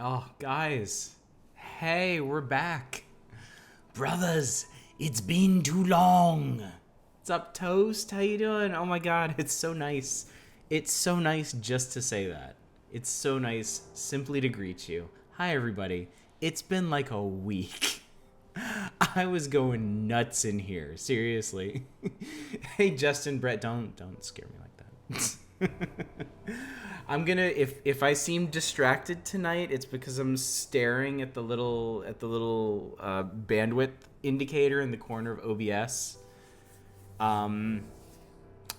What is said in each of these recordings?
Oh, guys. Hey, we're back. Brothers, it's been too long. What's up, Toast? How you doing? Oh my god, it's so nice. It's so nice just to say that. It's so nice simply to greet you. Hi, everybody. It's been like a week. I was going nuts in here. Seriously. Hey, Justin, Brett, don't scare me like that. I'm gonna if I seem distracted tonight, it's because I'm staring at the little bandwidth indicator in the corner of OBS.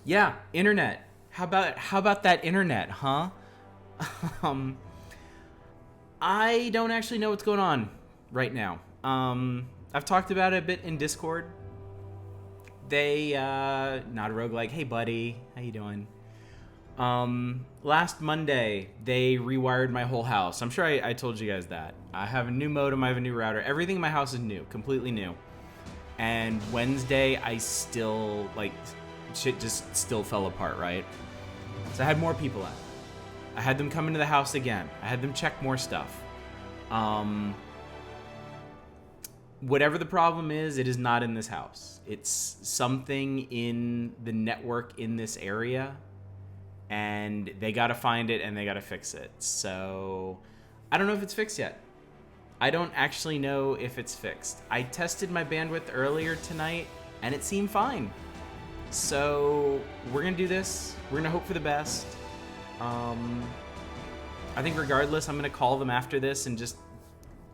Yeah, internet. How about that internet, huh? I don't actually know what's going on right now. I've talked about it a bit in Discord. They not a roguelike. Hey buddy, how you doing? Last Monday, they rewired my whole house. I'm sure I told you guys that. I have a new modem, I have a new router. Everything in my house is new, completely new. And Wednesday, I still, shit just still fell apart, right? So I had more people out. I had them come into the house again. I had them check more stuff. Whatever the problem is, it is not in this house. It's something in the network in this area. And they got to find it and they got to fix it. So I don't know if it's fixed yet. I don't actually know if it's fixed. I tested my bandwidth earlier tonight and it seemed fine. So we're going to do this. We're going to hope for the best. I think regardless, I'm going to call them after this and just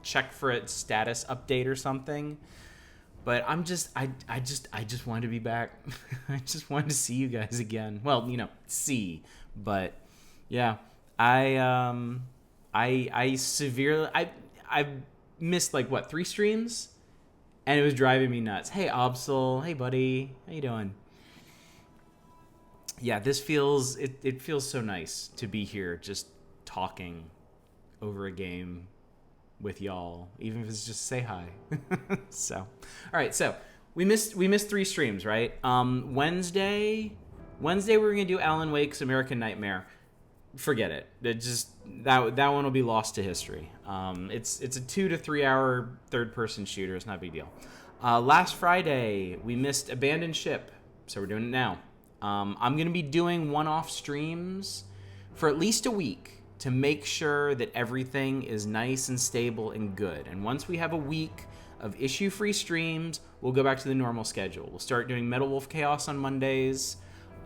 check for a status update or something. But I just wanted to be back. I just wanted to see you guys again. Well, see. But yeah, I severely I missed 3 streams, and it was driving me nuts. Hey Obsol, hey buddy, how you doing? Yeah, this feels it feels so nice to be here, just talking over a game with y'all, even if it's just say hi. So, all right. So we missed 3 streams, right? Wednesday we're gonna do Alan Wake's American Nightmare. Forget it. That one will be lost to history. It's a 2 to 3 hour third person shooter. It's not a big deal. Last Friday we missed Abandoned Ship, so we're doing it now. I'm gonna be doing one-off streams for at least a week to make sure that everything is nice and stable and good. And once we have a week of issue-free streams, we'll go back to the normal schedule. We'll start doing Metal Wolf Chaos on Mondays.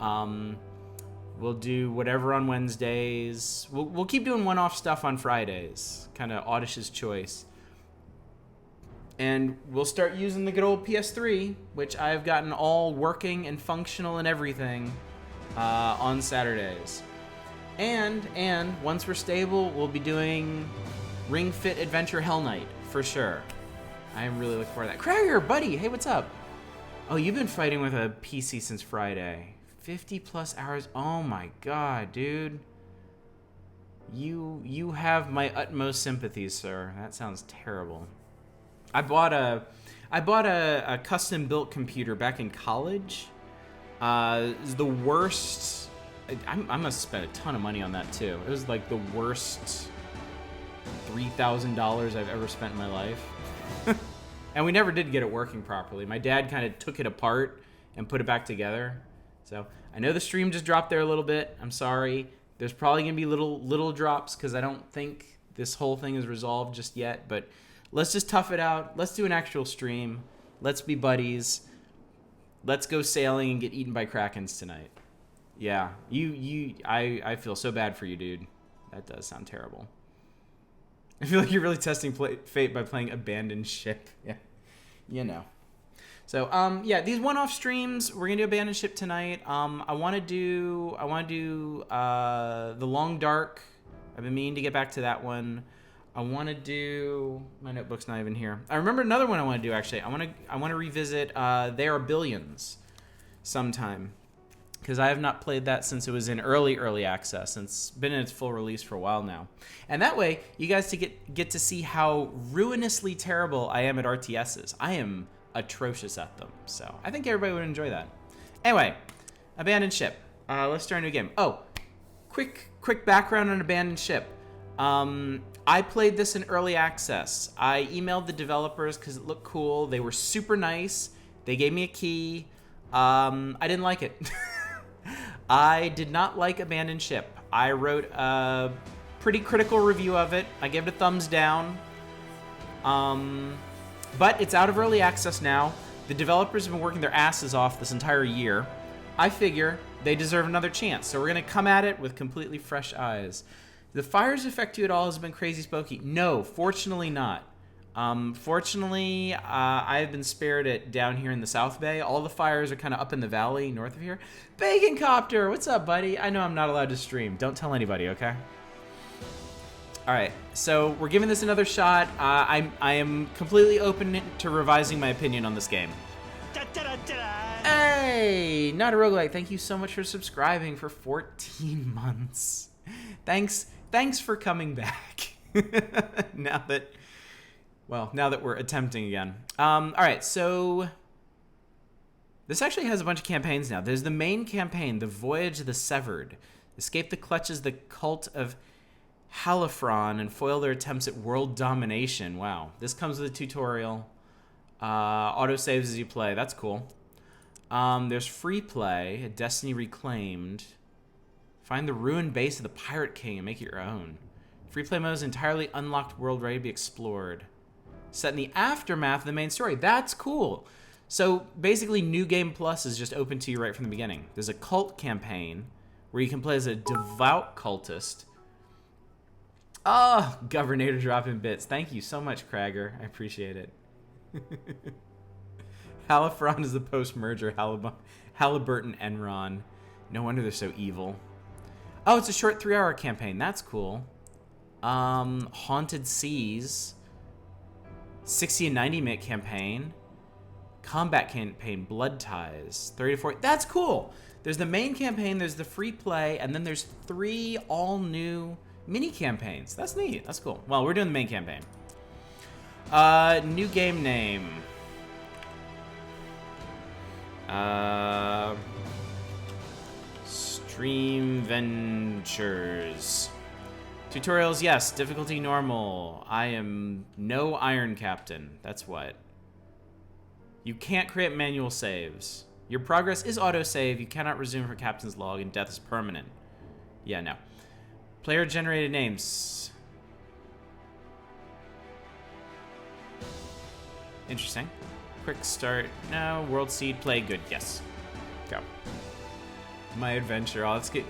We'll do whatever on Wednesdays. We'll keep doing one-off stuff on Fridays, kind of Audish's choice. And we'll start using the good old PS3, which I've gotten all working and functional and everything on Saturdays. And once we're stable, we'll be doing Ring Fit Adventure Hell Knight for sure. I am really looking forward to that. Cragger, buddy, hey, what's up? Oh, you've been fighting with a PC since Friday. 50 plus hours. Oh my god, dude. You have my utmost sympathies, sir. That sounds terrible. I bought a custom built computer back in college. It's the worst. I must have spent a ton of money on that too. It was like the worst $3,000 I've ever spent in my life. And we never did get it working properly. My dad kind of took it apart and put it back together. So I know the stream just dropped there a little bit. I'm sorry. There's probably going to be little drops because I don't think this whole thing is resolved just yet. But let's just tough it out. Let's do an actual stream. Let's be buddies. Let's go sailing and get eaten by krakens tonight. Yeah, I feel so bad for you, dude. That does sound terrible. I feel like you're really testing fate by playing Abandoned Ship. Yeah, So, these one-off streams, we're gonna do Abandoned Ship tonight. I want to do The Long Dark. I've been meaning to get back to that one. I want to do. My notebook's not even here. I remember another one I want to do actually. I want to revisit They Are Billions sometime. Because I have not played that since it was in early access, and it's been in its full release for a while now. And that way, you guys get to see how ruinously terrible I am at RTSs. I am atrocious at them, so I think everybody would enjoy that. Anyway, Abandoned Ship. Let's start a new game. Oh, quick background on Abandoned Ship. I played this in early access. I emailed the developers because it looked cool. They were super nice. They gave me a key. I didn't like it. I did not like Abandoned Ship. I wrote a pretty critical review of it. I gave it a thumbs down. But it's out of early access now. The developers have been working their asses off this entire year. I figure they deserve another chance. So we're going to come at it with completely fresh eyes. The fires affect you at all has been crazy spooky? No, fortunately not. Fortunately, I've been spared it down here in the South Bay. All the fires are kind of up in the valley north of here. Bacon Copter, what's up, buddy? I know I'm not allowed to stream. Don't tell anybody, okay? All right, so we're giving this another shot. I am completely open to revising my opinion on this game. Hey, not a roguelike. Thank you so much for subscribing for 14 months. Thanks for coming back. now that we're attempting again. All right, so this actually has a bunch of campaigns now. There's the main campaign, The Voyage of the Severed. Escape the clutches of the cult of Halifron and foil their attempts at world domination. Wow. This comes with a tutorial. Auto saves as you play. That's cool. There's free play, Destiny Reclaimed. Find the ruined base of the Pirate King and make it your own. Free play mode is entirely unlocked world ready to be explored. Set in the aftermath of the main story. That's cool. So basically, New Game Plus is just open to you right from the beginning. There's a cult campaign where you can play as a devout cultist. Oh, Governator dropping bits. Thank you so much, Kragger. I appreciate it. Halifron is the post-merger Halliburton Enron. No wonder they're so evil. Oh, it's a short 3-hour campaign. That's cool. Haunted Seas. 60 and 90 minute campaign. Combat campaign, Blood Ties. 30 to 40. That's cool. There's the main campaign, there's the free play, and then there's 3 all-new mini campaigns. That's neat. That's cool. Well, we're doing the main campaign. New game name. Stream Ventures. Tutorials, yes. Difficulty normal. I am no Iron Captain. That's what. You can't create manual saves. Your progress is autosave. You cannot resume for Captain's log, and death is permanent. Yeah, no. Player-generated names. Interesting. Quick start. No. World seed. Play. Good. Yes. Go. My adventure. Oh, that's good.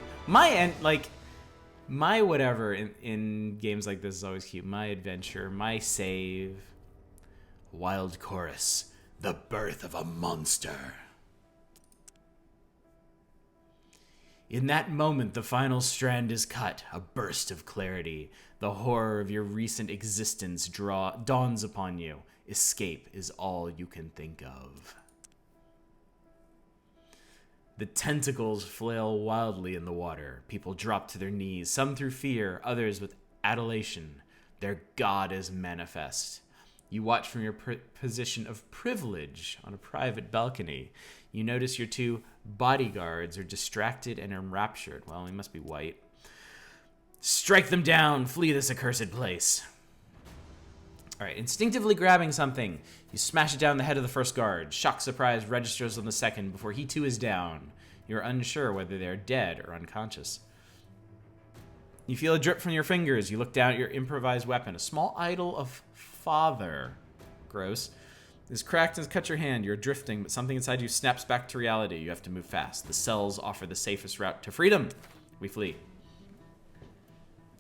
My whatever in games like this is always cute. My adventure. My save. Wild Chorus. The birth of a monster. In that moment, the final strand is cut. A burst of clarity. The horror of your recent existence dawns upon you. Escape is all you can think of. The tentacles flail wildly in the water. People drop to their knees, some through fear, others with adulation. Their god is manifest. You watch from your position of privilege on a private balcony. You notice your 2 bodyguards are distracted and enraptured. Well, he must be white. Strike them down. Flee this accursed place. All right, instinctively grabbing something. You smash it down the head of the first guard. Shock surprise registers on the second before he too is down. You're unsure whether they're dead or unconscious. You feel a drip from your fingers. You look down at your improvised weapon. A small idol of father. Gross. Is cracked and cut your hand. You're drifting, but something inside you snaps back to reality. You have to move fast. The cells offer the safest route to freedom. We flee.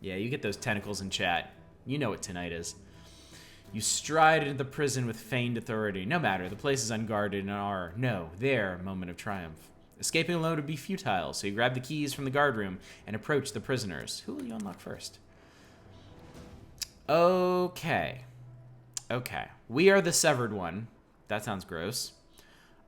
Yeah, you get those tentacles in chat. You know what tonight is. You stride into the prison with feigned authority. No matter, the place is unguarded and their moment of triumph. Escaping alone would be futile, so you grab the keys from the guard room and approach the prisoners. Who will you unlock first? Okay. We are the severed one. That sounds gross.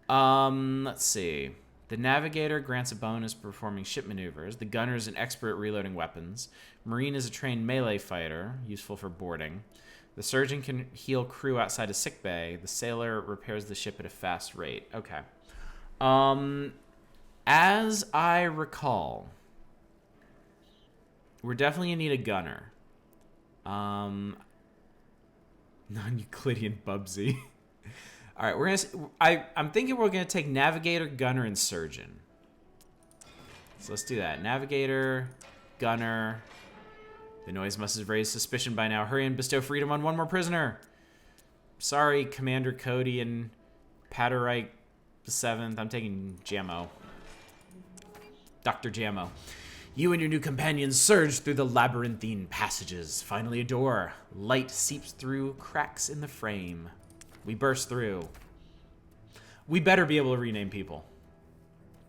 Let's see. The navigator grants a bonus performing ship maneuvers. The gunner is an expert at reloading weapons. Marine is a trained melee fighter, useful for boarding. The surgeon can heal crew outside a sickbay. The sailor repairs the ship at a fast rate. Okay. As I recall, we're definitely going to need a gunner. Non-Euclidean Bubsy. All right, I'm thinking we're gonna take Navigator, Gunner, and Surgeon. So let's do that. Navigator, Gunner. The noise must have raised suspicion by now. Hurry and bestow freedom on one more prisoner. Sorry, Commander Cody and Paterite the 7th. I'm taking Jammo. Dr. Jammo. You and your new companions surge through the labyrinthine passages. Finally a door. Light seeps through cracks in the frame. We burst through. We better be able to rename people.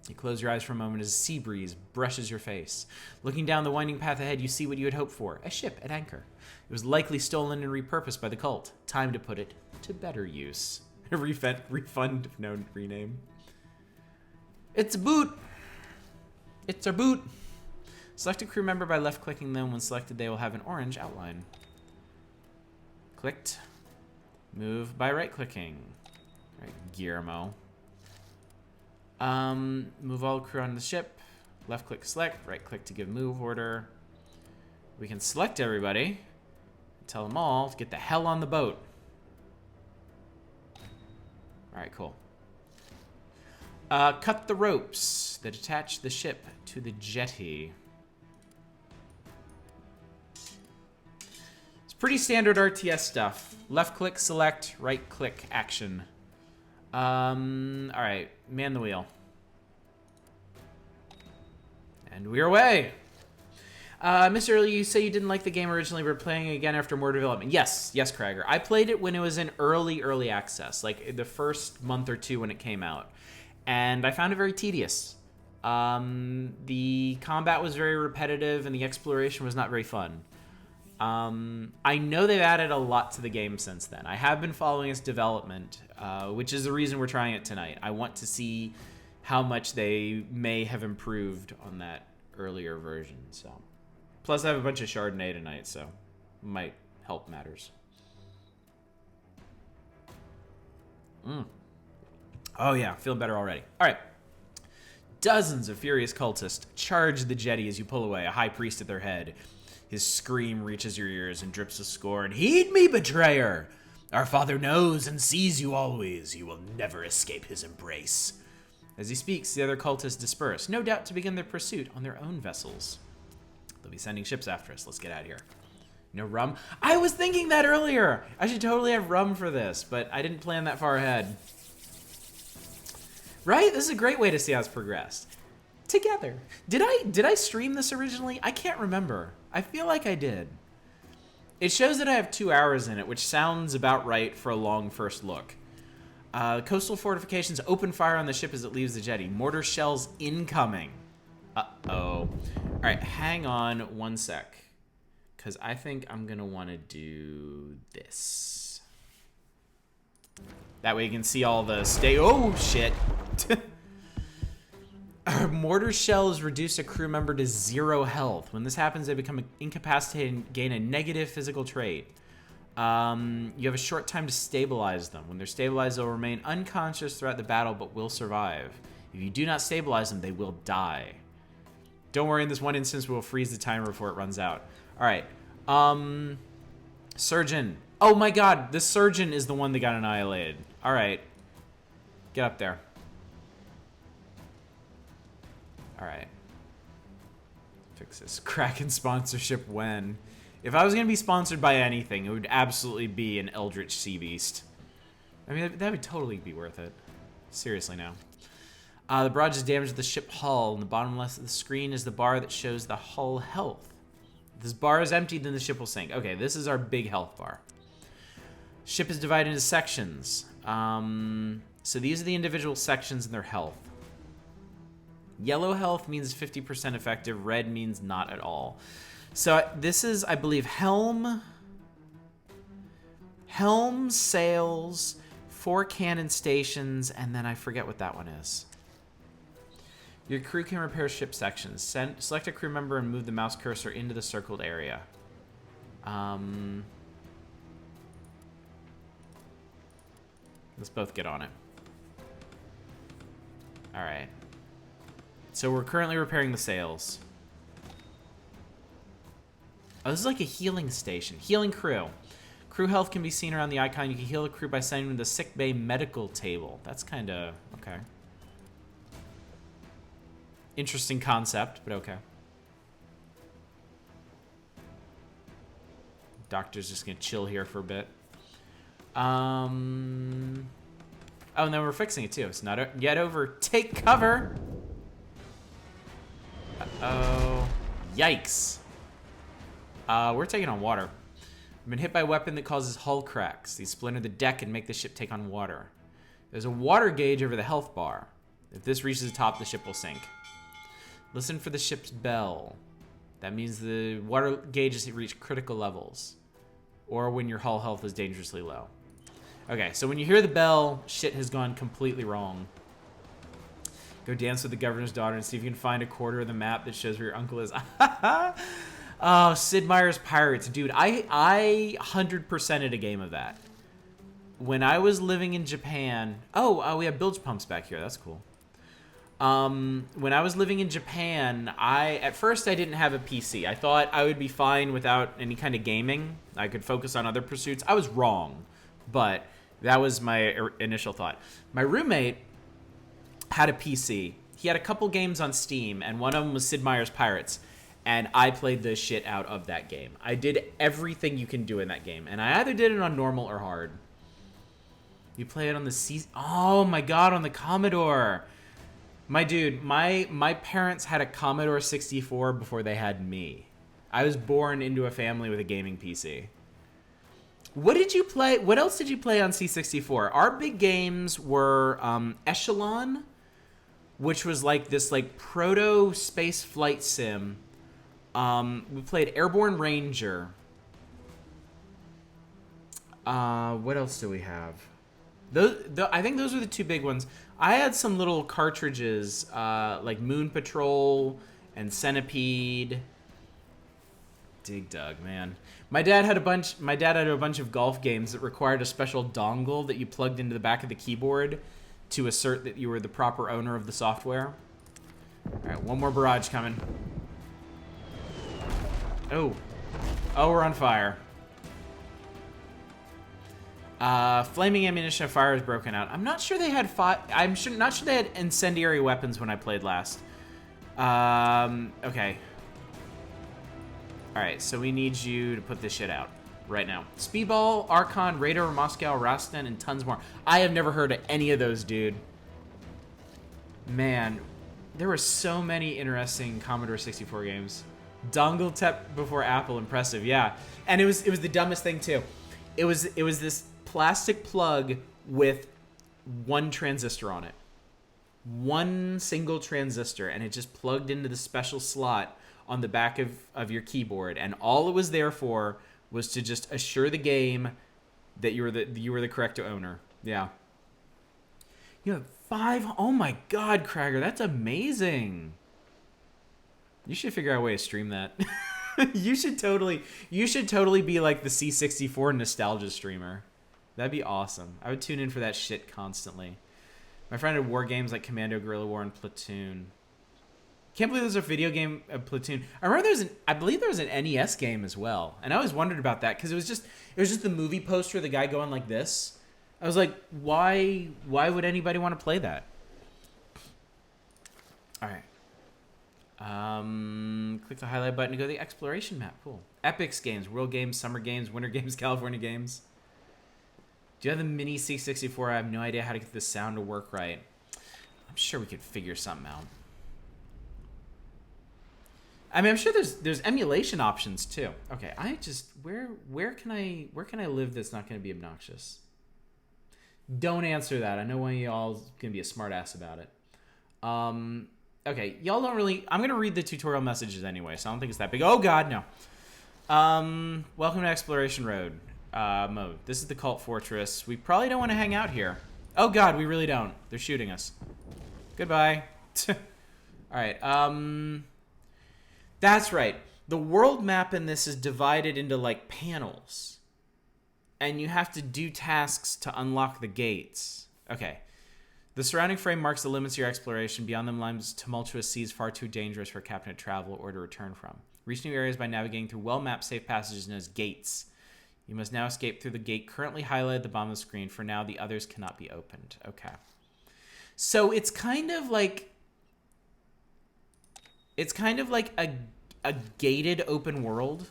You close your eyes for a moment as a sea breeze brushes your face. Looking down the winding path ahead, you see what you had hoped for. A ship at anchor. It was likely stolen and repurposed by the cult. Time to put it to better use. Refund, no rename. It's a boot. It's our boot. Select a crew member by left-clicking them. When selected, they will have an orange outline. Clicked. Move by right-clicking. All right, Guillermo. Move all crew onto the ship. Left-click select. Right-click to give move order. We can select everybody. Tell them all to get the hell on the boat. All right, cool. Cut the ropes that attach the ship to the jetty. It's pretty standard RTS stuff. Left click, select, right click, action. All right, man the wheel. And we're away. Mr. Early, you say you didn't like the game originally, but playing it again after more development. Yes, Craiger. I played it when it was in early access, like the first month or two when it came out. And I found it very tedious. The combat was very repetitive, and the exploration was not very fun. I know they've added a lot to the game since then. I have been following its development, which is the reason we're trying it tonight. I want to see how much they may have improved on that earlier version. So, plus I have a bunch of Chardonnay tonight, so might help matters. Oh yeah, feeling better already. All right. Dozens of furious cultists charge the jetty as you pull away, a high priest at their head. His scream reaches your ears and drips of scorn. Heed me, betrayer! Our father knows and sees you always. You will never escape his embrace. As he speaks, the other cultists disperse, no doubt to begin their pursuit on their own vessels. They'll be sending ships after us. Let's get out of here. No rum? I was thinking that earlier! I should totally have rum for this, but I didn't plan that far ahead. Right? This is a great way to see how it's progressed. Together. Did I stream this originally? I can't remember. I feel like I did. It shows that I have 2 hours in it, which sounds about right for a long first look. Coastal fortifications open fire on the ship as it leaves the jetty. Mortar shells incoming. Uh-oh. All right, hang on one sec. Because I think I'm going to want to do this. That way you can see all the Oh, shit. Mortar shells reduce a crew member to 0 health. When this happens, they become incapacitated and gain a negative physical trait. You have a short time to stabilize them. When they're stabilized, they'll remain unconscious throughout the battle, but will survive. If you do not stabilize them, they will die. Don't worry, in this one instance, we'll freeze the timer before it runs out. All right. Surgeon. Oh my god, the surgeon is the one that got annihilated. All right. Get up there. All right. Fix this. Kraken sponsorship when? If I was going to be sponsored by anything, it would absolutely be an Eldritch Sea Beast. I mean, that would totally be worth it. Seriously now. The barrage has damaged the ship hull, and the bottom left of the screen is the bar that shows the hull health. If this bar is empty, then the ship will sink. Okay, this is our big health bar. Ship is divided into sections. So these are the individual sections and their health. Yellow health means 50% effective. Red means not at all. So this is, I believe, helm, sails, 4 cannon stations, and then I forget what that one is. Your crew can repair ship sections. Select a crew member and move the mouse cursor into the circled area. Let's both get on it. All right. So we're currently repairing the sails. Oh, this is like a healing station. Healing crew. Crew health can be seen around the icon. You can heal a crew by sending them to the sick bay medical table. That's kind of... okay. Interesting concept, but okay. Doctor's just going to chill here for a bit. Oh, and then we're fixing it too. It's not yet over. Take cover! Uh-oh. Yikes. We're taking on water. I've been hit by a weapon that causes hull cracks. These splinter the deck and make the ship take on water. There's a water gauge over the health bar. If this reaches the top, the ship will sink. Listen for the ship's bell. That means the water gauge has reached critical levels. Or when your hull health is dangerously low. Okay, so when you hear the bell, shit has gone completely wrong. Go dance with the governor's daughter and see if you can find a quarter of the map that shows where your uncle is. Oh, Sid Meier's Pirates. Dude, I 100%ed a game of that. When I was living in Japan... Oh, we have bilge pumps back here. That's cool. When I was living in Japan, at first I didn't have a PC. I thought I would be fine without any kind of gaming. I could focus on other pursuits. I was wrong, but that was my initial thought. My roommate had a PC. He had a couple games on Steam, and one of them was Sid Meier's Pirates, and I played the shit out of that game. I did everything you can do in that game, and I either did it on normal or hard. You play it on the C... Oh my god, on the Commodore! My dude, my parents had a Commodore 64 before they had me. I was born into a family with a gaming PC. What did you play? What else did you play on C64? Our big games were Echelon, which was like this like proto space flight sim. We played Airborne Ranger. What else do we have? I think those are the two big ones. I had some little cartridges, like Moon Patrol and Centipede. Dig Dug, man. My dad had a bunch of golf games that required a special dongle that you plugged into the back of the keyboard to assert that you were the proper owner of the software. All right, one more barrage coming. Oh, we're on fire. Flaming ammunition fire is broken out. I'm not sure they had not sure they had incendiary weapons when I played last. Okay. Alright, so we need you to put this shit out right now. Speedball, Archon, Radar, Moscow, Rastan, and tons more. I have never heard of any of those, dude. Man, there were so many interesting Commodore 64 games. Dongle tech before Apple, impressive, yeah. And it was the dumbest thing too. It was this plastic plug with one transistor on it. One single transistor, and it just plugged into the special slot on the back of your keyboard, and all it was there for was to just assure the game that you were the correct owner. Yeah. You have 5. Oh my god, Cragger, that's amazing. You should figure out a way to stream that. You should totally be like the C64 nostalgia streamer. That'd be awesome. I would tune in for that shit constantly. My friend had war games like Commando, Guerrilla War, and Platoon. Can't believe there's a video game of Platoon. I believe there was an NES game as well, and I always wondered about that because it was just the movie poster of the guy going like this. I was like, why would anybody want to play that? All right. Click the highlight button to go to the exploration map. Cool. Epics games, World Games, Summer Games, Winter Games, California Games. Do you have the mini C64? I have no idea how to get the sound to work right. I'm sure we could figure something out. I mean, I'm sure there's emulation options too. Okay, I just where can I live that's not going to be obnoxious? Don't answer that. I know one of y'all's going to be a smart ass about it. Okay, y'all don't really... I'm going to read the tutorial messages anyway, so I don't think it's that big. Oh, God, no. Welcome to Exploration Road mode. This is the Cult Fortress. We probably don't want to hang out here. Oh, God, we really don't. They're shooting us. Goodbye. All right, that's right. The world map in this is divided into, like, panels. And you have to do tasks to unlock the gates. Okay. The surrounding frame marks the limits of your exploration. Beyond them lies tumultuous seas far too dangerous for a captain to travel or to return from. Reach new areas by navigating through well-mapped safe passages known as gates. You must now escape through the gate currently highlighted at the bottom of the screen. For now, the others cannot be opened. Okay. So it's kind of like... It's kind of like a gated open world.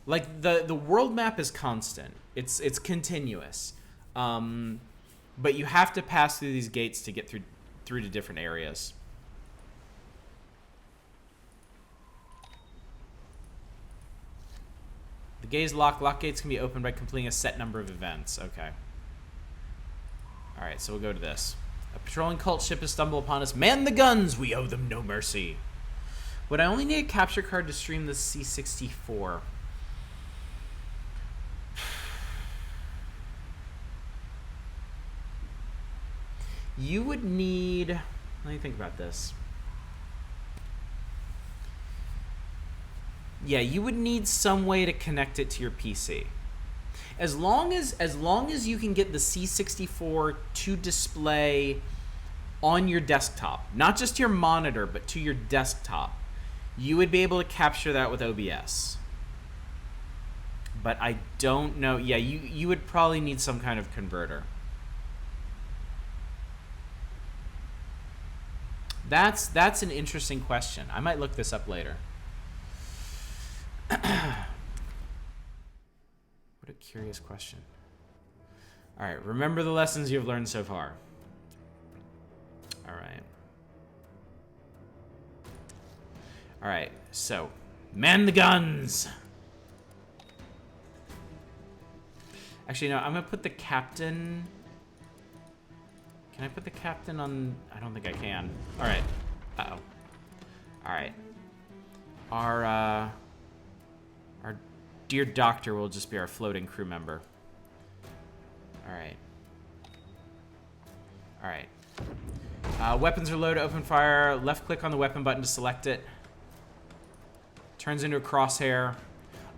Like, the world map is constant. It's continuous. But you have to pass through these gates to get through to different areas. The gate is locked. Lock gates can be opened by completing a set number of events. Okay. Alright, so we'll go to this. A patrolling cult ship has stumbled upon us. Man the guns! We owe them no mercy. Would I only need a capture card to stream the C64? You would need... Let me think about this. Yeah, you would need some way to connect it to your PC. As long as you can get the C64 to display on your desktop, not just your monitor, but to your desktop, you would be able to capture that with OBS. But I don't know. Yeah, you would probably need some kind of converter. That's an interesting question. I might look this up later. What a curious question. All right, remember the lessons you've learned so far. All right. All right, so man the guns. Actually, no, I'm gonna put the captain. Can I put the captain on? I don't think I can. All right. Uh-oh. All right. Our dear doctor will just be our floating crew member. All right. All right. Weapons are loaded. Open fire. Left click on the weapon button to select it. Turns into a crosshair.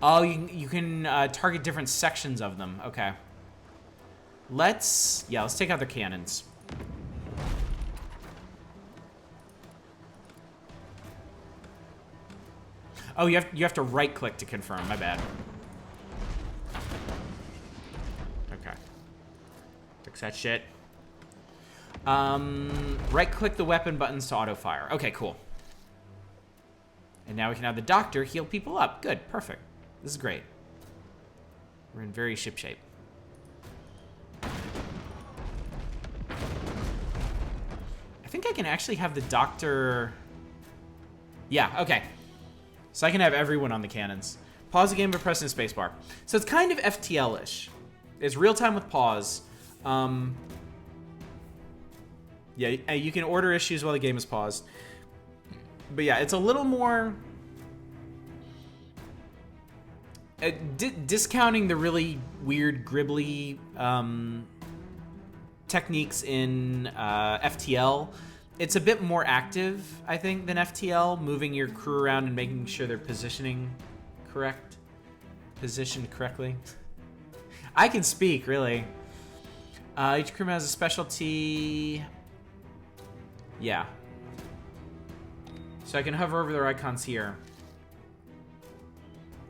Oh, you can target different sections of them. Okay. Let's take out their cannons. Oh, you have to right click to confirm. My bad. Okay. Fix that shit. Right click the weapon buttons to auto fire. Okay, cool. And now we can have the doctor heal people up. Good, perfect. This is great. We're in very ship shape. I think I can actually have the doctor... Yeah, okay. So I can have everyone on the cannons. Pause the game by pressing the spacebar. So it's kind of FTL-ish. It's real time with pause. Yeah, you can order issues while the game is paused. But yeah, it's a little more... discounting the really weird, gribbly techniques in FTL, it's a bit more active, I think, than FTL, moving your crew around and making sure they're positioned correctly. I can speak, really. Each crewman has a specialty. Yeah. So I can hover over their icons here.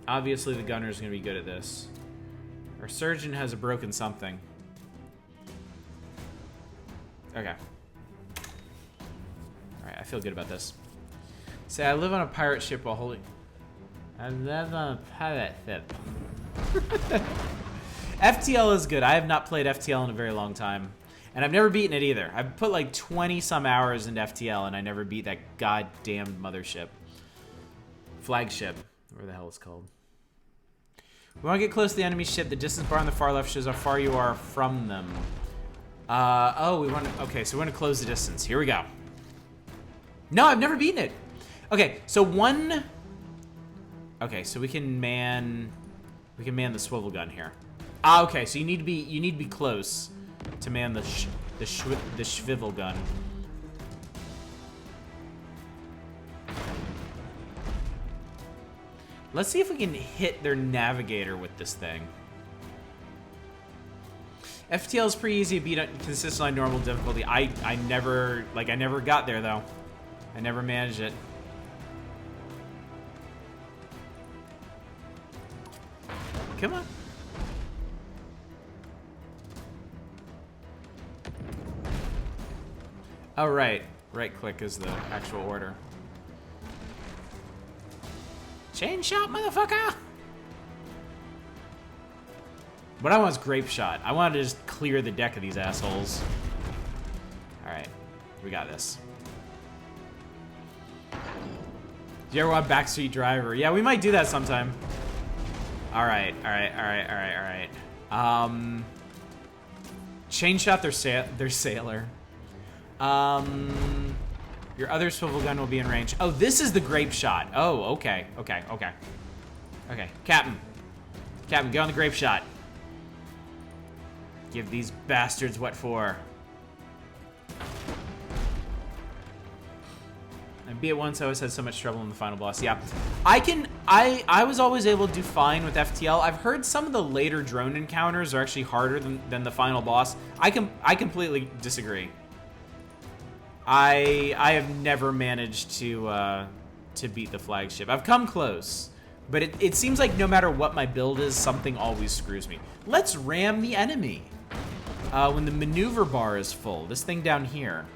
Obviously, the gunner is going to be good at this. Our surgeon has a broken something. Okay. Alright, I feel good about this. Say, I live on a pirate ship while holding... I live on a pirate ship. FTL is good. I have not played FTL in a very long time. And I've never beaten it either. I've put like 20-some hours into FTL, and I never beat that goddamn mothership. Flagship. Whatever the hell it's called. We want to get close to the enemy ship. The distance bar on the far left shows how far you are from them. Oh, we want to... Okay, so we want to close the distance. Here we go. No, I've never beaten it. Okay, so one... Okay, so we can man the swivel gun here. Ah, okay, so you need to be close to man the swivel gun. Let's see if we can hit their navigator with this thing. FTL is pretty easy to beat consistently on normal difficulty. I never got there though. I never managed it. Come on. Oh, right. Right click is the actual order. Chain shot, motherfucker! What I want is grape shot. I want to just clear the deck of these assholes. Alright. We got this. Do you ever want Backstreet Driver? Yeah, we might do that sometime. Alright, alright. Chain shot their sailor. Your other swivel gun will be in range. Oh, this is the grape shot. Oh, okay. Okay. Captain, go on the grape shot. Give these bastards what for. And be it once, I always had so much trouble in the final boss. Yeah, I was always able to do fine with FTL. I've heard some of the later drone encounters are actually harder than the final boss. I completely disagree. I have never managed to beat the flagship. I've come close, but it seems like no matter what my build is, something always screws me. Let's ram the enemy. When the maneuver bar is full, this thing down here.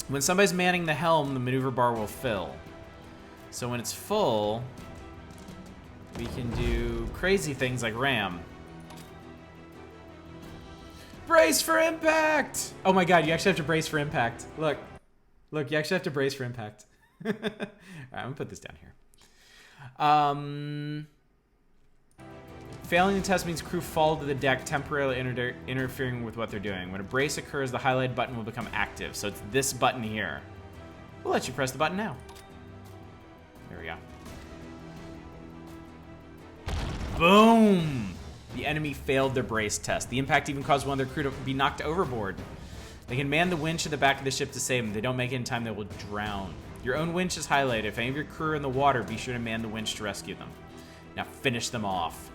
When somebody's manning the helm, the maneuver bar will fill. So when it's full, we can do crazy things like ram. Brace for impact! Oh my god, you actually have to brace for impact. Look, you actually have to brace for impact. Alright, I'm gonna put this down here. Failing the test means crew fall to the deck, temporarily interfering with what they're doing. When a brace occurs, the highlighted button will become active. So it's this button here. We'll let you press the button now. There we go. Boom! The enemy failed their brace test. The impact even caused one of their crew to be knocked overboard. They can man the winch at the back of the ship to save them. If they don't make it in time, they will drown. Your own winch is highlighted. If any of your crew are in the water, be sure to man the winch to rescue them. Now finish them off.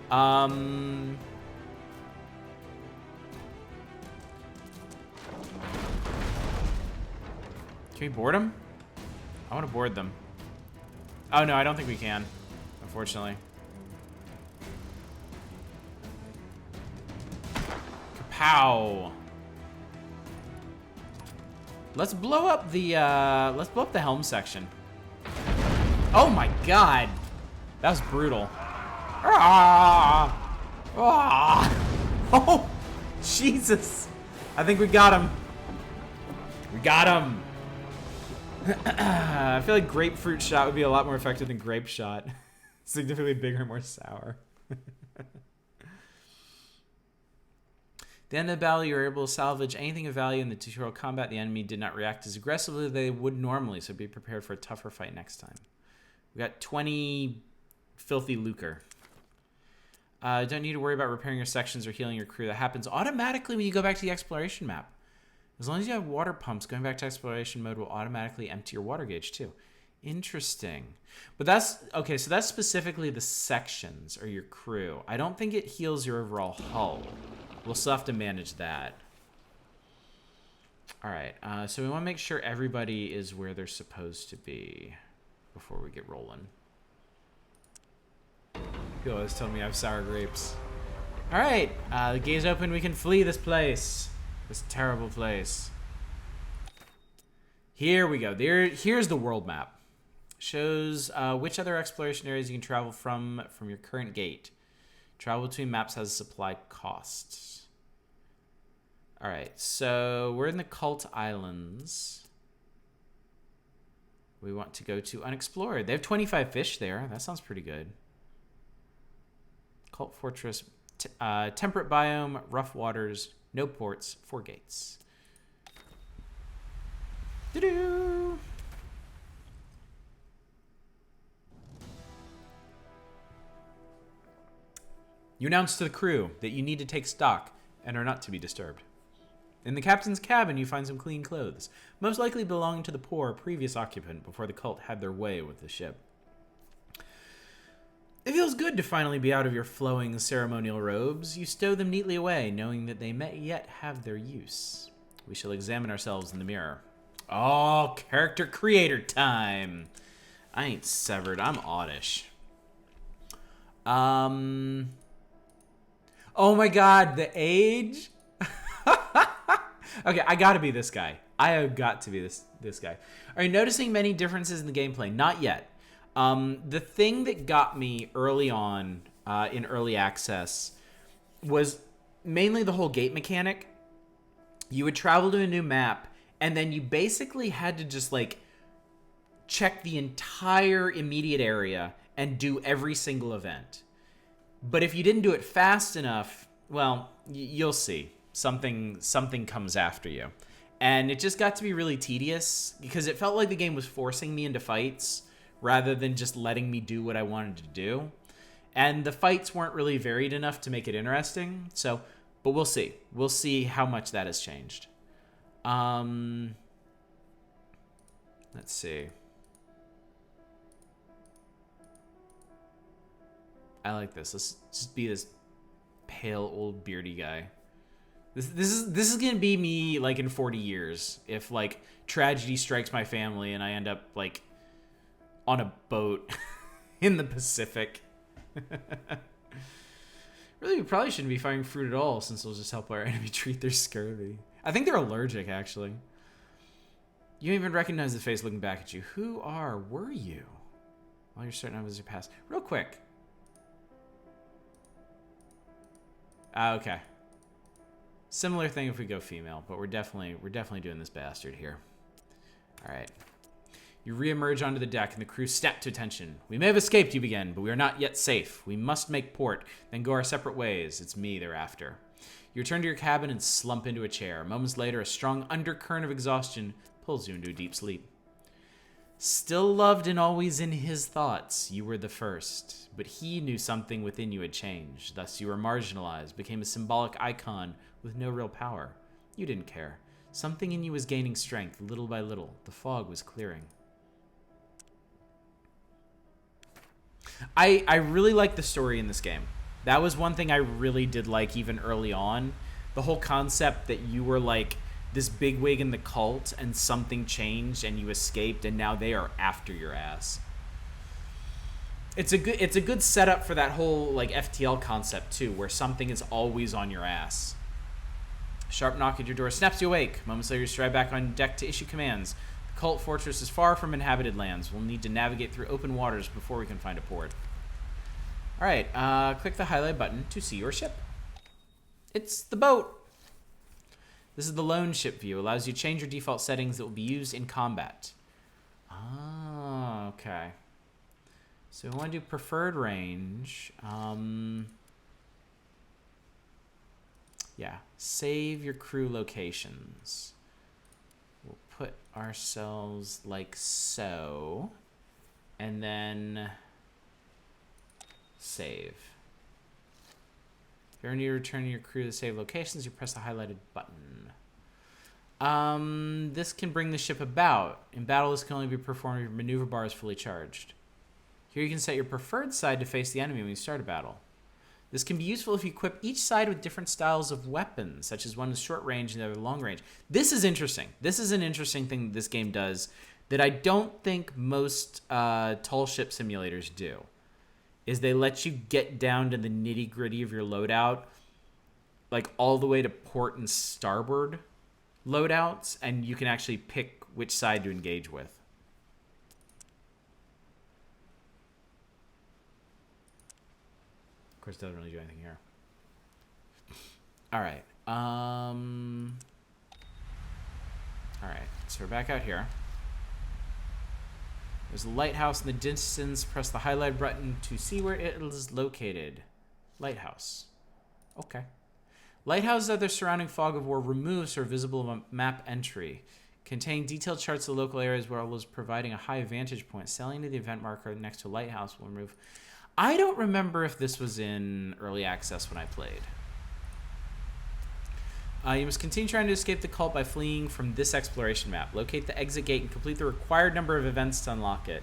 Can we board them? I want to board them. Oh no, I don't think we can, unfortunately. Kapow! Let's blow up the helm section. Oh my god, that was brutal. Ah! Ah! Oh, Jesus! I think we got him. We got him. I feel like grapefruit shot would be a lot more effective than grape shot. Significantly bigger and more sour. At the end of the battle, you were able to salvage anything of value in the tutorial combat. The enemy did not react as aggressively as they would normally, so be prepared for a tougher fight next time. We got 20 filthy lucre. Don't need to worry about repairing your sections or healing your crew. That happens automatically when you go back to the exploration map. As long as you have water pumps, going back to exploration mode will automatically empty your water gauge too. Interesting. But that's, okay, so that's specifically the sections or your crew. I don't think it heals your overall hull. We'll still have to manage that. All right, so we want to make sure everybody is where they're supposed to be before we get rolling. People always tell me I have sour grapes. All right, the gate's open. We can flee this place. This terrible place. Here we go. Here's the world map. Shows which other exploration areas you can travel from your current gate. Travel between maps has supply costs. All right, so we're in the Cult Islands. We want to go to Unexplored. They have 25 fish there. That sounds pretty good. Cult Fortress, temperate biome, rough waters, no ports, 4 gates. Doo-doo! You announce to the crew that you need to take stock and are not to be disturbed. In the captain's cabin, you find some clean clothes, most likely belonging to the poor previous occupant before the cult had their way with the ship. It feels good to finally be out of your flowing ceremonial robes. You stow them neatly away, knowing that they may yet have their use. We shall examine ourselves in the mirror. Oh, character creator time. I ain't severed. I'm oddish. Oh my god, the age? Okay, I gotta be this guy. I have got to be this guy. Are you noticing many differences in the gameplay? Not yet. The thing that got me early on in early access was mainly the whole gate mechanic. You would travel to a new map, and then you basically had to just like check the entire immediate area and do every single event. But if you didn't do it fast enough, well, you'll see. Something comes after you. And it just got to be really tedious because it felt like the game was forcing me into fights rather than just letting me do what I wanted to do. And the fights weren't really varied enough to make it interesting. So, but we'll see. We'll see how much that has changed. Let's see. I like this. Let's just be this pale old beardy guy. This is gonna be me like in 40 years if like tragedy strikes my family and I end up like on a boat in the Pacific. Really, we probably shouldn't be firing fruit at all since it'll just help our enemy treat their scurvy. I think they're allergic, actually. You don't even recognize the face looking back at you. Who were you? Well, you're starting to visit your past. Real quick. Okay. Similar thing if we go female, but we're definitely doing this bastard here. All right. You reemerge onto the deck, and the crew snap to attention. We may have escaped, you begin, but we are not yet safe. We must make port, then go our separate ways. It's me they're after. You return to your cabin and slump into a chair. Moments later, a strong undercurrent of exhaustion pulls you into a deep sleep. Still loved and always in his thoughts, you were the first. But he knew something within you had changed. Thus, you were marginalized, became a symbolic icon with no real power. You didn't care. Something in you was gaining strength, little by little. The fog was clearing. I really like the story in this game. That was one thing I really did like even early on. The whole concept that you were like this bigwig in the cult and something changed and you escaped and now they are after your ass. It's a good setup for that whole like FTL concept too, where something is always on your ass. Sharp knock at your door snaps you awake. Moments later, you stride back on deck to issue commands. The cult fortress is far from inhabited lands. We'll need to navigate through open waters before we can find a port. All right, click the highlight button to see your ship. It's the boat. This is the lone ship view. Allows you to change your default settings that will be used in combat. Ah, okay. So we want to do preferred range. Yeah, save your crew locations. We'll put ourselves like so. And then save. If you ever need to return your crew to save locations, you press the highlighted button. This can bring the ship about. In battle, this can only be performed if your maneuver bar is fully charged. Here you can set your preferred side to face the enemy when you start a battle. This can be useful if you equip each side with different styles of weapons, such as one is short range and the other long range. This is interesting. This is an interesting thing that this game does that I don't think most tall ship simulators do, is they let you get down to the nitty-gritty of your loadout, like all the way to port and starboard loadouts, and you can actually pick which side to engage with. Of course, it doesn't really do anything here. All right. All right. So we're back out here. There's a lighthouse in the distance. Press the highlight button to see where it is located. Lighthouse. Okay. Lighthouses are the surrounding fog of war removes are visible on map entry. Contain detailed charts of local areas where it was providing a high vantage point. Sailing to the event marker next to a lighthouse will remove. I don't remember if this was in early access when I played. You must continue trying to escape the cult by fleeing from this exploration map. Locate the exit gate and complete the required number of events to unlock it.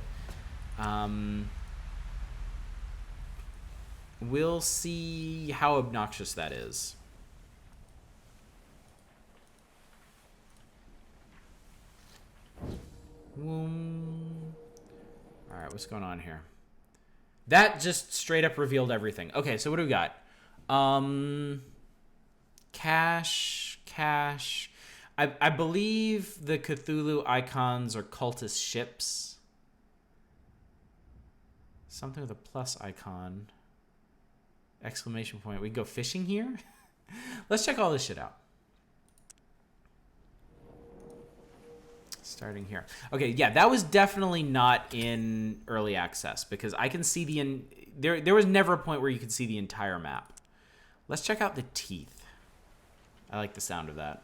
We'll see how obnoxious that is. Alright, what's going on here? That just straight up revealed everything. Okay, so what do we got? Cash. I believe the Cthulhu icons are cultist ships. Something with a plus icon. Exclamation point. We can go fishing here? Let's check all this shit out. Starting here. Okay, yeah, that was definitely not in early access because I can see there was never a point where you could see the entire map. Let's check out the teeth. I like the sound of that.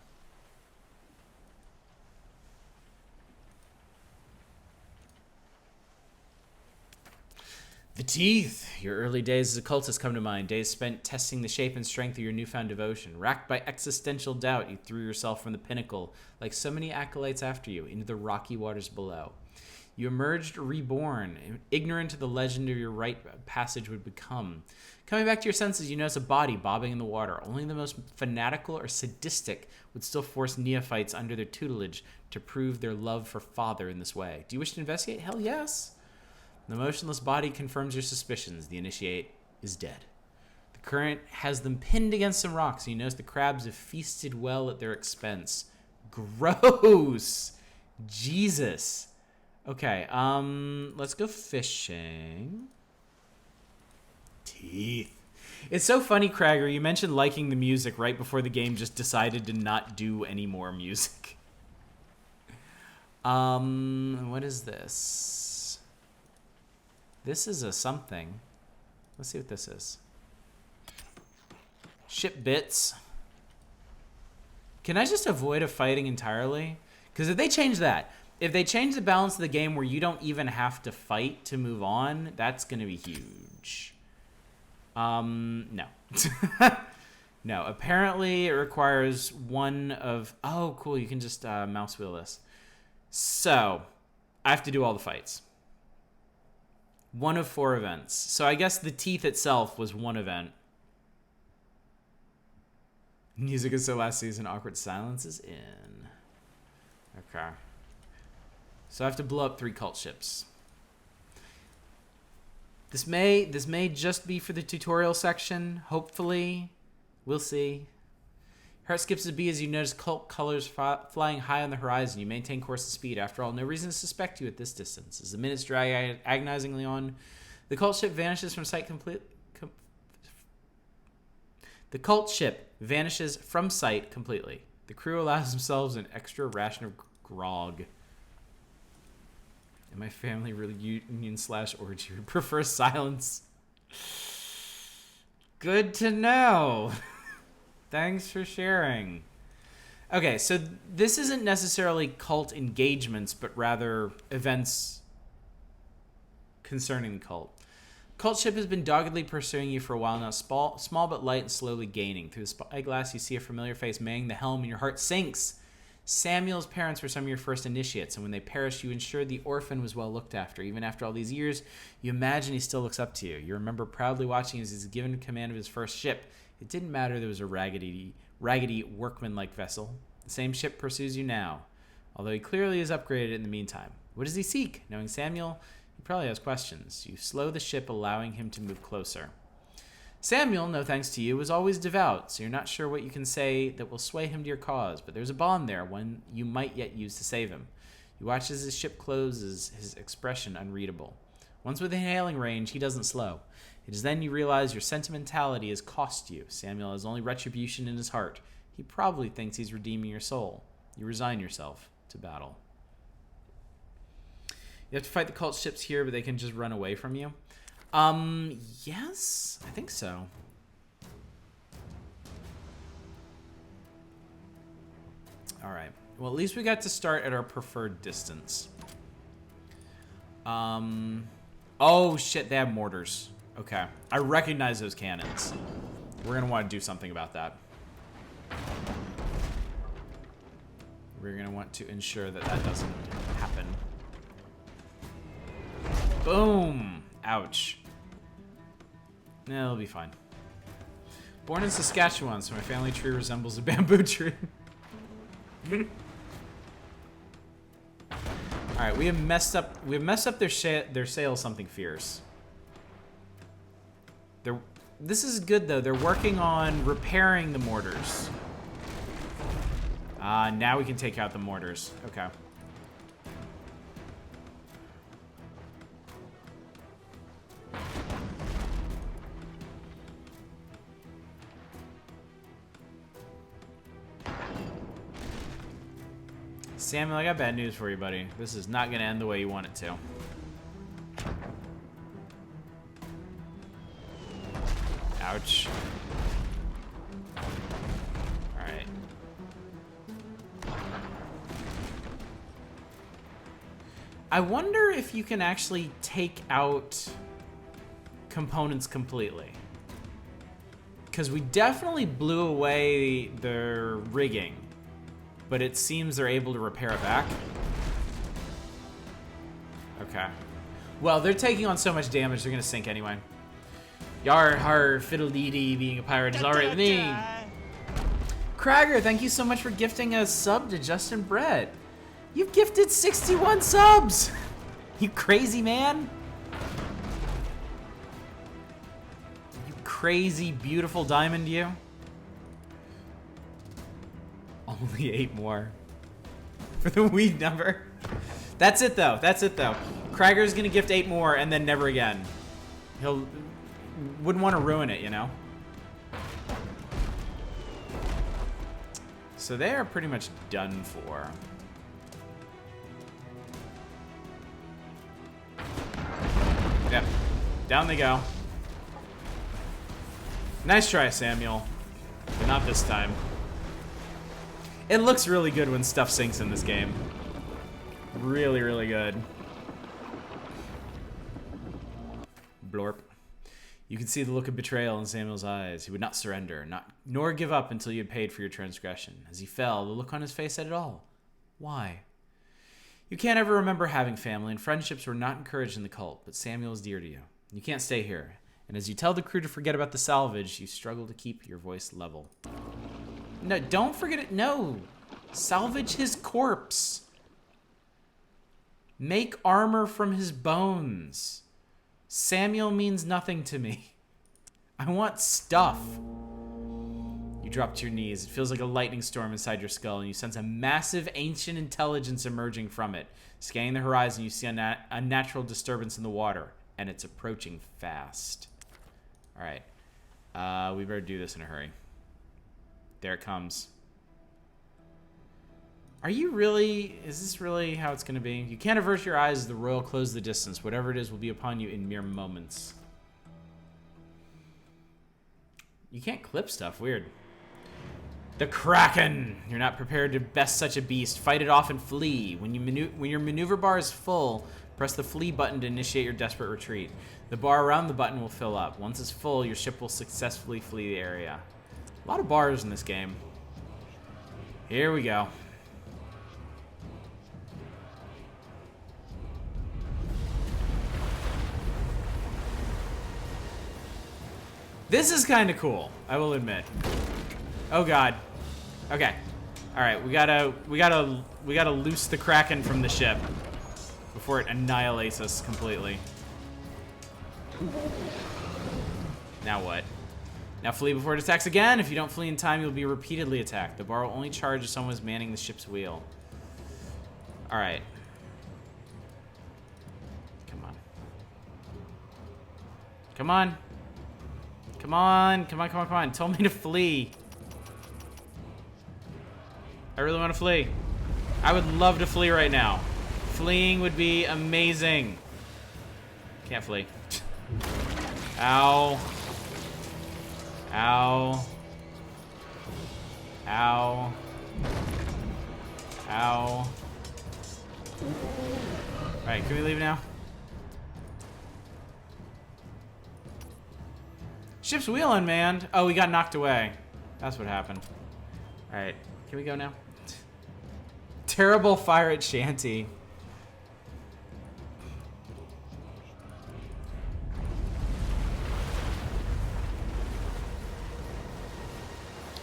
The teeth. Your early days as a cultist come to mind. Days spent testing the shape and strength of your newfound devotion. Racked by existential doubt, you threw yourself from the pinnacle, like so many acolytes after you, into the rocky waters below. You emerged reborn, ignorant of the legend of your rite passage would become. Coming back to your senses, you notice a body bobbing in the water. Only the most fanatical or sadistic would still force neophytes under their tutelage to prove their love for Father in this way. Do you wish to investigate? Hell yes. The motionless body confirms your suspicions. The initiate is dead. The current has them pinned against some rocks, and you notice the crabs have feasted well at their expense. Gross! Jesus. Okay, let's go fishing. Teeth. It's so funny, Cragger, you mentioned liking the music right before the game just decided to not do any more music. What is this? This is a something. Let's see what this is. Ship bits. Can I just avoid a fighting entirely? Because if they change that, if they change the balance of the game where you don't even have to fight to move on, that's going to be huge. No. No, apparently it requires one of... Oh, cool, you can just mouse wheel this. So, I have to do all the fights. 1 of 4 events. So I guess the teeth itself was one event. Music is so last season, awkward silence is in. Okay. So I have to blow up 3 cult ships. This may just be for the tutorial section, hopefully. We'll see. Heart skips a beat as you notice cult colors flying high on the horizon. You maintain course and speed. After all, no reason to suspect you at this distance. As the minutes drag agonizingly on, the cult ship vanishes from sight The cult ship vanishes from sight completely. The crew allows themselves an extra ration of grog. In my family reunion/orgy, we prefer silence. Good to know. Thanks for sharing. Okay, so this isn't necessarily cult engagements, but rather events concerning the cult. Cult ship has been doggedly pursuing you for a while now, small but light and slowly gaining. Through the spyglass, you see a familiar face manning the helm, and your heart sinks. Samuel's parents were some of your first initiates, and when they perished, you ensured the orphan was well looked after. Even after all these years, you imagine he still looks up to you. You remember proudly watching as he's given command of his first ship. It didn't matter there was a raggedy workman-like vessel. The same ship pursues you now, although he clearly has upgraded it in the meantime. What does he seek? Knowing Samuel, he probably has questions. You slow the ship, allowing him to move closer. Samuel, no thanks to you, was always devout, so you're not sure what you can say that will sway him to your cause, but there's a bond there, one you might yet use to save him. You watch as his ship closes, his expression unreadable. Once within hailing range, he doesn't slow. It is then you realize your sentimentality has cost you. Samuel has only retribution in his heart. He probably thinks he's redeeming your soul. You resign yourself to battle. You have to fight the cult ships here, but they can just run away from you. Yes, I think so. All right. Well, at least we got to start at our preferred distance. Oh shit, they have mortars. Okay, I recognize those cannons. We're gonna want to do something about that. We're gonna want to ensure that that doesn't happen. Boom! Ouch. No, it'll be fine. Born in Saskatchewan, so my family tree resembles a bamboo tree. All right, we have messed up their sail something fierce. This is good, though. They're working on repairing the mortars. Now we can take out the mortars. Okay. Samuel, I got bad news for you, buddy. This is not going to end the way you want it to. Ouch. Alright. I wonder if you can actually take out components completely. Because we definitely blew away their rigging. But it seems they're able to repair it back. Okay. Well, they're taking on so much damage, they're going to sink anyway. Yar, har, fiddle-dee-dee, being a pirate is alright with me. Cragger, thank you so much for gifting a sub to Justin Brett. You've gifted 61 subs! You crazy man! You crazy, beautiful diamond, you. Only 8 more. For the weed number. That's it, though. That's it, though. Cragger's gonna gift 8 more and then never again. He'll... wouldn't want to ruin it, you know? So they are pretty much done for. Yep. Down they go. Nice try, Samuel. But not this time. It looks really good when stuff sinks in this game. Really, really good. Blorp. You can see the look of betrayal in Samuel's eyes. He would not surrender, nor give up until you had paid for your transgression. As he fell, the look on his face said it all. Why? You can't ever remember having family, and friendships were not encouraged in the cult, but Samuel is dear to you. You can't stay here. And as you tell the crew to forget about the salvage, you struggle to keep your voice level. No, don't forget it. No. Salvage his corpse. Make armor from his bones. Samuel means nothing to me. I want stuff. You drop to your knees. It feels like a lightning storm inside your skull, and you sense a massive ancient intelligence emerging from it. Scanning the horizon, you see a unnatural disturbance in the water, and it's approaching fast. All right. We better do this in a hurry. There it comes. Are you really... is this really how it's going to be? You can't avert your eyes as the royal close the distance. Whatever it is will be upon you in mere moments. You can't clip stuff. Weird. The Kraken! You're not prepared to best such a beast. Fight it off and flee. When your maneuver bar is full, press the flee button to initiate your desperate retreat. The bar around the button will fill up. Once it's full, your ship will successfully flee the area. A lot of bars in this game. Here we go. This is kind of cool, I will admit. Oh god. Okay. All right, we gotta loose the Kraken from the ship before it annihilates us completely. Now what? Now flee before it attacks again. If you don't flee in time, you'll be repeatedly attacked. The bar will only charge if someone is manning the ship's wheel. All right. Come on. Come on. Come on. Come on, come on, come on. Tell me to flee. I really want to flee. I would love to flee right now. Fleeing would be amazing. Can't flee. Ow. Ow. Ow. Ow. Alright, can we leave now? Ship's wheel unmanned. Oh, we got knocked away. That's what happened. Alright, can we go now? Terrible fire at Shanty.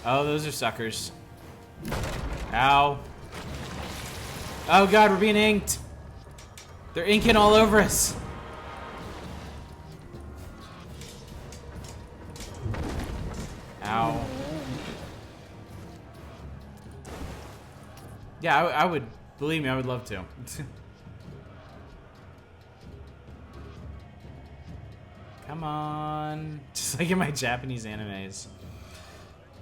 Oh, those are suckers. Ow. Oh god, we're being inked. They're inking all over us. Yeah, I would, believe me, I would love to. Come on. Just like in my Japanese animes.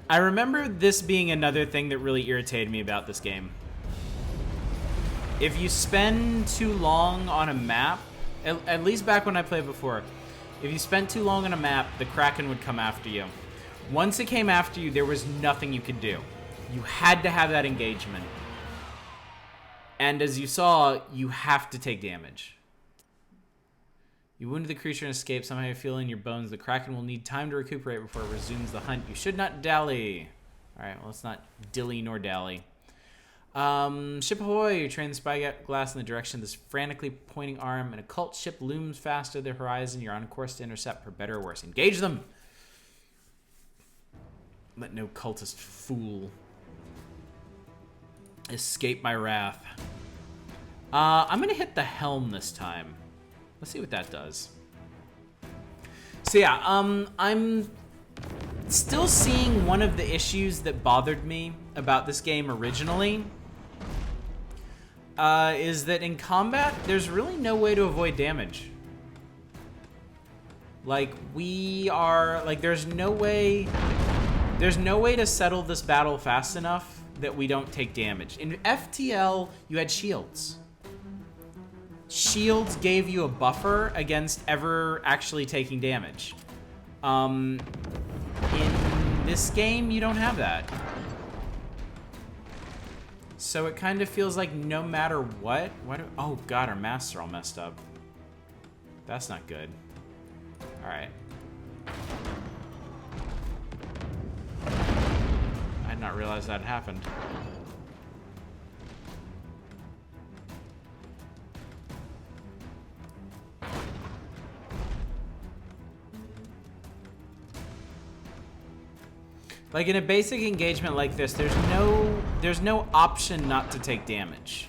I remember this being another thing that really irritated me about this game. If you spend too long on a map, at least back when I played before, if you spent too long on a map, the Kraken would come after you. Once it came after you, there was nothing you could do. You had to have that engagement. And as you saw, you have to take damage. You wounded the creature and escape. Somehow you feel in your bones. The Kraken will need time to recuperate before it resumes the hunt. You should not dally. Alright, well, let's not dilly nor dally. Ship ahoy! You train the spyglass in the direction of this frantically pointing arm. An occult ship looms fast to the horizon. You're on course to intercept, for better or worse. Engage them! Let no cultist fool escape my wrath. I'm gonna hit the helm this time. Let's see what that does. So yeah, I'm still seeing one of the issues that bothered me about this game originally. Is that in combat, there's really no way to avoid damage. Like, there's no way to settle this battle fast enough that we don't take damage. In FTL, you had shields. Shields gave you a buffer against ever actually taking damage. In this game, you don't have that. So it kind of feels like no matter what... oh god, our masks are all messed up. That's not good. Alright. I did not realize that happened. Like in a basic engagement like this, there's no option not to take damage.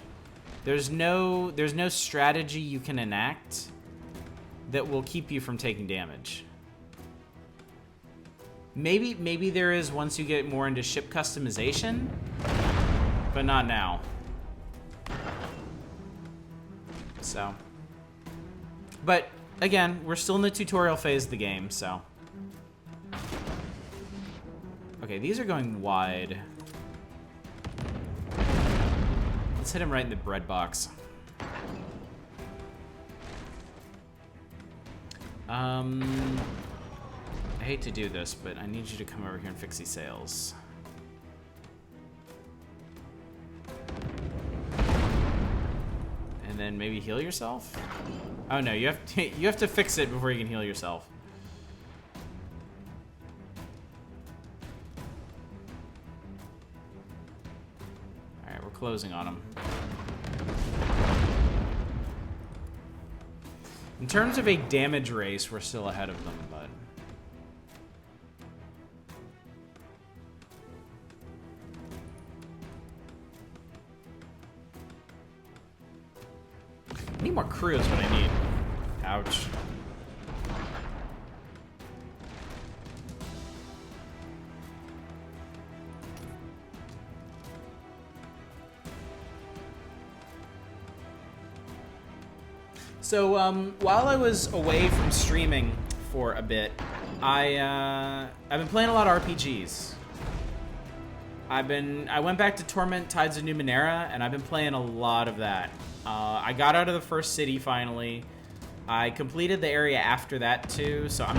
There's no strategy you can enact that will keep you from taking damage. Maybe there is once you get more into ship customization, but not now. So, but again, we're still in the tutorial phase of the game, so. Okay, these are going wide. Let's hit him right in the bread box. I hate to do this, but I need you to come over here and fix these sails. And then maybe heal yourself? Oh no, you have to fix it before you can heal yourself. Closing on him. In terms of a damage race, we're still ahead of them, but... I need more crew is what I need. Ouch. So, while I was away from streaming for a bit, I've been playing a lot of RPGs. I went back to Torment Tides of Numenera, and I've been playing a lot of that. I got out of the first city finally. I completed the area after that too, so I'm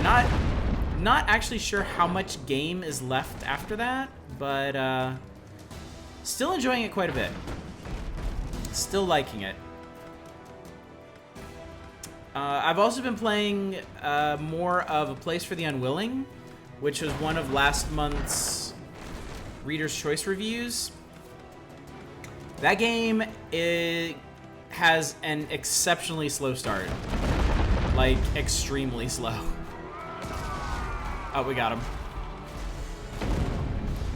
not actually sure how much game is left after that, but still enjoying it quite a bit. Still liking it. I've also been playing more of A Place for the Unwilling, which was one of last month's Reader's Choice reviews. That game has an exceptionally slow start. Like, extremely slow. Oh, we got him.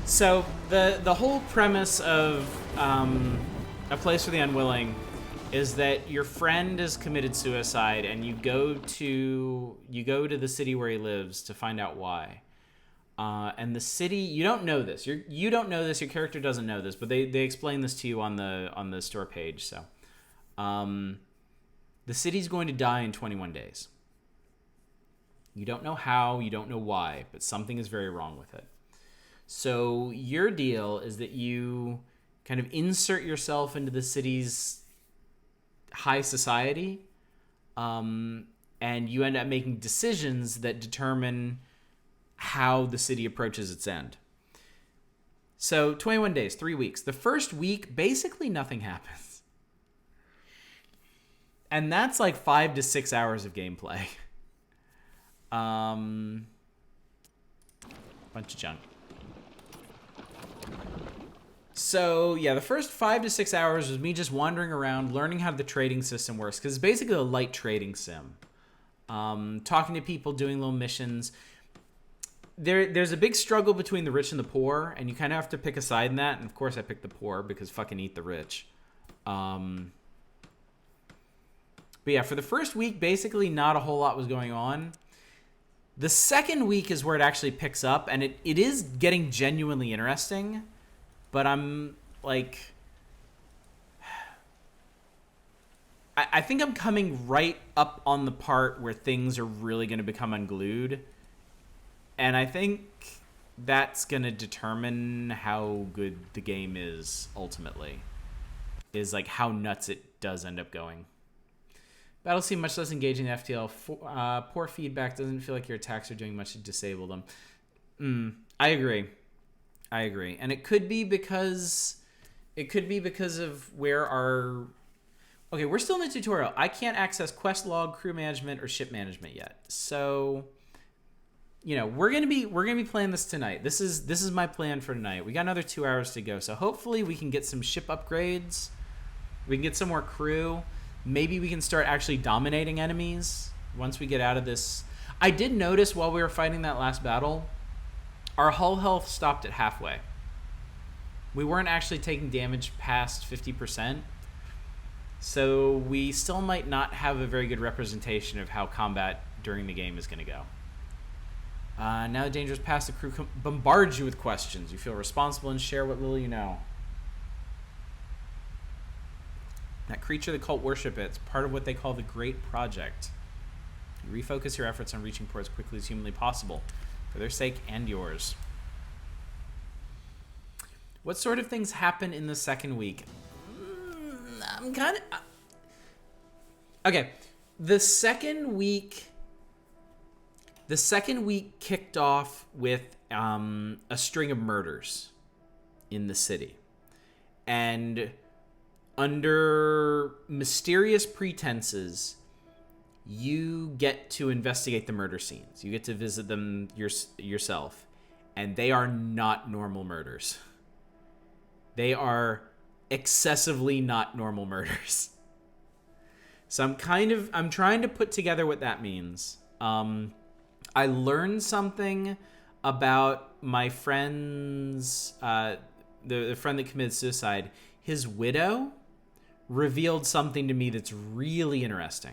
So, the whole premise of A Place for the Unwilling is that your friend has committed suicide and you go to the city where he lives to find out why. And the city, you don't know this. You don't know this. Your character doesn't know this, but they explain this to you on the store page. So, the city's going to die in 21 days. You don't know how, you don't know why, but something is very wrong with it. So your deal is that you kind of insert yourself into the city's high society, and you end up making decisions that determine how the city approaches its end. So 21 days, 3 weeks. The first week, basically nothing happens. And that's like 5 to 6 hours of gameplay. Bunch of junk. So, yeah, the first 5 to 6 hours was me just wandering around, learning how the trading system works, because it's basically a light trading sim. Talking to people, doing little missions. There's a big struggle between the rich and the poor, and you kind of have to pick a side in that, and of course I picked the poor, because fucking eat the rich. But yeah, for the first week, basically not a whole lot was going on. The second week is where it actually picks up, and it is getting genuinely interesting. But I'm like, I think I'm coming right up on the part where things are really going to become unglued. And I think that's going to determine how good the game is ultimately. Is like how nuts it does end up going. Battle seem much less engaging than FTL. Poor feedback, doesn't feel like your attacks are doing much to disable them. I agree. And it could be because of where our... Okay, we're still in the tutorial. I can't access quest log, crew management, or ship management yet. So, you know, we're gonna be playing this tonight. This is my plan for tonight. We got another 2 hours to go. So hopefully we can get some ship upgrades. We can get some more crew. Maybe we can start actually dominating enemies once we get out of this. I did notice while we were fighting that last battle, our hull health stopped at halfway. We weren't actually taking damage past 50%. So we still might not have a very good representation of how combat during the game is going to go. Now the danger is past, the crew bombards you with questions. You feel responsible and share what little you know. That creature the cult worship, it's part of what they call the Great Project. You refocus your efforts on reaching port as quickly as humanly possible, for their sake and yours. What sort of things happen in the second week? I'm kind of... Okay, the second week kicked off with a string of murders in the city. And under mysterious pretenses, you get to investigate the murder scenes. You get to visit them yourself. And they are not normal murders. They are excessively not normal murders. So I'm trying to put together what that means. I learned something about my friend's, the friend that committed suicide. His widow revealed something to me that's really interesting.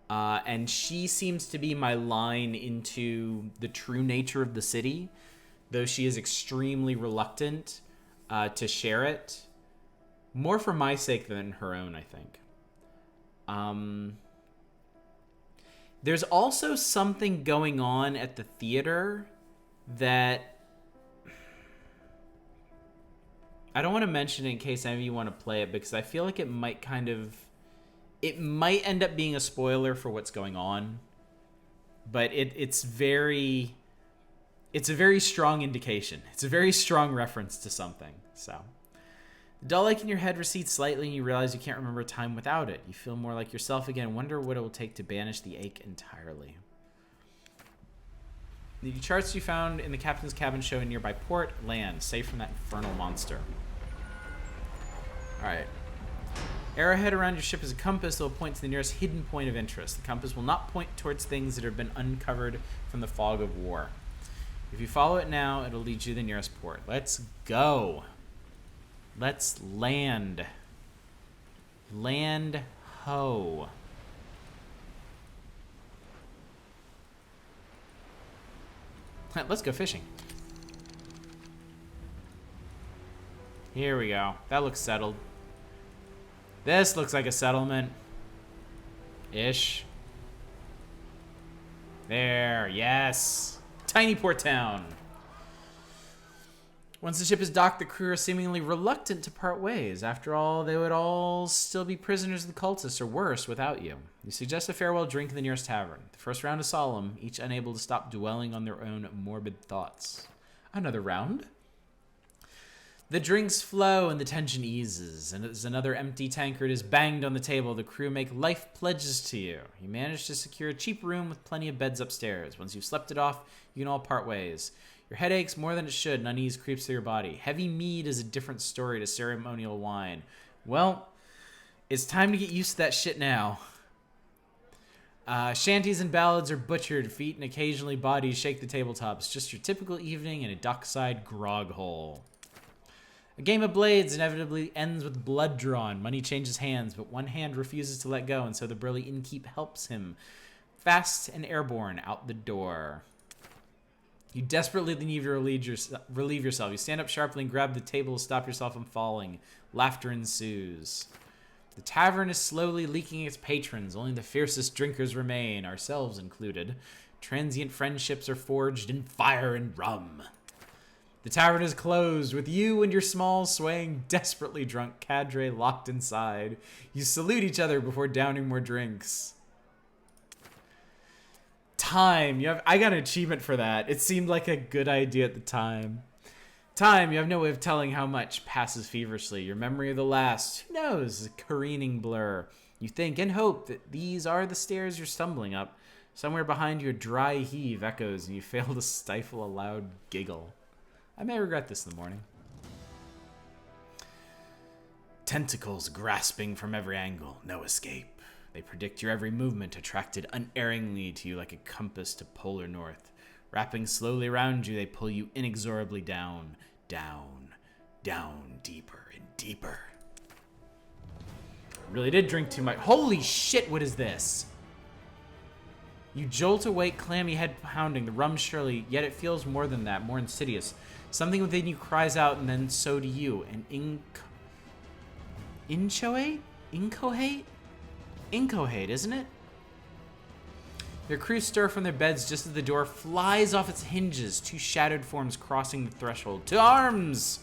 And she seems to be my line into the true nature of the city, though she is extremely reluctant to share it. More for my sake than her own, I think. There's also something going on at the theater that I don't want to mention it in case any of you want to play it, because I feel like it might end up being a spoiler for what's going on. But it's a very strong indication. It's a very strong reference to something. So, the dull ache in your head recedes slightly and you realize you can't remember time without it. You feel more like yourself again and wonder what it will take to banish the ache entirely. The charts you found in the captain's cabin show a nearby port, land, safe from that infernal monster. Alright. Arrowhead around your ship is a compass that will point to the nearest hidden point of interest. The compass will not point towards things that have been uncovered from the fog of war. If you follow it now, it'll lead you to the nearest port. Let's go. Let's land. Land ho. Let's go fishing. Here we go. That looks settled. This looks like a settlement. Ish. There, yes. Tiny port town. Once the ship is docked, the crew are seemingly reluctant to part ways. After all, they would all still be prisoners of the cultists, or worse, without you. You suggest a farewell drink in the nearest tavern. The first round is solemn, each unable to stop dwelling on their own morbid thoughts. Another round? The drinks flow and the tension eases, and as another empty tankard is banged on the table, the crew make life pledges to you. You manage to secure a cheap room with plenty of beds upstairs. Once you've slept it off, you can all part ways. Your head aches more than it should, and unease creeps through your body. Heavy mead is a different story to ceremonial wine. Well, it's time to get used to that shit now. Shanties and ballads are butchered, feet and occasionally bodies shake the tabletops. Just your typical evening in a dockside grog hole. A game of blades inevitably ends with blood drawn. Money changes hands, but one hand refuses to let go, and so the burly innkeep helps him, fast and airborne, out the door. You desperately need to relieve yourself. You stand up sharply and grab the table to stop yourself from falling. Laughter ensues. The tavern is slowly leaking its patrons. Only the fiercest drinkers remain, ourselves included. Transient friendships are forged in fire and rum. The tavern is closed, with you and your small, swaying, desperately drunk cadre locked inside. You salute each other before downing more drinks. Time. I got an achievement for that. It seemed like a good idea at the time. Time. You have no way of telling how much passes feverishly. Your memory of the last, who knows, is a careening blur. You think and hope that these are the stairs you're stumbling up. Somewhere behind you, a dry heave echoes, and you fail to stifle a loud giggle. I may regret this in the morning. Tentacles grasping from every angle. No escape. They predict your every movement, attracted unerringly to you like a compass to polar north. Wrapping slowly around you, they pull you inexorably down, down, down, deeper and deeper. Really did drink too much. Holy shit, what is this? You jolt awake, clammy head pounding, the rum surely, yet it feels more than that, more insidious. Something within you cries out, and then so do you. An inchoate? Incohate? Incohate, isn't it? Their crew stir from their beds just as the door flies off its hinges, two shadowed forms crossing the threshold. To arms!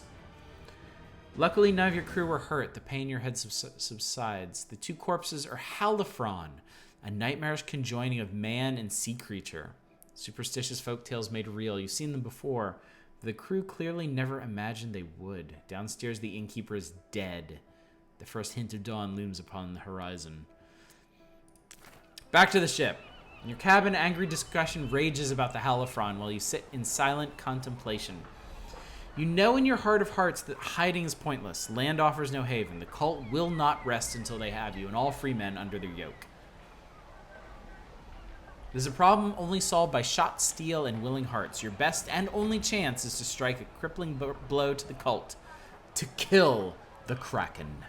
Luckily, none of your crew were hurt. The pain in your head subsides. The two corpses are Halifron, a nightmarish conjoining of man and sea creature. Superstitious folktales made real. You've seen them before. The crew clearly never imagined they would. Downstairs, the innkeeper is dead. The first hint of dawn looms upon the horizon. Back to the ship. In your cabin, angry discussion rages about the Halifron while you sit in silent contemplation. You know in your heart of hearts that hiding is pointless. Land offers no haven. The cult will not rest until they have you and all free men under their yoke. This is a problem only solved by shot steel and willing hearts. Your best and only chance is to strike a crippling blow to the cult. To kill the Kraken.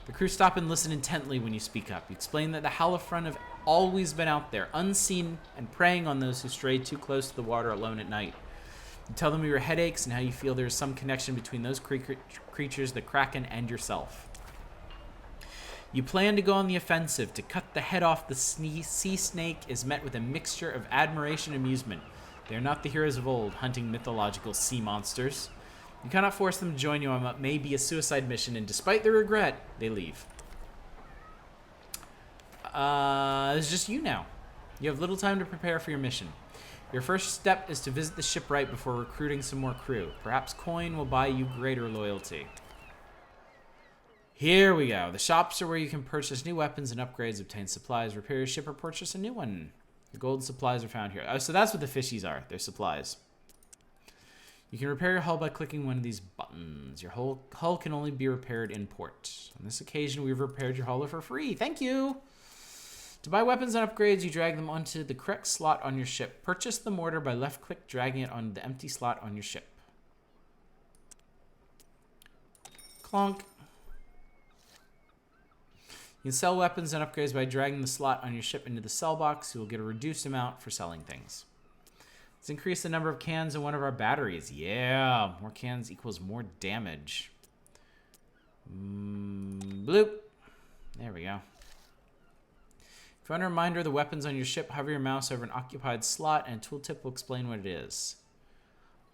The crew stop and listen intently when you speak up. You explain that the Halifron have always been out there, unseen, and preying on those who stray too close to the water alone at night. You tell them of your headaches and how you feel there is some connection between those creatures, the Kraken, and yourself. You plan to go on the offensive. To cut the head off the sea snake is met with a mixture of admiration and amusement. They are not the heroes of old, hunting mythological sea monsters. You cannot force them to join you on what may be a suicide mission, and despite their regret, they leave. It's just you now. You have little time to prepare for your mission. Your first step is to visit the shipwright before recruiting some more crew. Perhaps coin will buy you greater loyalty. Here we go. The shops are where you can purchase new weapons and upgrades, obtain supplies, repair your ship, or purchase a new one. The gold supplies are found here. Oh, so that's what the fishies are. They're supplies. You can repair your hull by clicking one of these buttons. Your hull can only be repaired in port. On this occasion, we've repaired your hull for free. Thank you! To buy weapons and upgrades, you drag them onto the correct slot on your ship. Purchase the mortar by left-click dragging it on the empty slot on your ship. Clonk. You can sell weapons and upgrades by dragging the slot on your ship into the sell box. You will get a reduced amount for selling things. Let's increase the number of cans in one of our batteries. Yeah, more cans equals more damage. Bloop. There we go. If you want a reminder of the weapons on your ship, hover your mouse over an occupied slot and a tooltip will explain what it is.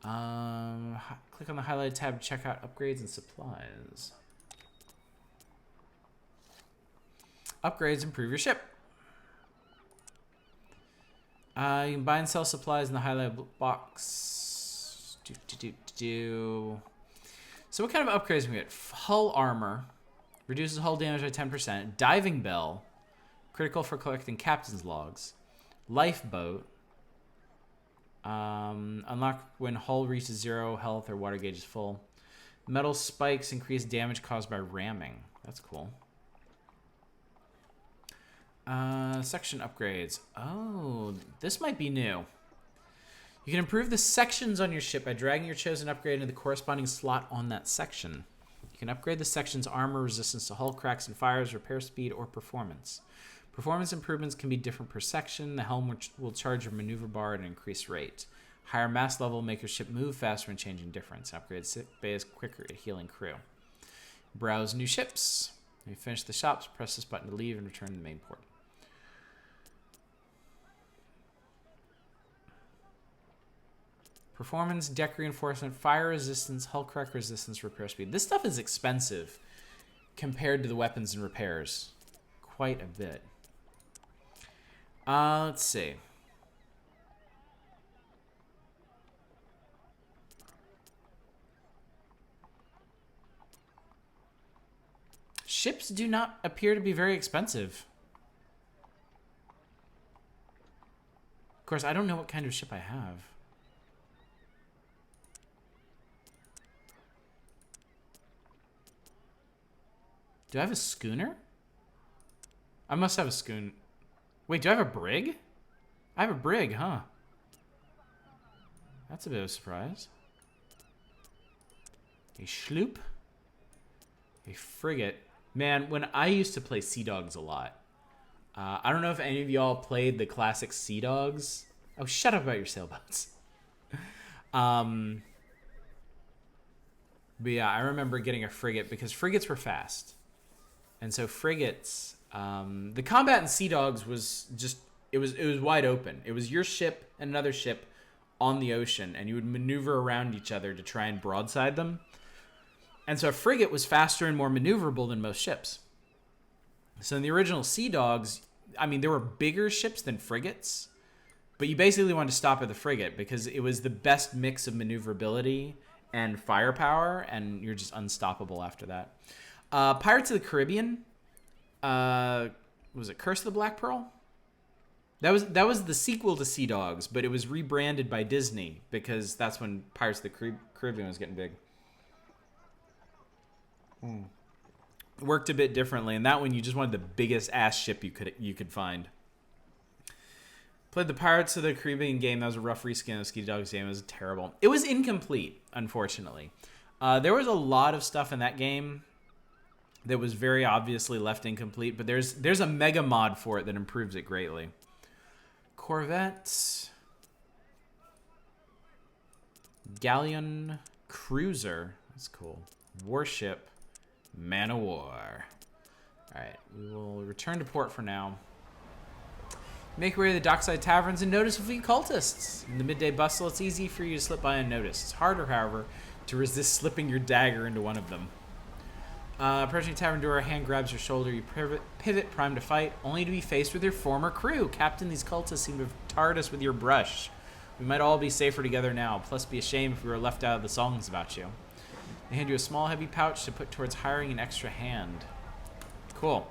Click on the highlighted tab to check out upgrades and supplies. Upgrades improve your ship. You can buy and sell supplies in the highlighted box. So what kind of upgrades do we get? Hull armor. Reduces hull damage by 10%. Diving bell. Critical for collecting captain's logs. Lifeboat. Unlock when hull reaches 0 health or water gauge is full. Metal spikes increase damage caused by ramming. That's cool. Section upgrades. Oh, this might be new. You can improve the sections on your ship by dragging your chosen upgrade into the corresponding slot on that section. You can upgrade the section's armor, resistance to hull cracks and fires, repair speed, or performance. Performance improvements can be different per section. The helm will charge your maneuver bar at an increased rate. Higher mass level will make your ship move faster when changing difference. Upgrade sick bay is quicker at healing crew. Browse new ships. When you finish the shops, press this button to leave and return to the main port. Performance, deck reinforcement, fire resistance, hull crack resistance, repair speed. This stuff is expensive compared to the weapons and repairs. Quite a bit. Let's see. Ships do not appear to be very expensive. Of course, I don't know what kind of ship I have. Do I have a schooner? I must have a schooner. Wait, do I have a brig? I have a brig, huh? That's a bit of a surprise. A sloop. A frigate. Man, when I used to play Sea Dogs a lot, I don't know if any of y'all played the classic Sea Dogs. Oh, shut up about your sailboats. But yeah, I remember getting a frigate because frigates were fast. And so frigates, the combat in Sea Dogs was just, it was wide open. It was your ship and another ship on the ocean, and you would maneuver around each other to try and broadside them. And so a frigate was faster and more maneuverable than most ships. So in the original Sea Dogs, I mean, there were bigger ships than frigates, but you basically wanted to stop at the frigate because it was the best mix of maneuverability and firepower, and you're just unstoppable after that. Pirates of the Caribbean, was it Curse of the Black Pearl? That was the sequel to Sea Dogs, but it was rebranded by Disney because that's when Pirates of the Caribbean was getting big. It worked a bit differently, and that one you just wanted the biggest ass ship you could find. Played the Pirates of the Caribbean game. That was a rough reskin of the Sea Dogs game. It was terrible. It was incomplete, unfortunately. There was a lot of stuff in that game that was very obviously left incomplete, but there's a mega mod for it that improves it greatly. Corvette. Galleon cruiser. That's cool. Warship. Man of war. Alright, we will return to port for now. Make your way to the dockside taverns and notice a few cultists. In the midday bustle, it's easy for you to slip by unnoticed. It's harder, however, to resist slipping your dagger into one of them. Approaching tavern door, a hand grabs your shoulder. You pivot, primed to fight, only to be faced with your former crew. Captain, these cultists seem to have tarred us with your brush. We might all be safer together now. Plus, be a shame if we were left out of the songs about you. They hand you a small, heavy pouch to put towards hiring an extra hand. Cool.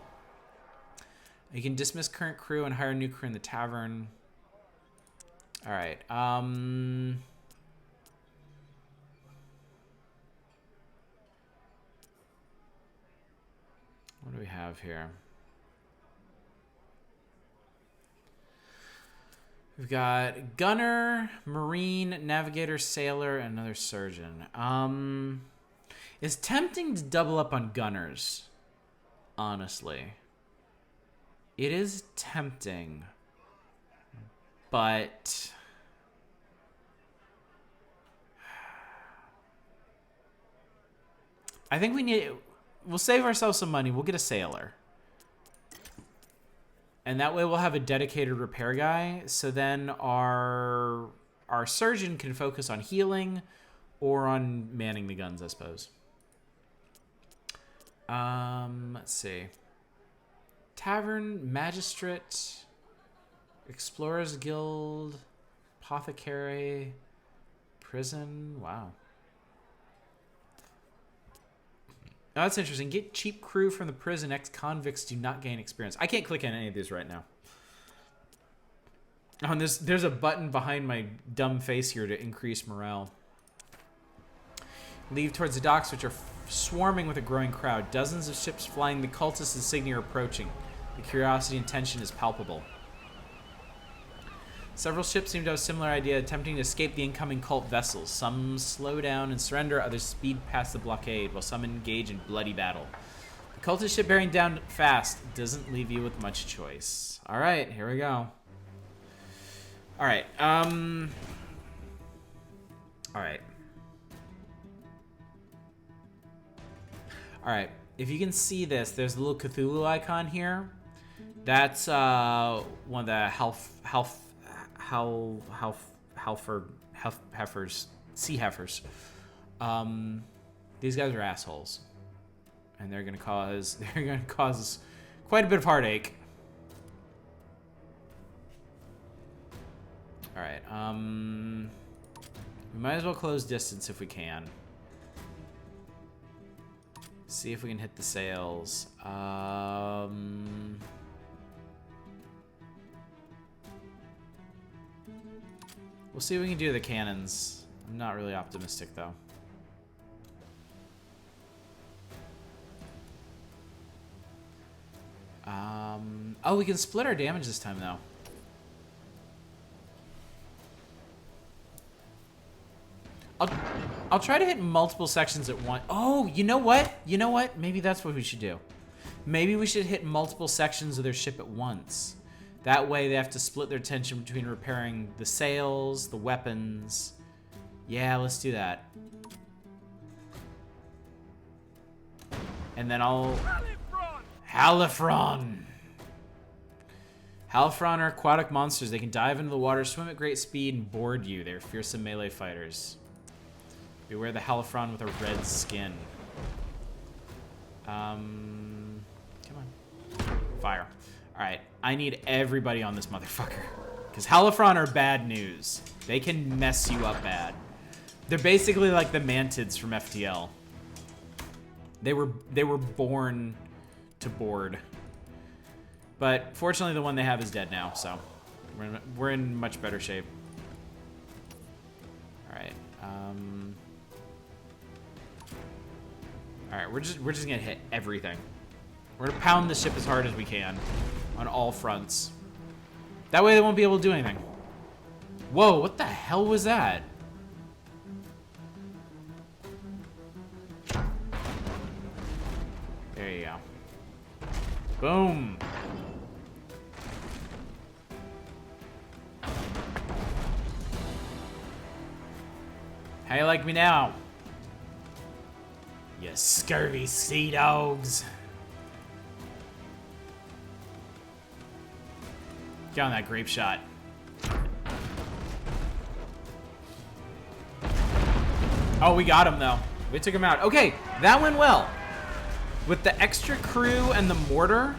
You can dismiss current crew and hire a new crew in the tavern. All right. What do we have here? We've got gunner, marine, navigator, sailor, and another surgeon. It's tempting to double up on gunners, honestly. It is tempting, but I think we need... We'll save ourselves some money. We'll get a sailor. And that way we'll have a dedicated repair guy. So then our surgeon can focus on healing or on manning the guns, I suppose. Let's see. Tavern, Magistrate, Explorers Guild, Apothecary, Prison. Wow. Oh, that's interesting. Get cheap crew from the prison. Ex-convicts do not gain experience. I can't click on any of these right now. Oh, and there's a button behind my dumb face here to increase morale. Leave towards the docks, which are swarming with a growing crowd. Dozens of ships flying the cultist insignia are approaching. The curiosity and tension is palpable. Several ships seem to have a similar idea, attempting to escape the incoming cult vessels. Some slow down and surrender, others speed past the blockade, while some engage in bloody battle. The cultist ship bearing down fast doesn't leave you with much choice. Alright, here we go. Alright, Alright. Alright, if you can see this, there's a little Cthulhu icon here. That's one of the sea heifers. These guys are assholes, and they're gonna cause quite a bit of heartache. All right, we might as well close distance if we can. See if we can hit the sails. We'll see what we can do with the cannons. I'm not really optimistic, though. Oh, we can split our damage this time, though. I'll try to hit multiple sections at once. Oh, you know what? You know what? Maybe that's what we should do. Maybe we should hit multiple sections of their ship at once. That way they have to split their attention between repairing the sails, the weapons. Yeah, let's do that. And then I'll... Halifron! Halifron are aquatic monsters. They can dive into the water, swim at great speed, and board you. They're fearsome melee fighters. Beware the Halifron with a red skin. Come on. Fire. Alright, I need everybody on this motherfucker. Because Halifron are bad news. They can mess you up bad. They're basically like the Mantids from FTL. They were born to board. But fortunately the one they have is dead now, so we're in much better shape. Alright, Alright, we're just gonna hit everything. We're gonna pound the ship as hard as we can on all fronts. That way they won't be able to do anything. Whoa, what the hell was that? There you go. Boom. How you like me now? You scurvy sea dogs. Get on that grape shot. Oh, we got him though. We took him out. Okay, that went well. With the extra crew and the mortar,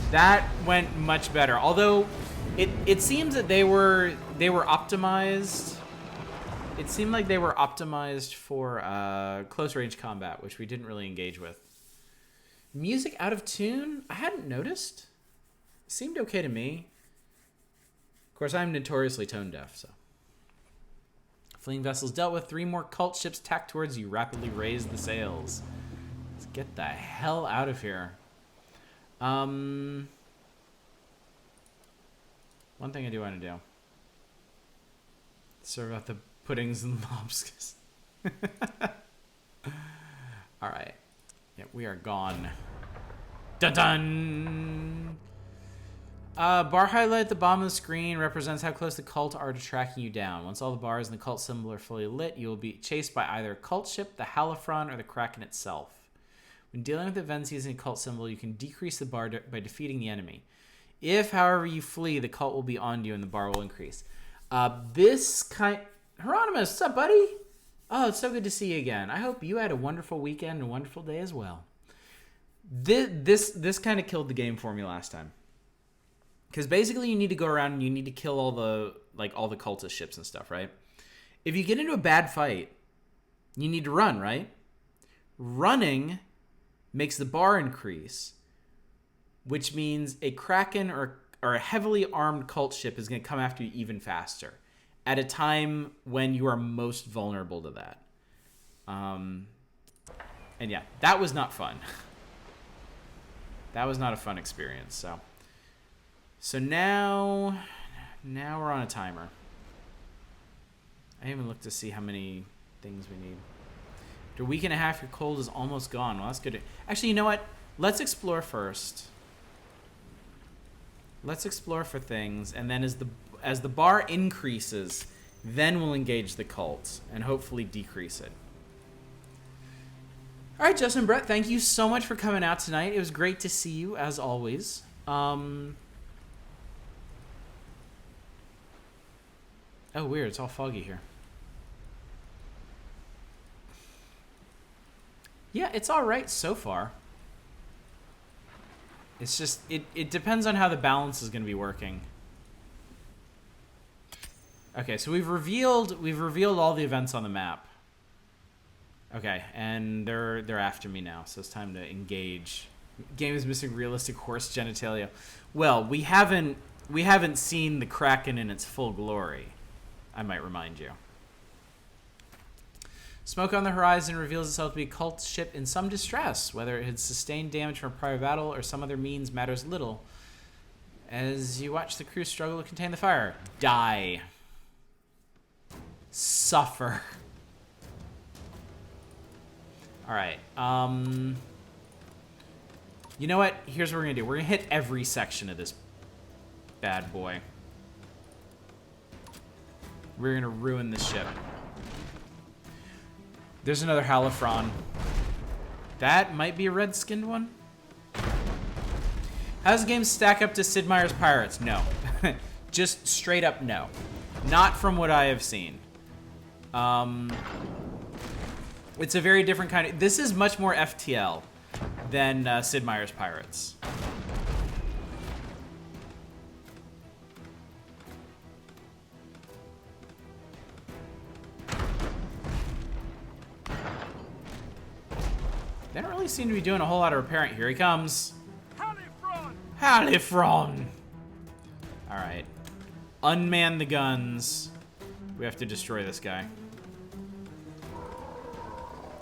that went much better. Although it seems that they were optimized. It seemed like they were optimized for close range combat, which we didn't really engage with. Music out of tune? I hadn't noticed. It seemed okay to me. Of course, I'm notoriously tone deaf, so. Fleeing vessels dealt with. 3 more cult ships tacked towards you. Rapidly raise the sails. Let's get the hell out of here. One thing I do want to do. Serve out the puddings and lobscouse. Alright. Yeah, we are gone. Dun dun! Bar highlight at the bottom of the screen represents how close the cult are to tracking you down. Once all the bars and the cult symbol are fully lit, you will be chased by either a cult ship, the Halifron, or the Kraken itself. When dealing with events using a cult symbol, you can decrease the bar by defeating the enemy. If, however, you flee, the cult will be on you and the bar will increase. Hieronymus, what's up, buddy? Oh, it's so good to see you again. I hope you had a wonderful weekend and a wonderful day as well. This kind of killed the game for me last time. Because basically you need to go around and you need to kill all the cultist ships and stuff, right? If you get into a bad fight, you need to run, right? Running makes the bar increase, which means a Kraken or a heavily armed cult ship is going to come after you even faster at a time when you are most vulnerable to that. And yeah, that was not fun. That was not a fun experience, So now we're on a timer. I didn't even look to see how many things we need. After a week and a half, your cold is almost gone. Well, that's good. Actually, you know what? Let's explore first. Let's explore for things, and then as the bar increases, then we'll engage the cult and hopefully decrease it. All right, Justin Brett, thank you so much for coming out tonight. It was great to see you, as always. Oh, weird. It's all foggy here. Yeah, it's all right so far. It's just, it depends on how the balance is going to be working. Okay, so we've revealed all the events on the map. Okay, and they're after me now, so it's time to engage. Game is missing realistic horse genitalia. Well, we haven't seen the Kraken in its full glory, I might remind you. Smoke on the horizon reveals itself to be a cult ship in some distress. Whether it had sustained damage from a prior battle or some other means matters little. As you watch the crew struggle to contain the fire. Die. Suffer. Alright. You know what? Here's what we're going to do. We're going to hit every section of this bad boy. We're going to ruin this ship. There's another Halifron. That might be a red-skinned one. How does the game stack up to Sid Meier's Pirates? No. Just straight up no. Not from what I have seen. It's a very different kind of... This is much more FTL than Sid Meier's Pirates. They don't really seem to be doing a whole lot of repairing. Here he comes. Halifron! Halifron! Alright. Unman the guns. We have to destroy this guy.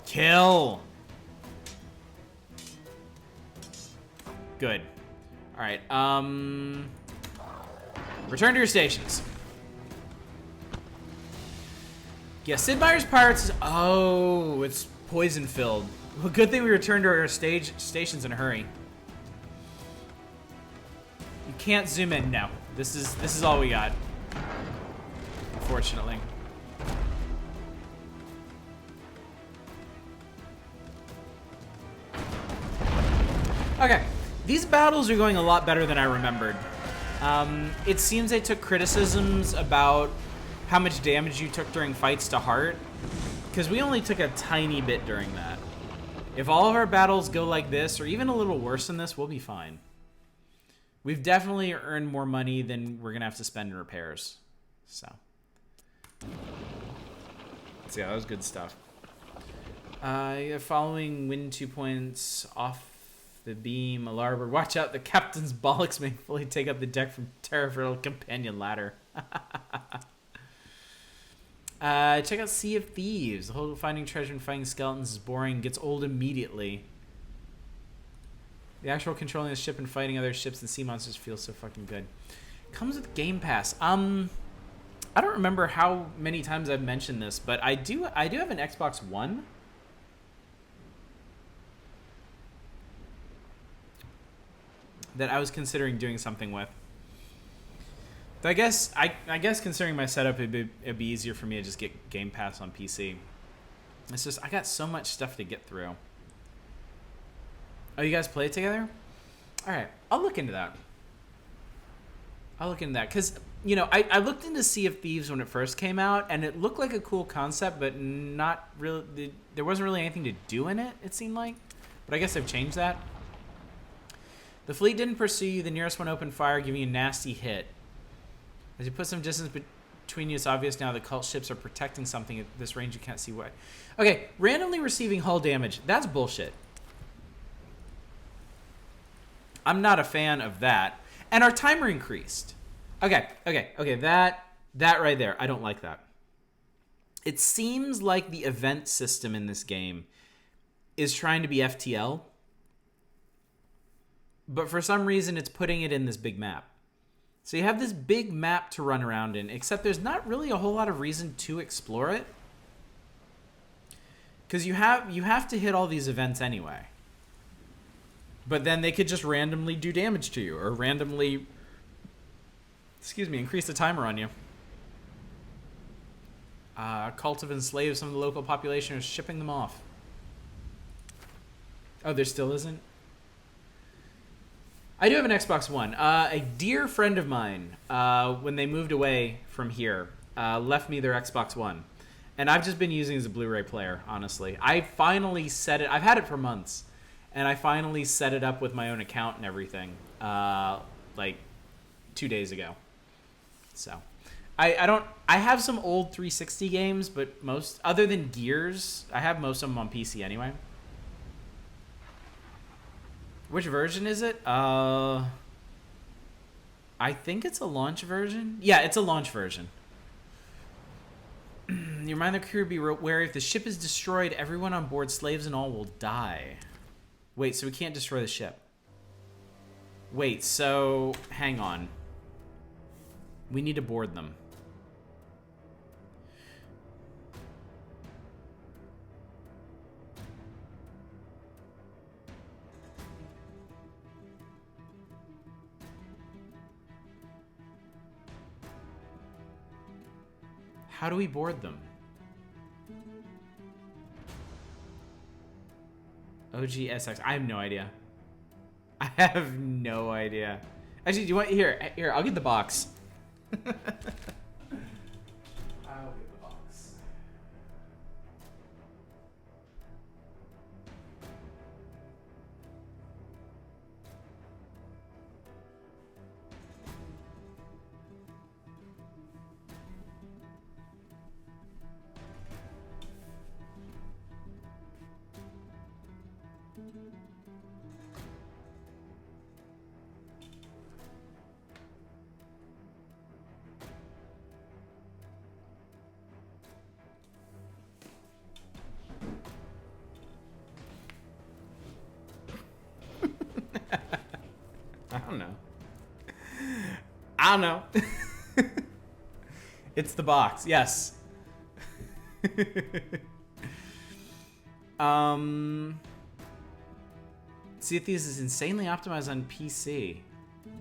Kill! Good. Alright, return to your stations. Yeah, Sid Meier's Pirates is... Oh, it's poison-filled. Well, good thing we returned to our stations in a hurry. You can't zoom in. No. This is all we got. Unfortunately. Okay. These battles are going a lot better than I remembered. It seems they took criticisms about how much damage you took during fights to heart, because we only took a tiny bit during that. If all of our battles go like this, or even a little worse than this, we'll be fine. We've definitely earned more money than we're going to have to spend in repairs. So yeah, that was good stuff. Following wind 2 points off the beam, a larboard. Watch out, the captain's bollocks may fully take up the deck from Terraferal companion ladder. Check out Sea of Thieves. The whole finding treasure and fighting skeletons is boring. Gets old immediately. The actual controlling the ship and fighting other ships and sea monsters feels so fucking good. Comes with Game Pass. I don't remember how many times I've mentioned this, but I do have an Xbox One. That I was considering doing something with. So I guess considering my setup, it'd be easier for me to just get Game Pass on PC. It's just I got so much stuff to get through. Oh, you guys play it together? All right, I'll look into that. Because, you know, I looked into Sea of Thieves when it first came out, and it looked like a cool concept, but not really. There wasn't really anything to do in it, it seemed like. But I guess they've changed that. The fleet didn't pursue you. The nearest one opened fire, giving you a nasty hit. As you put some distance between you, it's obvious now the cult ships are protecting something at this range. You can't see what. Okay, randomly receiving hull damage. That's bullshit. I'm not a fan of that. And our timer increased. Okay. That right there. I don't like that. It seems like the event system in this game is trying to be FTL. But for some reason, it's putting it in this big map. So you have this big map to run around in, except there's not really a whole lot of reason to explore it. Because you have to hit all these events anyway. But then they could just randomly do damage to you, or randomly, increase the timer on you. Cult have enslaved some of the local population, are shipping them off. Oh, there still isn't? I do have an Xbox One. A dear friend of mine, when they moved away from here, left me their Xbox One. And I've just been using it as a Blu-ray player, honestly. I finally set it... I've had it for months. And I finally set it up with my own account and everything, like 2 days ago. So, I have some old 360 games, but most... Other than Gears, I have most of them on PC anyway. Which version is it? I think it's a launch version. Yeah, it's a launch version. You remind the crew to be wary. If the ship is destroyed, everyone on board, slaves and all, will die. Wait, so we can't destroy the ship. Wait, so... Hang on. We need to board them. How do we board them? OGSX. I have no idea. I have no idea. Actually, do you want... Here, I'll get the box. I'll get the box. I don't know. It's the box. Yes. Sea of Thieves is insanely optimized on PC.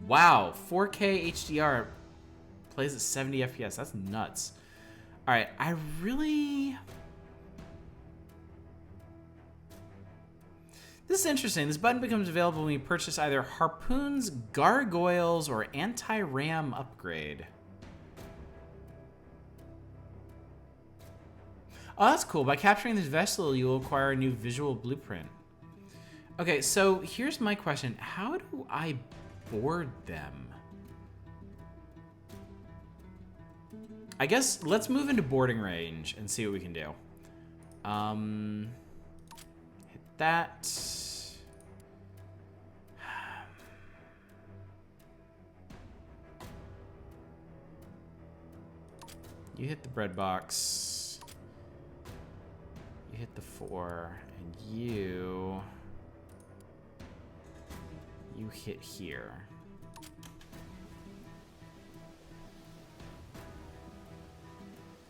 Wow, 4K HDR plays at 70 FPS. That's nuts. All right, I really... This is interesting. This button becomes available when you purchase either Harpoons, Gargoyles, or Anti-Ram Upgrade. Oh, that's cool. By capturing this vessel, you will acquire a new visual blueprint. Okay, so here's my question. How do I board them? I guess let's move into boarding range and see what we can do. Hit that. You hit the bread box. You hit the 4, and you hit here.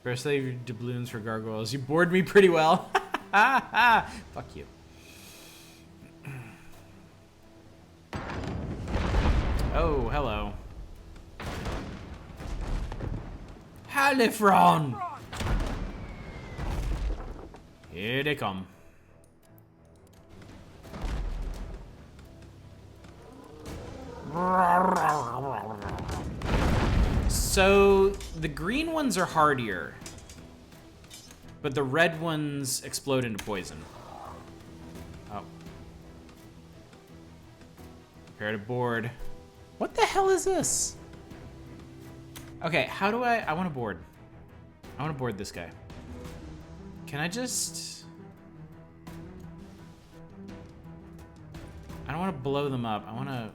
First, your doubloons for gargoyles. You bored me pretty well. Fuck you. Oh, hello. Halifron! Here they come. So, the green ones are hardier, but the red ones explode into poison. Oh. Prepare to board. What the hell is this? Okay, how do I want to board. I want to board this guy. Can I just... I don't want to blow them up. I want to...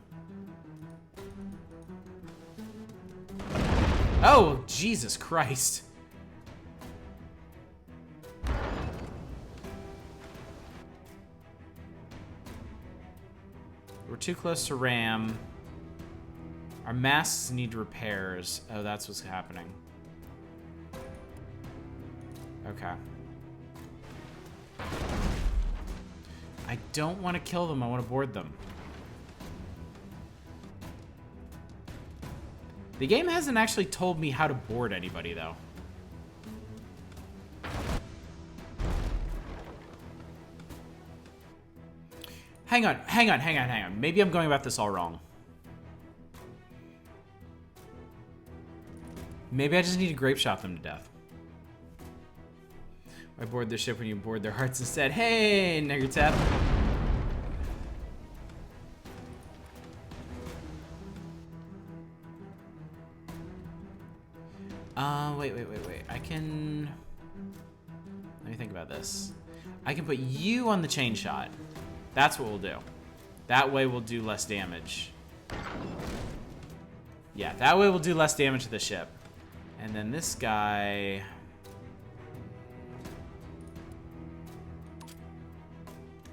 Oh, Jesus Christ. We're too close to ram. Our masks need repairs. Oh, that's what's happening. Okay. I don't want to kill them. I want to board them. The game hasn't actually told me how to board anybody, though. Hang on. Maybe I'm going about this all wrong. Maybe I just need to grape shot them to death. I board their ship when you board their hearts instead. Hey, Negertap. Wait. I can... Let me think about this. I can put you on the chain shot. That's what we'll do. That way we'll do less damage. Yeah, that way we'll do less damage to the ship. And then this guy...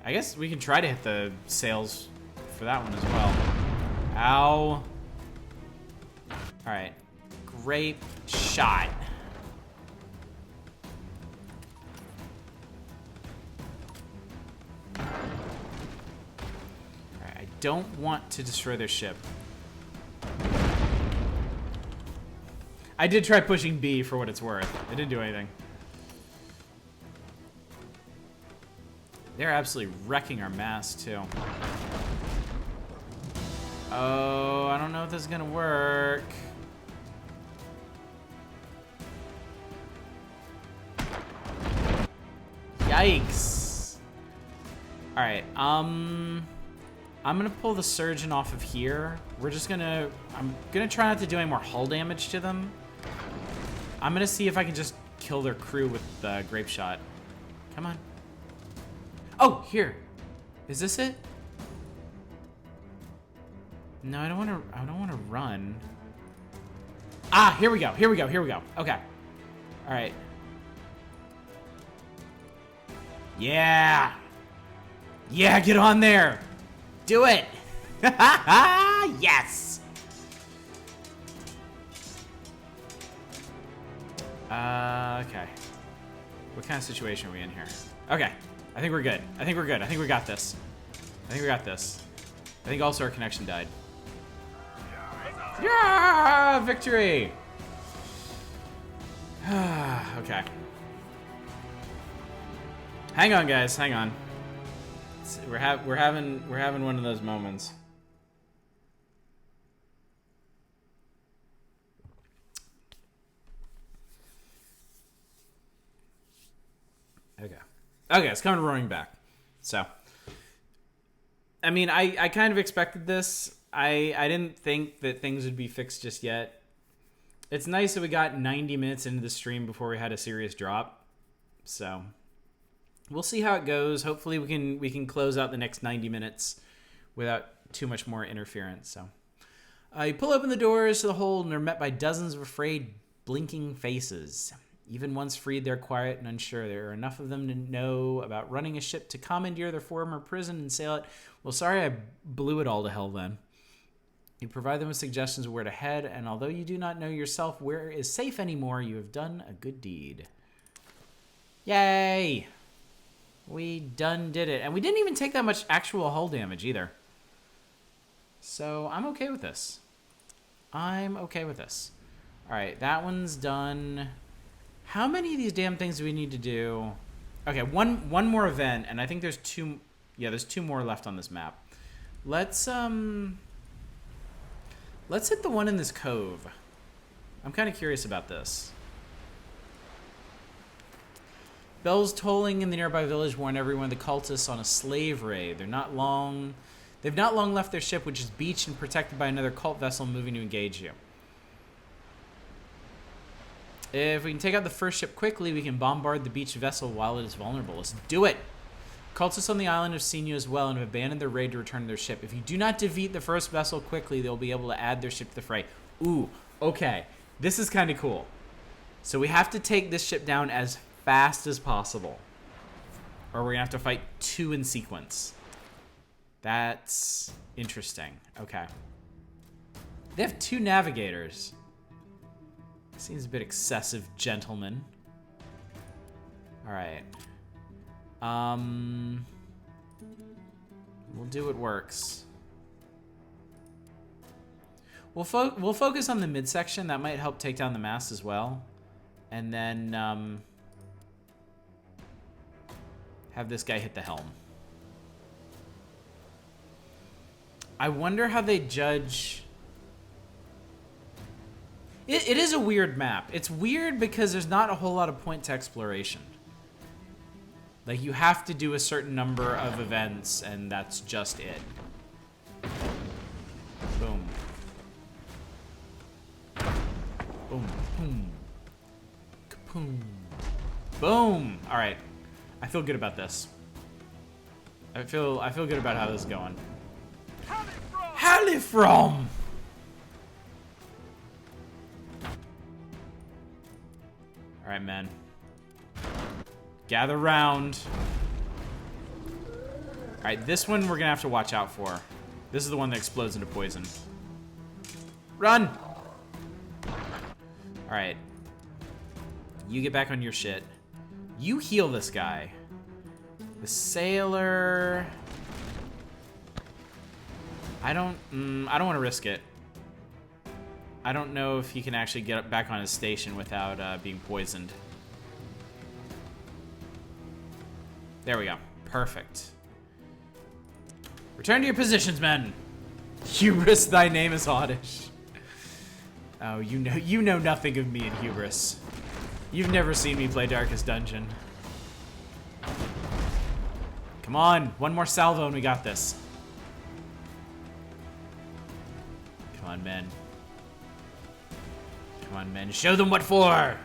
I guess we can try to hit the sails for that one as well. Ow. Alright. Grape shot. Alright, I don't want to destroy their ship. I did try pushing B for what it's worth. It didn't do anything. They're absolutely wrecking our mast, too. Oh, I don't know if this is gonna work. Yikes. Alright, I'm gonna pull the surgeon off of here. I'm gonna try not to do any more hull damage to them. I'm gonna see if I can just kill their crew with the grape shot. Come on. Oh, here. Is this it? No, I don't want to run. Ah, here we go. Okay. All right. Yeah. Yeah, get on there. Do it. Yes. Okay. What kind of situation are we in here? Okay. I think we're good. I think we got this. I think also our connection died. Yeah! Victory! Okay. Hang on, guys. Hang on. We're having one of those moments. Okay, it's coming roaring back. So, I mean, I kind of expected this. I didn't think that things would be fixed just yet. It's nice that we got 90 minutes into the stream before we had a serious drop. So, we'll see how it goes. Hopefully we can close out the next 90 minutes without too much more interference. So, you pull open the doors to the hold and are met by dozens of afraid, blinking faces. Even once freed, they're quiet and unsure. There are enough of them to know about running a ship to commandeer their former prison and sail it. Well, sorry I blew it all to hell then. You provide them with suggestions of where to head, and although you do not know yourself where is safe anymore, you have done a good deed. Yay! We did it. And we didn't even take that much actual hull damage either. So I'm okay with this. All right, that one's done. How many of these damn things do we need to do? Okay, one more event, and I think there's two. Yeah, there's two more left on this map. Let's hit the one in this cove. I'm kind of curious about this. Bells tolling in the nearby village warn everyone of the cultists on a slave raid. They've not long left their ship, which is beached and protected by another cult vessel moving to engage you. If we can take out the first ship quickly, we can bombard the beached vessel while it is vulnerable. Let's do it! Cultists on the island have seen you as well and have abandoned their raid to return to their ship. If you do not defeat the first vessel quickly, they'll be able to add their ship to the fray. Ooh, okay. This is kind of cool. So we have to take this ship down as fast as possible, or we're gonna have to fight two in sequence. That's interesting. Okay. They have two navigators. Seems a bit excessive, gentlemen. All right. We'll do what works. We'll focus on the midsection. That might help take down the mast as well, and then have this guy hit the helm. I wonder how they judge. It is a weird map. It's weird because there's not a whole lot of point to exploration. Like, you have to do a certain number of events, and that's just it. Boom. Boom. Boom. Kapoom. Boom. All right. I feel good about this. I feel good about how this is going. Halifrom! All right, men. Gather round. All right, this one we're gonna have to watch out for. This is the one that explodes into poison. Run! All right. You get back on your shit. You heal this guy. The sailor. I don't want to risk it. I don't know if he can actually get back on his station without being poisoned. There we go. Perfect. Return to your positions, men. Hubris, thy name is Oddish. Oh, you know nothing of me in Hubris. You've never seen me play Darkest Dungeon. Come on, one more salvo and we got this. Come on, men. Come on, men. Show them what for!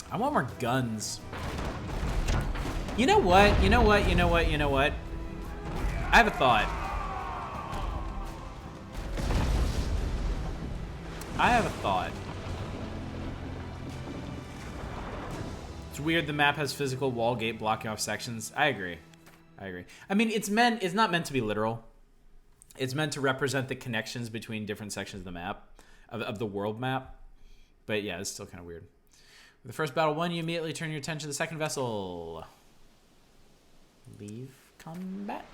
I want more guns. You know what? I have a thought. It's weird the map has physical wall gate blocking off sections. I agree. I mean, it's not meant to be literal. It's meant to represent the connections between different sections of the map, of the world map. But yeah, it's still kind of weird. With the first battle won, you immediately turn your attention to the second vessel. Leave combat.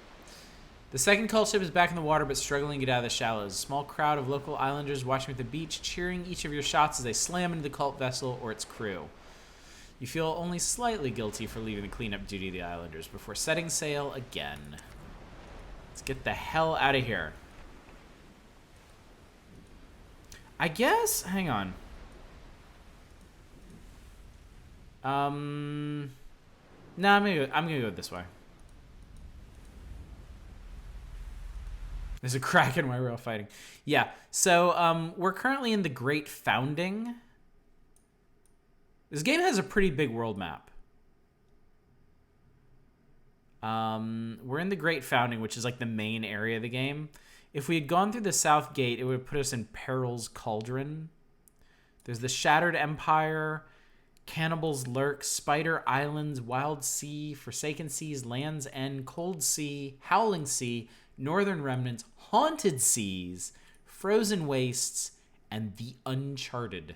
The second cult ship is back in the water but struggling to get out of the shallows. A small crowd of local islanders watching at the beach, cheering each of your shots as they slam into the cult vessel or its crew. You feel only slightly guilty for leaving the cleanup duty of the islanders before setting sail again. Let's get the hell out of here. I guess, hang on. No, I'm gonna go this way. There's a kraken while we're all fighting. Yeah, so we're currently in the Great Founding. This game has a pretty big world map. We're in the Great Founding, which is like the main area of the game. If we had gone through the South Gate, it would put us in Peril's Cauldron. There's the Shattered Empire, Cannibals Lurk, Spider Islands, Wild Sea, Forsaken Seas, Land's End, Cold Sea, Howling Sea, Northern Remnants, Haunted Seas, Frozen Wastes, and the Uncharted.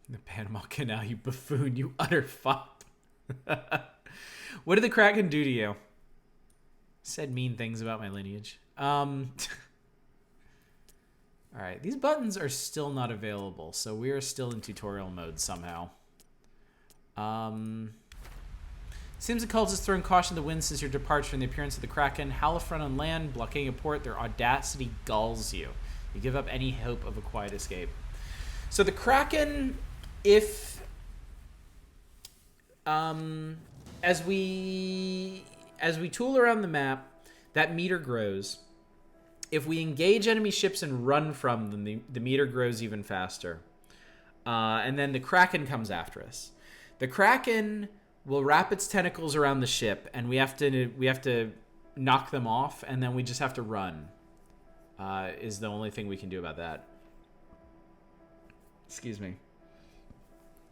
The Panama Canal, you buffoon, you utter fop. What did the Kraken do to you? Said mean things about my lineage. All right, these buttons are still not available, so we are still in tutorial mode somehow. Seems the cult has thrown caution to the wind since your departure and the appearance of the Kraken. Halifront on land, blockading a port, their audacity galls you. You give up any hope of a quiet escape. So the Kraken, if as we tool around the map, that meter grows. If we engage enemy ships and run from them, the meter grows even faster. And then the Kraken comes after us. The Kraken will wrap its tentacles around the ship, and we have to knock them off, and then we just have to run. Is the only thing we can do about that. Excuse me.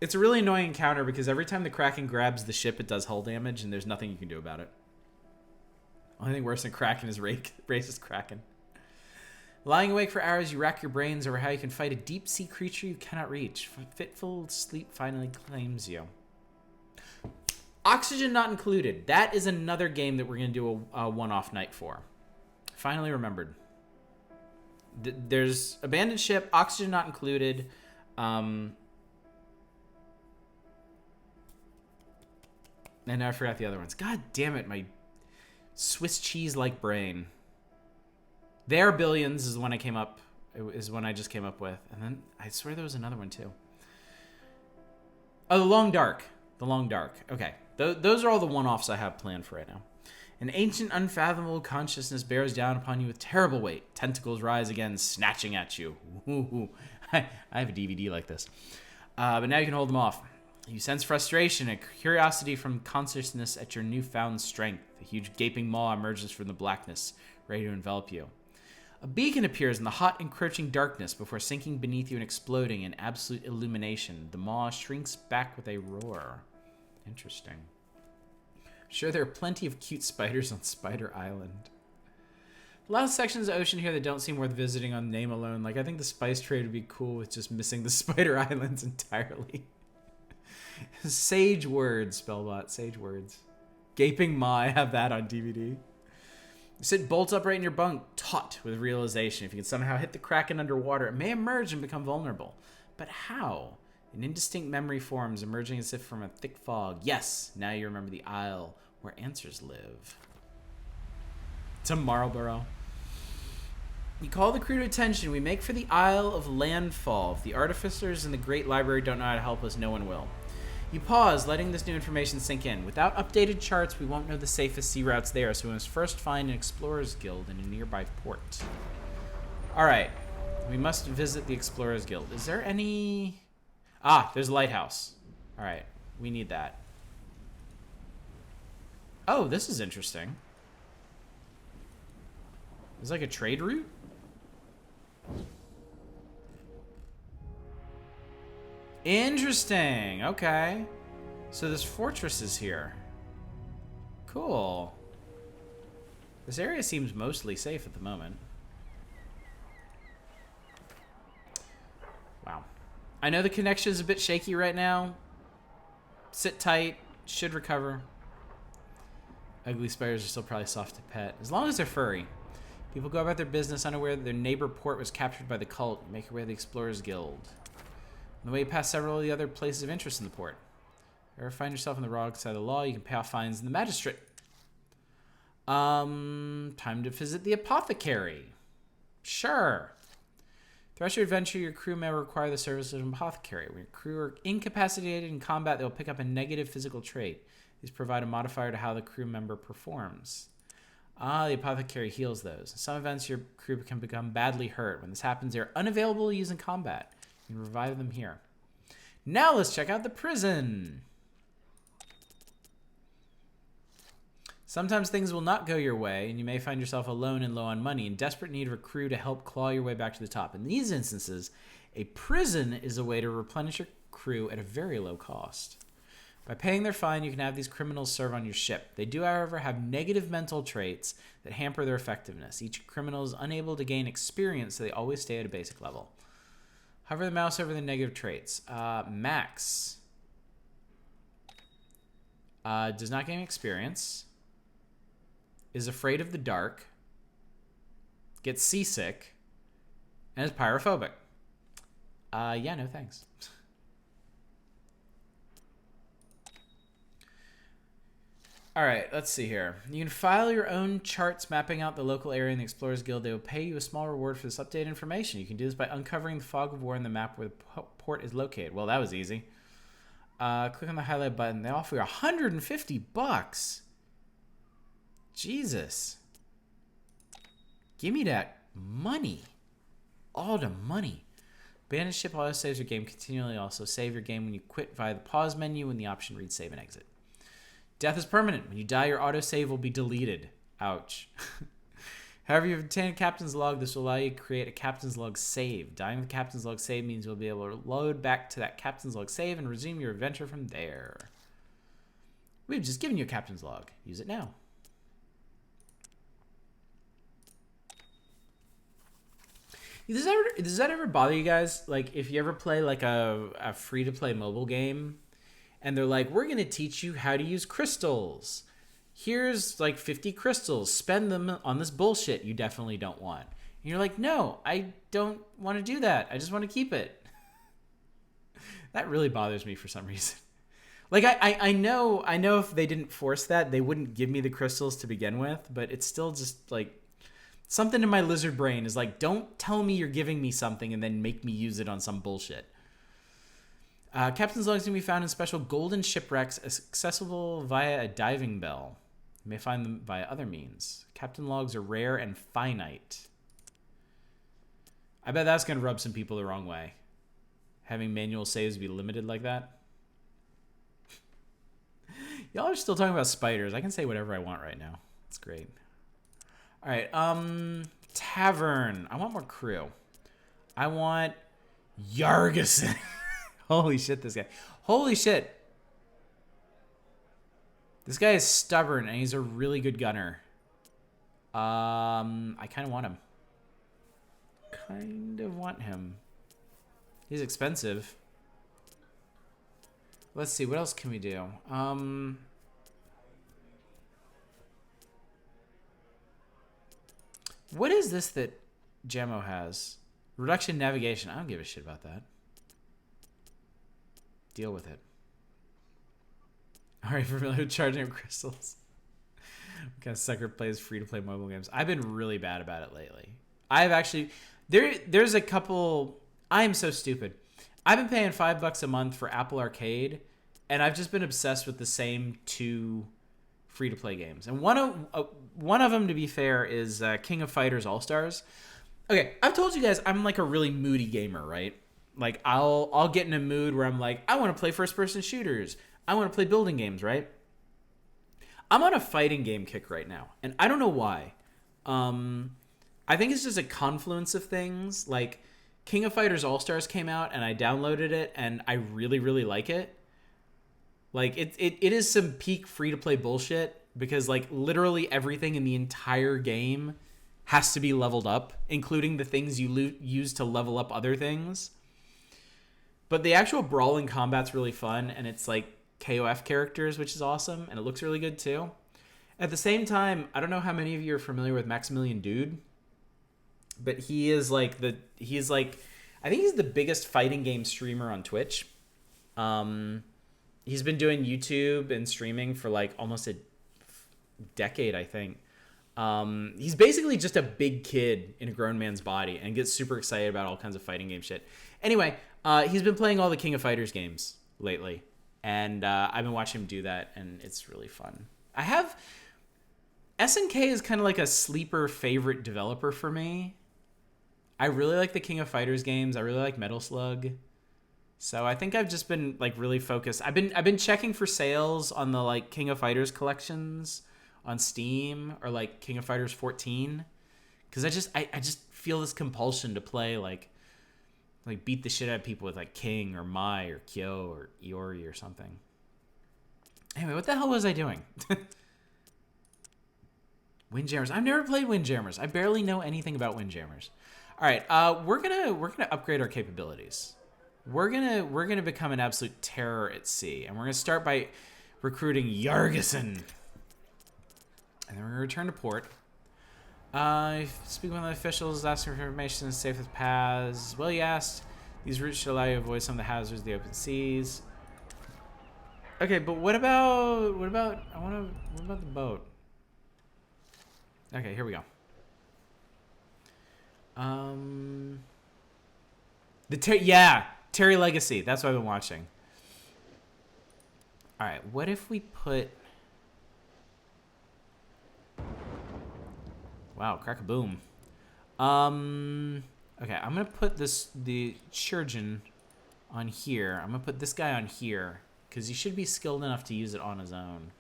It's a really annoying encounter because every time the Kraken grabs the ship, it does hull damage, and there's nothing you can do about it. Only thing worse than Kraken is racist Kraken. Lying awake for hours, you rack your brains over how you can fight a deep-sea creature you cannot reach. Fitful sleep finally claims you. Oxygen not included. That is another game that we're going to do a one-off night for. Finally remembered. There's abandoned ship, oxygen not included. And now I forgot the other ones. God damn it, my Swiss cheese-like brain. Their Billions is the one I came up. Is one I just came up with, and then I swear there was another one too. Oh, the Long Dark. The Long Dark. Okay, those are all the one-offs I have planned for right now. An ancient, unfathomable consciousness bears down upon you with terrible weight. Tentacles rise again, snatching at you. Ooh. I have a DVD like this, but now you can hold them off. You sense frustration and curiosity from consciousness at your newfound strength. A huge gaping maw emerges from the blackness, ready to envelop you. A beacon appears in the hot, encroaching darkness before sinking beneath you and exploding in absolute illumination. The maw shrinks back with a roar. Interesting. Sure, there are plenty of cute spiders on Spider Island. A lot of sections of ocean here that don't seem worth visiting on name alone. Like, I think the spice trade would be cool with just missing the Spider Islands entirely. Sage words, Spellbot. Sage words. Gaping maw. I have that on DVD. You sit bolt upright in your bunk, taut with realization. If you can somehow hit the Kraken underwater, it may emerge and become vulnerable. But how? An indistinct memory forms, emerging as if from a thick fog. Yes, now you remember the isle where answers live. To Marlborough. You call the crew to attention. We make for the Isle of Landfall. If the artificers in the Great Library don't know how to help us, no one will. You pause, letting this new information sink in. Without updated charts, we won't know the safest sea routes there, so we must first find an Explorers Guild in a nearby port. Alright. We must visit the Explorers Guild. Is there any... Ah, there's a lighthouse. Alright. We need that. Oh, this is interesting. It's like a trade route? Interesting. Okay. So this fortress is here. Cool. This area seems mostly safe at the moment. Wow. I know the connection is a bit shaky right now. Sit tight. Should recover. Ugly spiders are still probably soft to pet. As long as they're furry. People go about their business unaware that their neighbor port was captured by the cult. Make your way to the Explorers Guild. On the way past several of the other places of interest in the port. If you ever find yourself on the wrong side of the law, you can pay off fines in the magistrate. Time to visit the apothecary. Sure. Throughout your adventure, your crew may require the services of an apothecary. When your crew are incapacitated in combat, they'll pick up a negative physical trait. These provide a modifier to how the crew member performs. The apothecary heals those. In some events, your crew can become badly hurt. When this happens, they are unavailable to use in combat. You can revive them here. Now let's check out the prison. Sometimes things will not go your way, and you may find yourself alone and low on money, in desperate need of a crew to help claw your way back to the top. In these instances, a prison is a way to replenish your crew at a very low cost. By paying their fine, you can have these criminals serve on your ship. They do, however, have negative mental traits that hamper their effectiveness. Each criminal is unable to gain experience, so they always stay at a basic level. Hover the mouse over the negative traits. Max. Does not gain experience. Is afraid of the dark. Gets seasick. And is pyrophobic. Yeah, no thanks. All right, let's see here. You can file your own charts mapping out the local area in the Explorers Guild. They will pay you a small reward for this updated information. You can do this by uncovering the fog of war in the map where the port is located. Well, that was easy. Click on the highlight button. They offer you $150. Jesus. Give me that money. All the money. Abandoned ship auto saves your game continually. Also save your game when you quit via the pause menu and the option read save and exit. Death is permanent. When you die, your autosave will be deleted. Ouch. However, you've obtained a captain's log. This will allow you to create a captain's log save. Dying with the captain's log save means you'll be able to load back to that captain's log save and resume your adventure from there. We've just given you a captain's log. Use it now. Does that ever bother you guys? Like, if you ever play like a free-to-play mobile game, and they're like, we're going to teach you how to use crystals. Here's like 50 crystals. Spend them on this bullshit you definitely don't want. And you're like, no, I don't want to do that. I just want to keep it. That really bothers me for some reason. Like, I know if they didn't force that, they wouldn't give me the crystals to begin with, but it's still just like something in my lizard brain is like, don't tell me you're giving me something and then make me use it on some bullshit. Captain's logs can be found in special golden shipwrecks accessible via a diving bell. You may find them via other means. Captain logs are rare and finite. I bet that's going to rub some people the wrong way. Having manual saves be limited like that. Y'all are still talking about spiders. I can say whatever I want right now. It's great. All right. Tavern. I want more crew. I want Yargison. Holy shit, this guy. Holy shit. This guy is stubborn, and he's a really good gunner. I kind of want him. He's expensive. Let's see, what else can we do? What is this that Jamo has? Reduction navigation. I don't give a shit about that. Deal with it. Are you familiar with charging of crystals? What kind of sucker plays free-to-play mobile games? I've been really bad about it lately. I've actually... There's a couple... I am so stupid. I've been paying $5 a month for Apple Arcade, and I've just been obsessed with the same 2 free-to-play games. And one of them, to be fair, is King of Fighters All-Stars. Okay, I've told you guys I'm like a really moody gamer, right? Like, I'll get in a mood where I'm like, I want to play first-person shooters. I want to play building games, right? I'm on a fighting game kick right now, and I don't know why. I think it's just a confluence of things. Like, King of Fighters All-Stars came out, and I downloaded it, and I really, really like it. Like, it is some peak free-to-play bullshit, because, like, literally everything in the entire game has to be leveled up, including the things you use to level up other things. But the actual brawling combat's really fun, and it's like KOF characters, which is awesome, and it looks really good too. At the same time, I don't know how many of you are familiar with Maximilian Dude, but I think he's the biggest fighting game streamer on Twitch. He's been doing YouTube and streaming for like almost a decade, I think. He's basically just a big kid in a grown man's body and gets super excited about all kinds of fighting game shit. Anyway, he's been playing all the King of Fighters games lately, and I've been watching him do that, and it's really fun. SNK is kind of like a sleeper favorite developer for me. I really like the King of Fighters games. I really like Metal Slug. So I think I've just been like really focused. I've been checking for sales on the like King of Fighters collections on Steam, or like King of Fighters 14, because I just feel this compulsion to play like beat the shit out of people with like King or Mai or Kyo or Iori or something. Anyway, what the hell was I doing? Windjammers. I've never played Windjammers. I barely know anything about Windjammers. All right, we're gonna upgrade our capabilities. We're gonna become an absolute terror at sea, and we're gonna start by recruiting Yargison. And then we're going to return to port. Speaking with the officials, asking for information, safe with paths. Well, you asked. These routes should allow you to avoid some of the hazards of the open seas. Okay, but what about the boat? Okay, here we go. Terry Legacy. That's what I've been watching. All right, what if we put? Wow, crack a boom. Okay, I'm gonna put the Chirurgeon on here. I'm gonna put this guy on here because he should be skilled enough to use it on his own.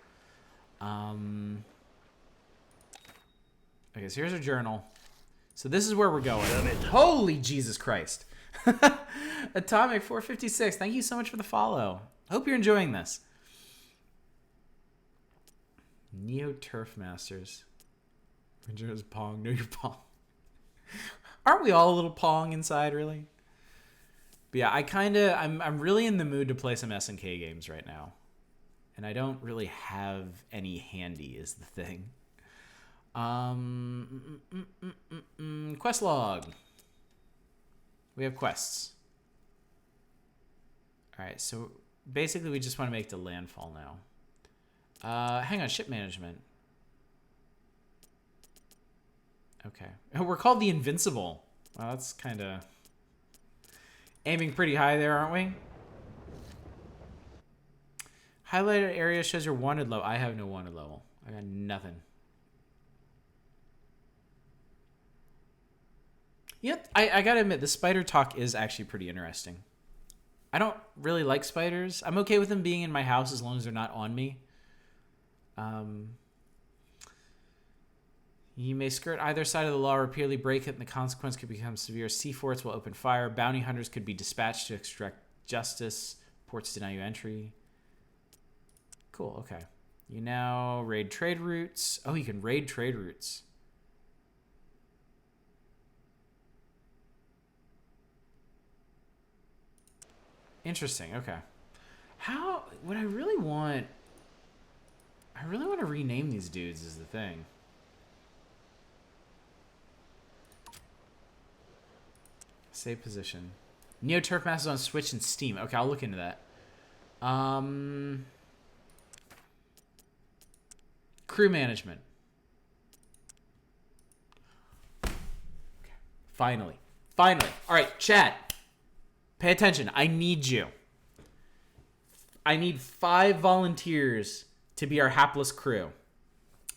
Okay, so here's our journal. So this is where we're going. Holy Jesus Christ. Atomic 456, thank you so much for the follow. Hope you're enjoying this. Neo Turf Masters. Vengeance Pong, know your Pong. Aren't we all a little Pong inside, really? But yeah, I'm really in the mood to play some SNK games right now. And I don't really have any handy is the thing. Quest log. We have quests. Alright, so basically we just want to make the landfall now. Hang on, ship management. Okay. We're called the Invincible. Well, that's kind of aiming pretty high there, aren't we? Highlighted area shows your wanted level. I have no wanted level. I got nothing. Yep, I gotta admit, the spider talk is actually pretty interesting. I don't really like spiders. I'm okay with them being in my house as long as they're not on me. You may skirt either side of the law, repeatedly break it, and the consequence could become severe. Sea forts will open fire. Bounty hunters could be dispatched to extract justice. Ports deny you entry. Cool, okay. You now raid trade routes. Oh, you can raid trade routes. Interesting, okay. How would I really want to rename these dudes is the thing. Save position. Neo Turf Masters on Switch and Steam. Okay, I'll look into that. Crew management. Okay. Finally. All right, chat. Pay attention. I need you. I need 5 volunteers to be our hapless crew.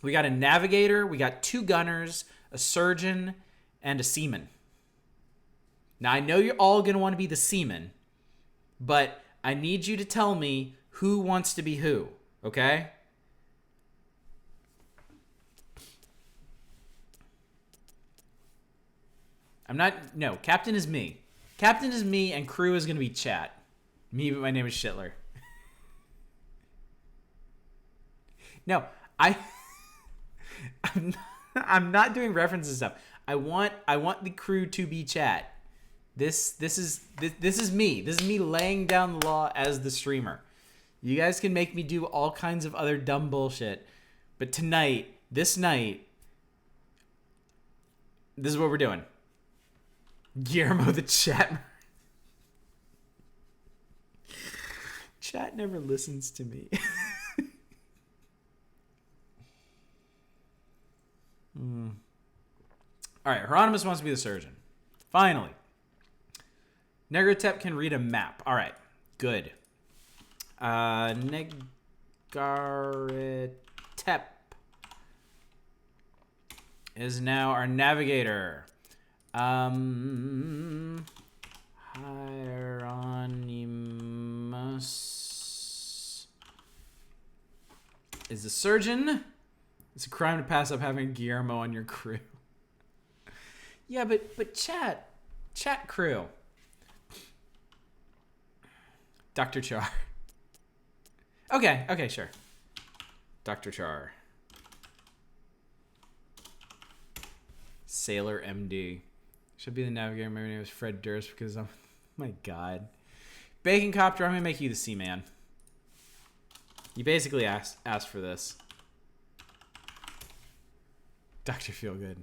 We got a navigator, we got 2 gunners, a surgeon, and a seaman. Now, I know you're all going to want to be the seaman, but I need you to tell me who wants to be who, okay? No, captain is me. Captain is me, and crew is going to be chat. Me, but my name is Shitler. No, I'm not doing references stuff. I want the crew to be chat. This is me. This is me laying down the law as the streamer. You guys can make me do all kinds of other dumb bullshit, but this night, this is what we're doing. Guillermo the chat. Chat never listens to me. All right, Hieronymus wants to be the surgeon. Finally. Negrotep can read a map. All right, good. Negaretep is now our navigator. Hieronymus is the surgeon. It's a crime to pass up having Guillermo on your crew. Yeah, but chat crew. Dr. Char. Okay, sure. Dr. Char. Sailor MD. Should be the navigator. My name is Fred Durst because I'm... My God. Bacon Copter, I'm going to make you the Seaman. You basically asked for this. Dr. Feelgood.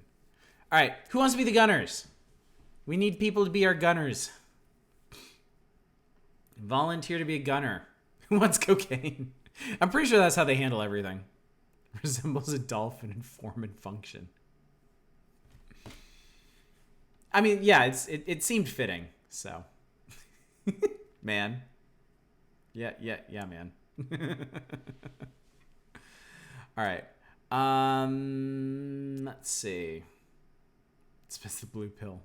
All right, who wants to be the gunners? We need people to be our gunners. Volunteer to be a gunner. Who wants cocaine? I'm pretty sure that's how they handle everything. Resembles a dolphin in form and function. I mean, yeah, it seemed fitting, so. Man. Yeah, man. All right. Let's see. It's the blue pill.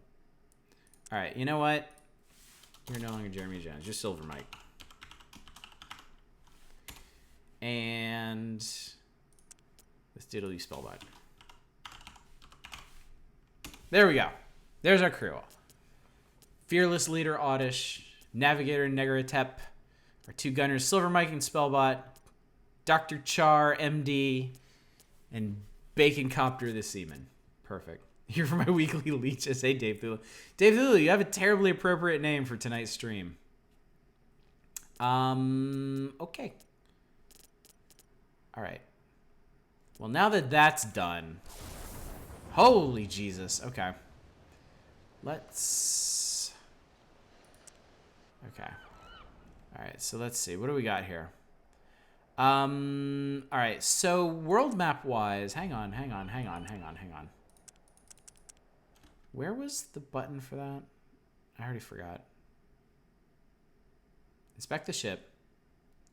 All right, you know what? You're no longer Jeremy Jones. You're Silver Mike. And let's diddle you Spellbot. There we go. There's our crew. Fearless leader Oddish, Navigator Negaratep, our two gunners Silver Mike and Spellbot, Dr. Char, MD, and Bacon Copter the Seaman. Perfect. Here for my weekly leeches. Hey, Dave Thulu. Dave Thulu, you have a terribly appropriate name for tonight's stream. Okay. All right. Well, now that that's done. Holy Jesus. Okay. Let's... Okay. All right, so let's see. What do we got here? All right, so world map wise, hang on. Where was the button for that? I already forgot. Inspect the ship.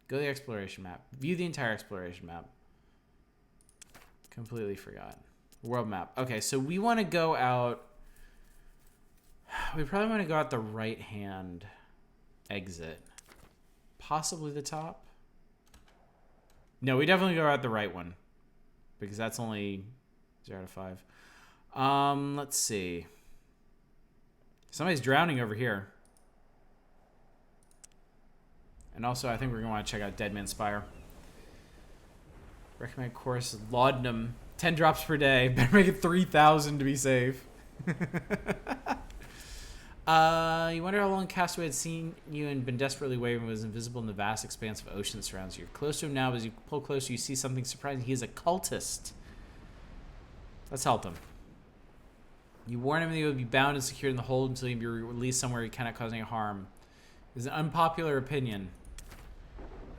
Go to the exploration map. View the entire exploration map. Completely forgot. World map. Okay, so we want to go out. We probably want to go out the right-hand exit. Possibly the top. No, we definitely go out the right one. Because that's only 0 out of 5. Let's see. Somebody's drowning over here. And also, I think we're going to want to check out Dead Man's Spire. Recommend course Laudanum. 10 drops per day. Better make it 3,000 to be safe. You wonder how long Castaway had seen you and been desperately waving, was invisible in the vast expanse of ocean that surrounds you. You're close to him now, but as you pull closer, you see something surprising. He is a cultist. Let's help him. You warn him that he will be bound and secured in the hold until he be released somewhere he cannot cause any harm. It's an unpopular opinion.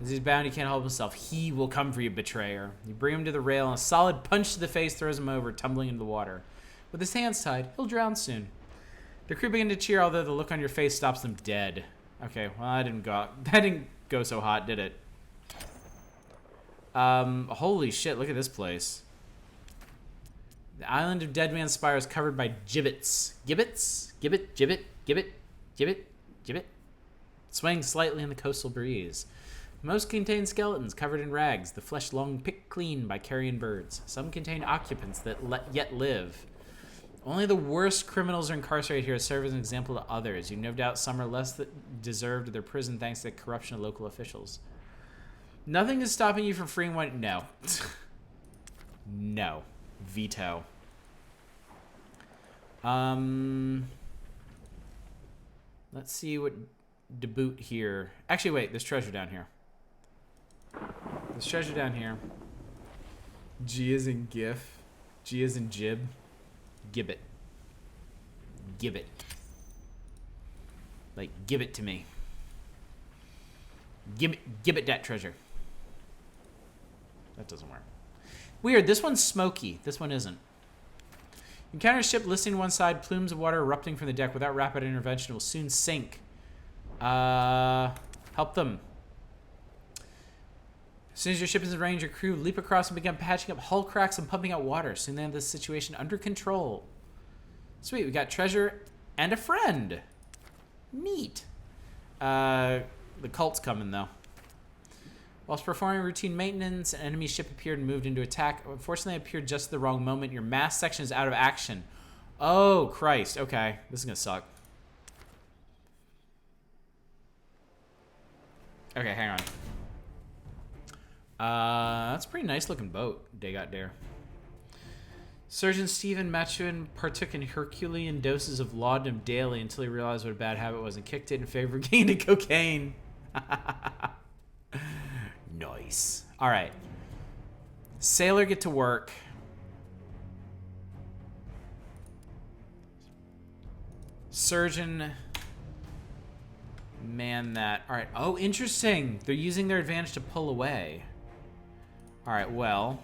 As he's bound, he can't help himself. He will come for you, betrayer. You bring him to the rail, and a solid punch to the face throws him over, tumbling into the water. With his hands tied, he'll drown soon. The crew begin to cheer, although the look on your face stops them dead. Okay, well, that didn't go so hot, did it? Holy shit, look at this place. The island of Dead Man's Spire is covered by gibbets. Gibbets? Gibbet, gibbet, gibbet, gibbet, gibbet. Swaying slightly in the coastal breeze. Most contain skeletons covered in rags, the flesh long picked clean by carrion birds. Some contain occupants that yet live. Only the worst criminals are incarcerated here to serve as an example to others. You no doubt some are less deserved of their prison thanks to the corruption of local officials. Nothing is stopping you from freeing one. No. No. Veto. Let's see what to boot here. Actually, wait. There's treasure down here. There's treasure down here. G is in GIF. G is in jib. Gibbet. Gibbet. Like, give it to me. Give it that treasure. That doesn't work. Weird, this one's smoky. This one isn't. Encounter a ship listing to one side, plumes of water erupting from the deck. Without rapid intervention, it will soon sink. Help them. As soon as your ship is in range, your crew leap across and begin patching up hull cracks and pumping out water. Soon they have this situation under control. Sweet, we got treasure and a friend. Neat. The cult's coming, though. Whilst performing routine maintenance, an enemy ship appeared and moved into attack. Unfortunately, it appeared just at the wrong moment. Your mast section is out of action. Oh, Christ. Okay, this is going to suck. Okay, hang on. That's a pretty nice looking boat they got there. Surgeon Stephen Maturin partook in Herculean doses of laudanum daily until he realized what a bad habit was and kicked it in favor of gain of cocaine. Nice. Nice. All right. Sailor, get to work. Surgeon, man that. All right. Oh, interesting. They're using their advantage to pull away. All right, well,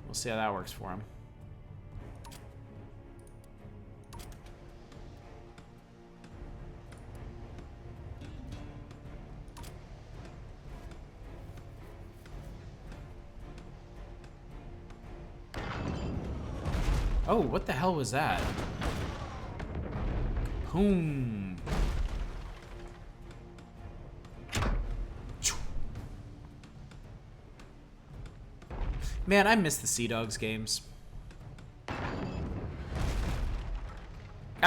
we'll see how that works for him. Oh, what the hell was that? Boom. Man, I miss the Sea Dogs games. I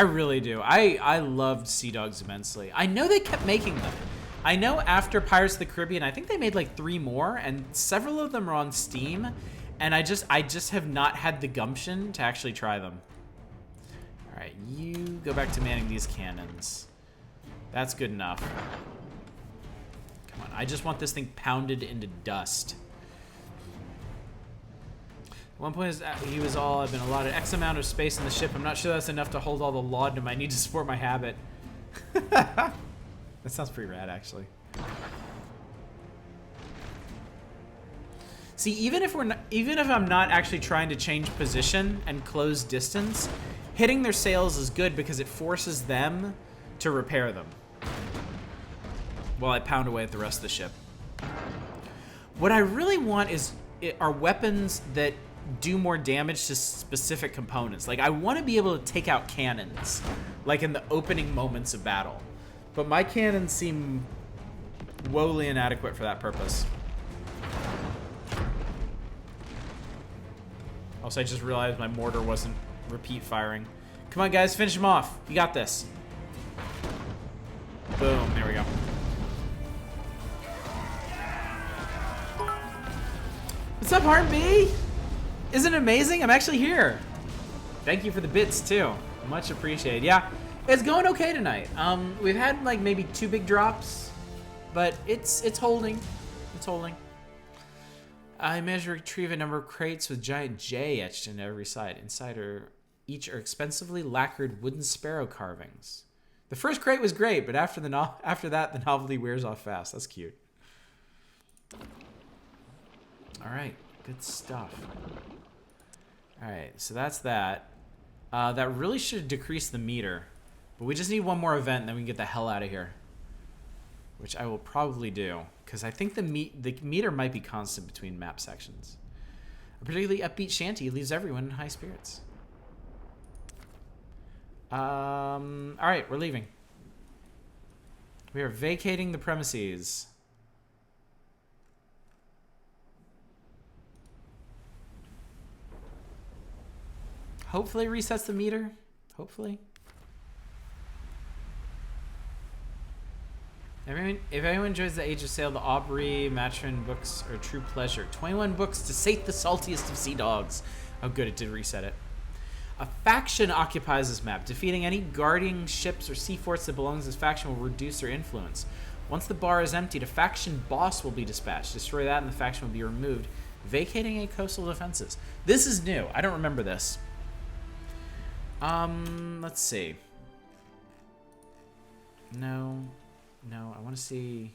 really do. I loved Sea Dogs immensely. I know they kept making them. I know after Pirates of the Caribbean, I think they made like 3 more, and several of them are on Steam. And I just have not had the gumption to actually try them. All right, you go back to manning these cannons. That's good enough. Come on, I just want this thing pounded into dust. At one point, he was all, I've been allotted X amount of space in the ship. I'm not sure that's enough to hold all the laudanum I need to support my habit. That sounds pretty rad, actually. See, even if I'm not actually trying to change position and close distance, hitting their sails is good because it forces them to repair them while I pound away at the rest of the ship. What I really want are weapons that do more damage to specific components. Like, I want to be able to take out cannons, like in the opening moments of battle. But my cannons seem woefully inadequate for that purpose. Also, I just realized my mortar wasn't repeat firing. Come on, guys, finish him off. You got this. Boom, there we go. What's up, Heart B? Isn't it amazing? I'm actually here. Thank you for the bits, too. Much appreciated. Yeah, it's going okay tonight. We've had, like, maybe 2 big drops, but it's holding. It's holding. I managed to retrieve a number of crates with giant J etched into every side. Inside each are expensively lacquered wooden sparrow carvings. The first crate was great, but after that, the novelty wears off fast. That's cute. All right, good stuff. All right, so that's that. That really should decrease the meter, but we just need one more event, and then we can get the hell out of here. Which I will probably do, because I think the meter might be constant between map sections. A particularly upbeat shanty leaves everyone in high spirits. All right, we're leaving. We are vacating the premises. Hopefully it resets the meter. Hopefully. If anyone enjoys the Age of Sail, the Aubrey Matron books are a true pleasure. 21 books to sate the saltiest of sea dogs. Oh, good, it did reset it. A faction occupies this map. Defeating any guarding ships or sea forts that belongs to this faction will reduce their influence. Once the bar is emptied, a faction boss will be dispatched. Destroy that and the faction will be removed, vacating any coastal defenses. This is new. I don't remember this. Let's see. No, I want to see.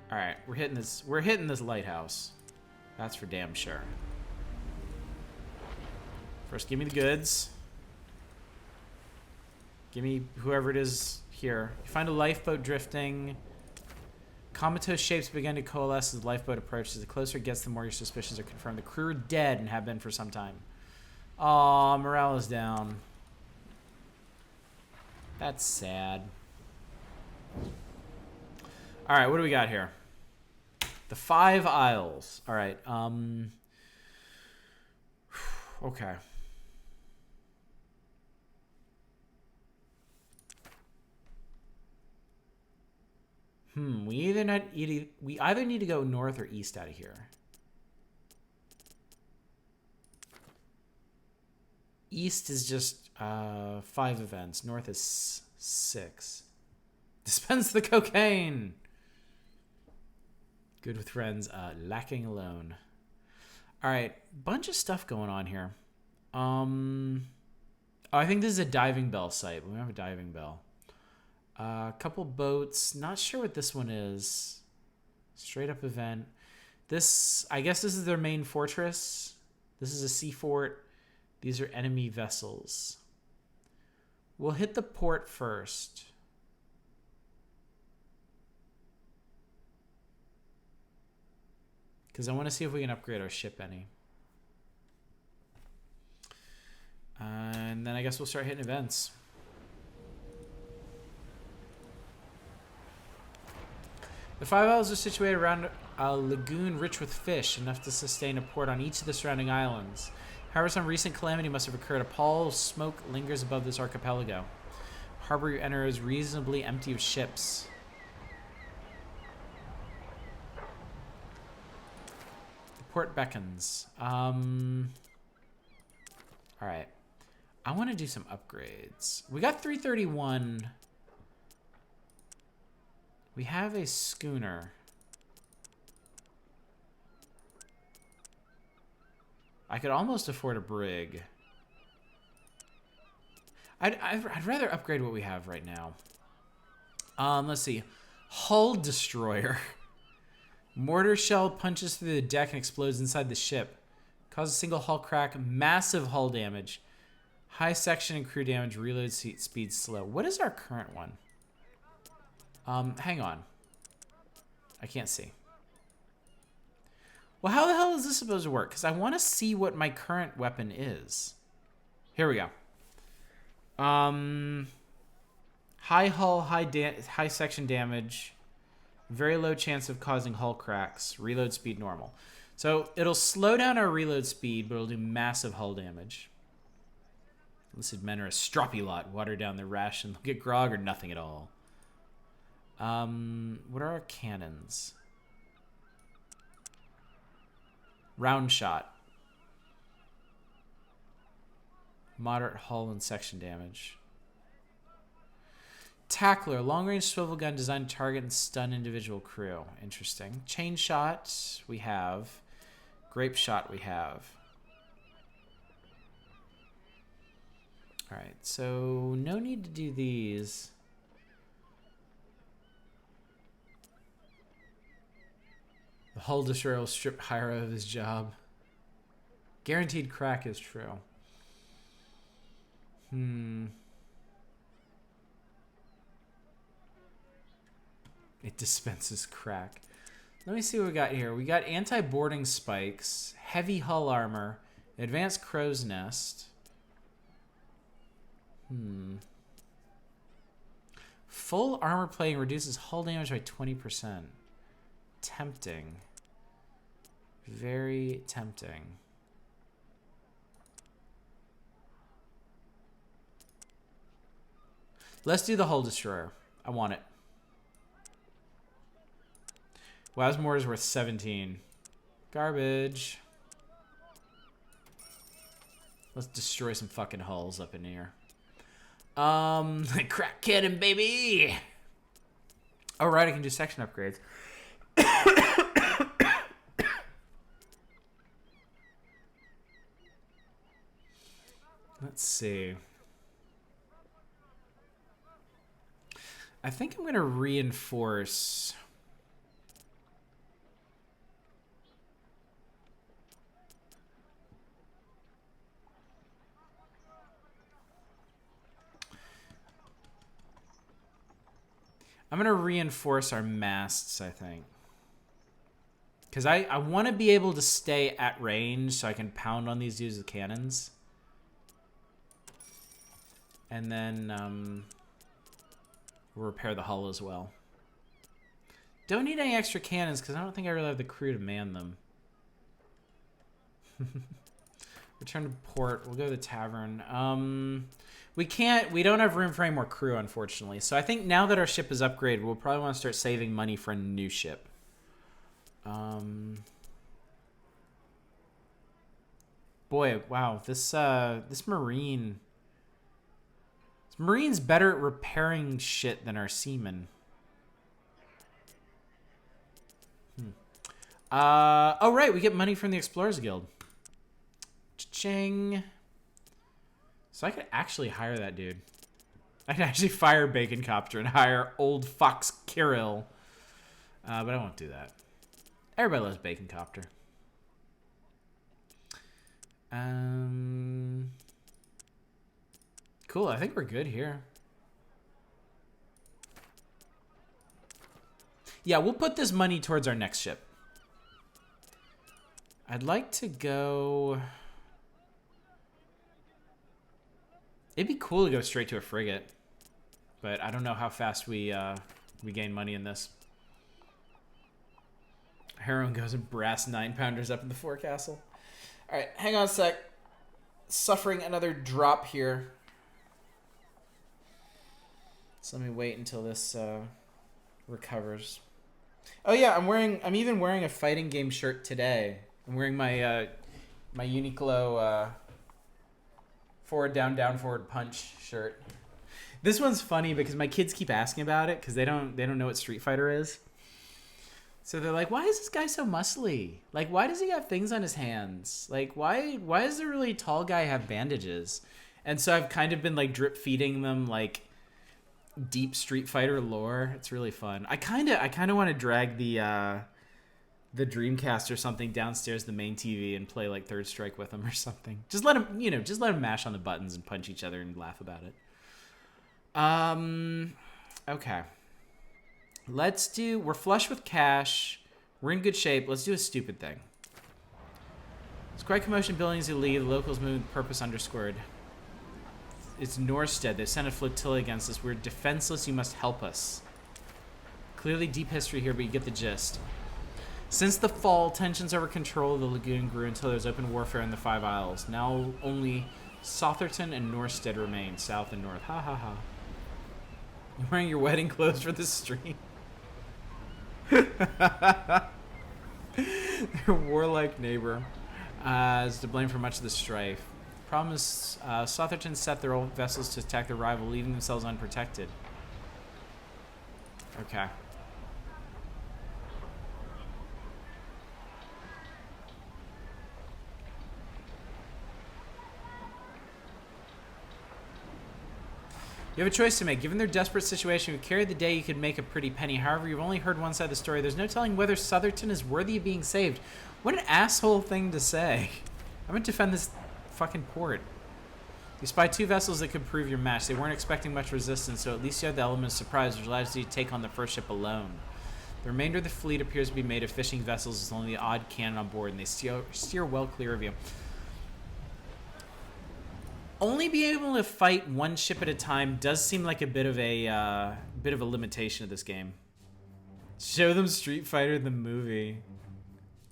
All right, we're hitting this lighthouse. That's for damn sure. First, give me the goods. Give me whoever it is here. You find a lifeboat drifting. Comatose shapes begin to coalesce as the lifeboat approaches. The closer it gets, the more your suspicions are confirmed. The crew are dead and have been for some time. Aw, morale is down. That's sad. All right, what do we got here? The 5 Isles. All right. Okay. We either need to go north or east out of here. East is just 5 events. North is 6. Dispense the cocaine. Good with friends, lacking alone. All right, bunch of stuff going on here. Oh, I think this is a diving bell site. We have a diving bell. A couple boats. Not sure what this one is. Straight up event. This, I guess this is their main fortress. This is a sea fort. These are enemy vessels. We'll hit the port first. Because I want to see if we can upgrade our ship any. And then I guess we'll start hitting events. The 5 isles are situated around a lagoon rich with fish, enough to sustain a port on each of the surrounding islands. However, some recent calamity must have occurred. A pall of smoke lingers above this archipelago. Harbor you enter is reasonably empty of ships. The port beckons. Alright. I want to do some upgrades. We got 331. We have a schooner. I could almost afford a brig. I'd rather upgrade what we have right now. Let's see. Hull destroyer. Mortar shell punches through the deck and explodes inside the ship. Causes a single hull crack. Massive hull damage. High section and crew damage. Reload speed slow. What is our current one? Hang on. I can't see. Well, how the hell is this supposed to work? Because I want to see what my current weapon is. Here we go. High hull, high section damage. Very low chance of causing hull cracks. Reload speed normal. So it'll slow down our reload speed, but it'll do massive hull damage. Enlisted men are a stroppy lot. Water down their ration. They'll get grog or nothing at all. What are our cannons? Round shot. Moderate hull and section damage. Tackler. Long-range swivel gun designed to target and stun individual crew. Interesting. Chain shot we have. Grape shot we have. Alright, so no need to do these. The hull destroyer will strip Hyra of his job. Guaranteed crack is true. It dispenses crack. Let me see what we got here. We got anti-boarding spikes, heavy hull armor, advanced crow's nest. Full armor plating reduces hull damage by 20%. Tempting. Very tempting. Let's do the hull destroyer. I want it. Wow's mortar is worth 17. Garbage. Let's destroy some fucking hulls up in here. Crack cannon, baby! Alright, I can do section upgrades. Let's see. I think I'm going to reinforce. I'm going to reinforce our masts, I think. Because I want to be able to stay at range so I can pound on these dudes with cannons. And then we'll repair the hull as well. Don't need any extra cannons because I don't think I really have the crew to man them. Return to port. We'll go to the tavern. We don't have room for any more crew, unfortunately. So I think now that our ship is upgraded, we'll probably want to start saving money for a new ship. Boy, wow, this Marine... Marine's better at repairing shit than our seamen. Oh, right. We get money from the Explorers Guild. Cha-ching. So I could actually hire that dude. I could actually fire Bacon Copter and hire old Fox Kirill. But I won't do that. Everybody loves Bacon Copter. Cool. I think we're good here. Yeah, we'll put this money towards our next ship. I'd like to go... It'd be cool to go straight to a frigate. But I don't know how fast we gain money in this. Heroin goes and brass 9-pounders up in the forecastle. Alright, hang on a sec. Suffering another drop here. So let me wait until this recovers. Oh yeah, I'm even wearing a fighting game shirt today. I'm wearing my my Uniqlo forward down down forward punch shirt. This one's funny because my kids keep asking about it because they don't know what Street Fighter is. So they're like, why is this guy so muscly? Like, why does he have things on his hands? Like, why does the really tall guy have bandages? And so I've kind of been like drip feeding them like deep Street Fighter lore. It's really fun. I kind of want to drag the Dreamcast or something downstairs the main TV and play like Third Strike with them or something. Just let them mash on the buttons and punch each other and laugh about it. Okay. We're flush with cash. We're in good shape. Let's do a stupid thing. It's quite commotion buildings to leave. The locals move with purpose underscored. It's Norstead. They sent a flotilla against us. We're defenseless. You must help us. Clearly deep history here, but you get the gist. Since the fall, tensions over control of the lagoon grew until there was open warfare in the Five Isles. Now only Sotherton and Norstead remain, south and north. Ha ha ha. You're wearing your wedding clothes for the stream. Their warlike neighbor is to blame for much of the strife. Problem is, Sotherton set their old vessels to attack their rival, leaving themselves unprotected. Okay. You have a choice to make. Given their desperate situation, if you carried the day, you could make a pretty penny. However, you've only heard one side of the story. There's no telling whether Sotherton is worthy of being saved. What an asshole thing to say. I'm going to defend this fucking port. You spy 2 vessels that could prove your match. They weren't expecting much resistance, so at least you have the element of surprise, which allows you to take on the first ship alone. The remainder of the fleet appears to be made of fishing vessels with only the odd cannon on board, and they steer well clear of you. Only being able to fight one ship at a time does seem like a bit of a limitation of this game. Show them Street Fighter the movie.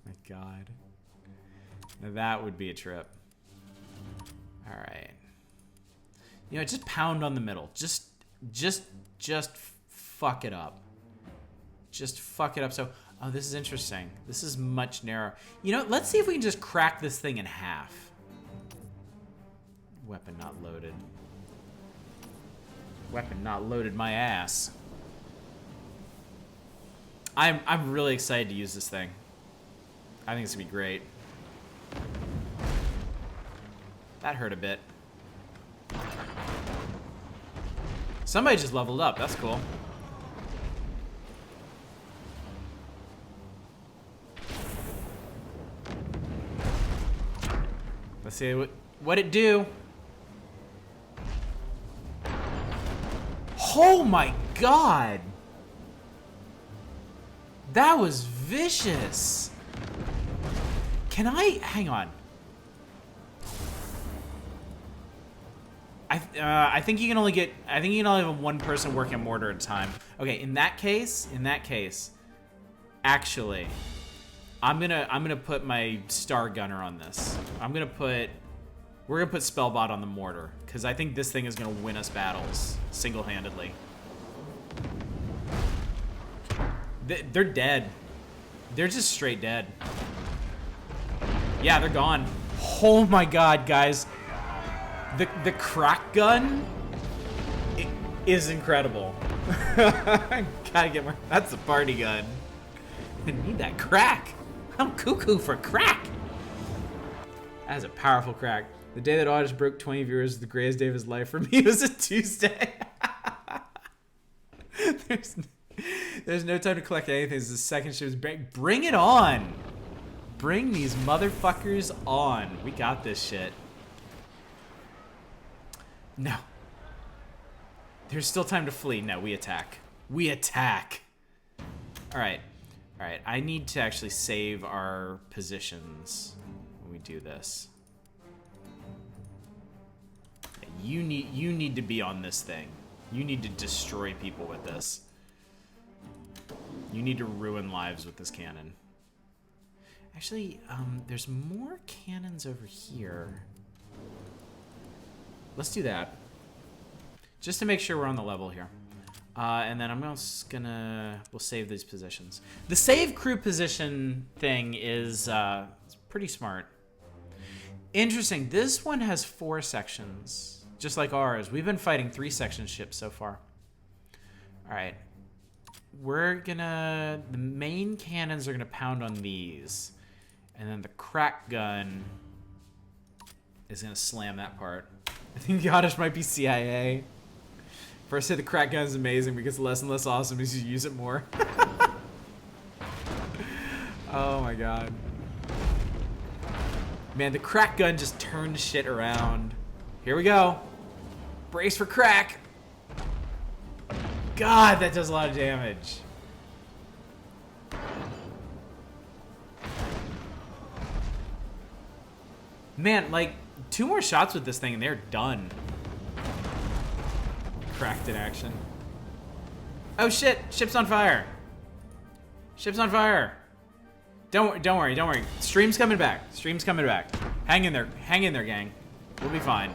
My God, now that would be a trip. All right, you know, just pound on the middle. Just fuck it up. Just fuck it up. So, oh, this is interesting. This is much narrower. You know, let's see if we can just crack this thing in half. Weapon not loaded. Weapon not loaded my ass. I'm really excited to use this thing. I think it's gonna be great. That hurt a bit. Somebody just leveled up. That's cool. Let's see what it do. Oh my God! That was vicious. Can I hang on? I think you can only get. I think you can only have one person working a mortar at a time. Okay, in that case, actually, I'm gonna put my Star Gunner on this. We're gonna put Spellbot on the mortar because I think this thing is gonna win us battles single-handedly. They're dead. They're just straight dead. Yeah, they're gone. Oh my God, guys. The crack gun is incredible. Gotta get more. That's a party gun. I need that crack. I'm cuckoo for crack. That is a powerful crack. The day that Otis broke 20 viewers was the greatest day of his life. For me, it was a Tuesday. There's no time to collect anything. It's the second shift. Bring it on. Bring these motherfuckers on. We got this shit. No. There's still time to flee. No, we attack. We attack. Alright. Alright, I need to actually save our positions when we do this. You need to be on this thing. You need to destroy people with this. You need to ruin lives with this cannon. Actually, there's more cannons over here. Let's do that. Just to make sure we're on the level here. And then we'll save these positions. The save crew position thing is it's pretty smart. Interesting. This one has 4 sections, just like ours. We've been fighting 3-section ships so far. All right. The main cannons are gonna pound on these. And then the crack gun is gonna slam that part. I think the Oddish might be CIA. First, say the crack gun is amazing because less and less awesome as you use it more. Oh my god. Man, the crack gun just turned shit around. Here we go. Brace for crack. God, that does a lot of damage. Man, like, 2 more shots with this thing and they're done. Cracked in action. Oh shit, ship's on fire. Ship's on fire. Don't worry. Stream's coming back. Stream's coming back. Hang in there, gang. We'll be fine.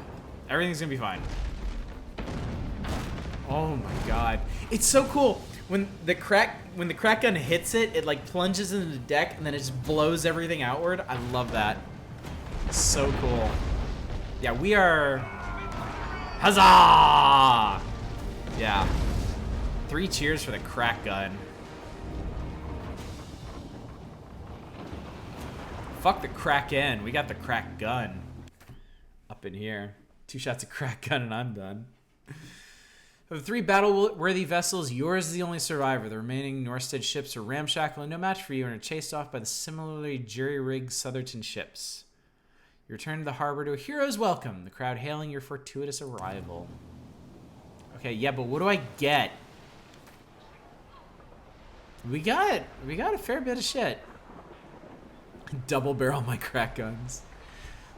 Everything's gonna be fine. Oh my god. It's so cool. When the crack gun hits it, it like plunges into the deck and then it just blows everything outward. I love that. So cool. Yeah, we are... Huzzah! Yeah. 3 cheers for the crack gun. Fuck the crack in. We got the crack gun. Up in here. 2 shots of crack gun and I'm done. Of the 3 battle-worthy vessels, yours is the only survivor. The remaining Norstead ships are ramshackle and no match for you and are chased off by the similarly jury-rigged Southerton ships. You return to the harbor to a hero's welcome, the crowd hailing your fortuitous arrival. Okay, yeah, but what do I get? We got a fair bit of shit. Double barrel my crack guns.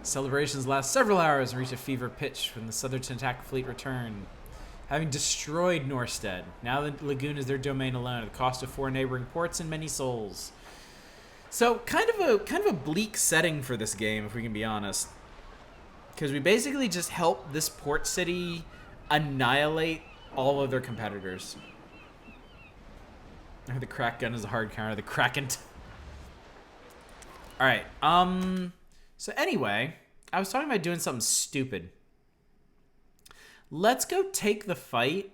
Celebrations last several hours and reach a fever pitch when the Southerton attack fleet returned. Having destroyed Norstead, now the lagoon is their domain alone at the cost of 4 neighboring ports and many souls. So kind of a bleak setting for this game, if we can be honest, because we basically just help this port city annihilate all of their competitors. The crack gun is a hard counter. The Kraken. All right. So anyway, I was talking about doing something stupid. Let's go take the fight.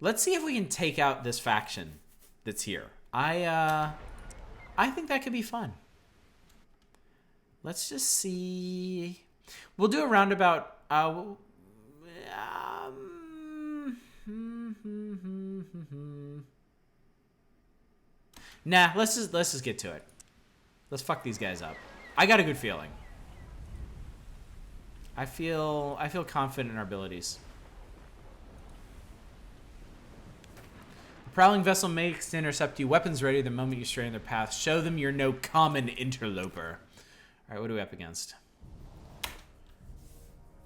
Let's see if we can take out this faction that's here. I think that could be fun. Let's just see. We'll do a roundabout. Nah, let's just get to it. Let's fuck these guys up. I got a good feeling. I feel confident in our abilities. A prowling vessel makes to intercept you. Weapons ready the moment you stray in their path. Show them you're no common interloper. All right, what are we up against?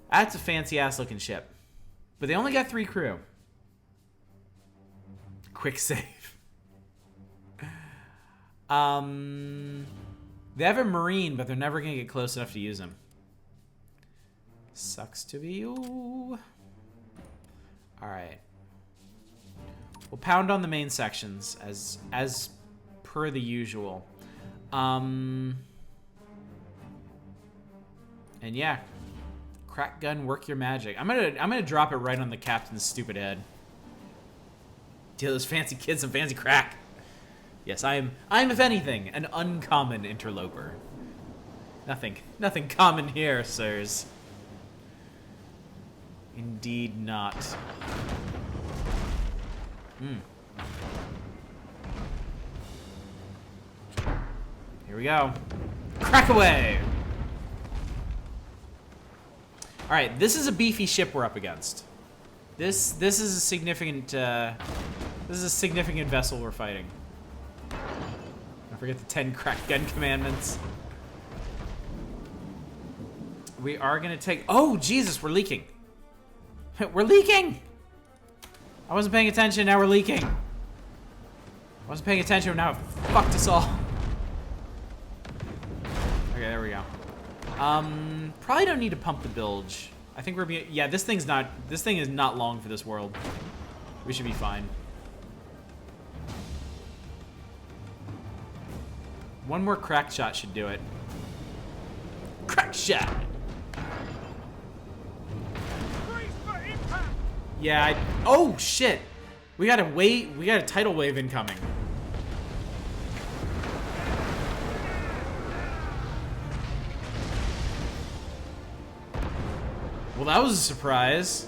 That's a fancy ass looking ship, but they only got 3 crew. Quick save. They have a marine, but they're never gonna get close enough to use them. Sucks to be you. All right. We'll pound on the main sections as per the usual. And yeah, crack gun, work your magic. I'm gonna drop it right on the captain's stupid head. Deal those fancy kids some fancy crack. Yes, I am, if anything, an uncommon interloper. Nothing common here, sirs. Indeed not. Here we go. Crack away! Alright, this is a beefy ship we're up against. This is a significant vessel we're fighting. Don't forget the 10 crack gun commandments. We are gonna take... Oh, Jesus, we're leaking. We're leaking! I wasn't paying attention, now we're leaking. I wasn't paying attention, now it fucked us all. Okay, there we go. Probably don't need to pump the bilge. I think we're being... Yeah, this thing is not long for this world. We should be fine. One more crack shot should do it. Crack shot! Yeah, oh shit! We got a tidal wave incoming. Well, that was a surprise.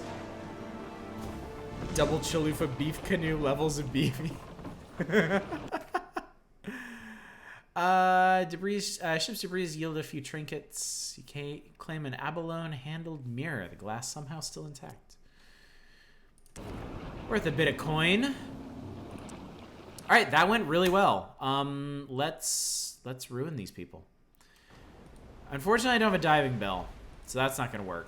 Double Chalupa beef canoe levels of beefy. Ship's debris yield a few trinkets. You can't claim an abalone handled mirror. The glass somehow still intact. Worth a bit of coin. All right, that went really well. Let's ruin these people. Unfortunately, I don't have a diving bell, so that's not gonna work.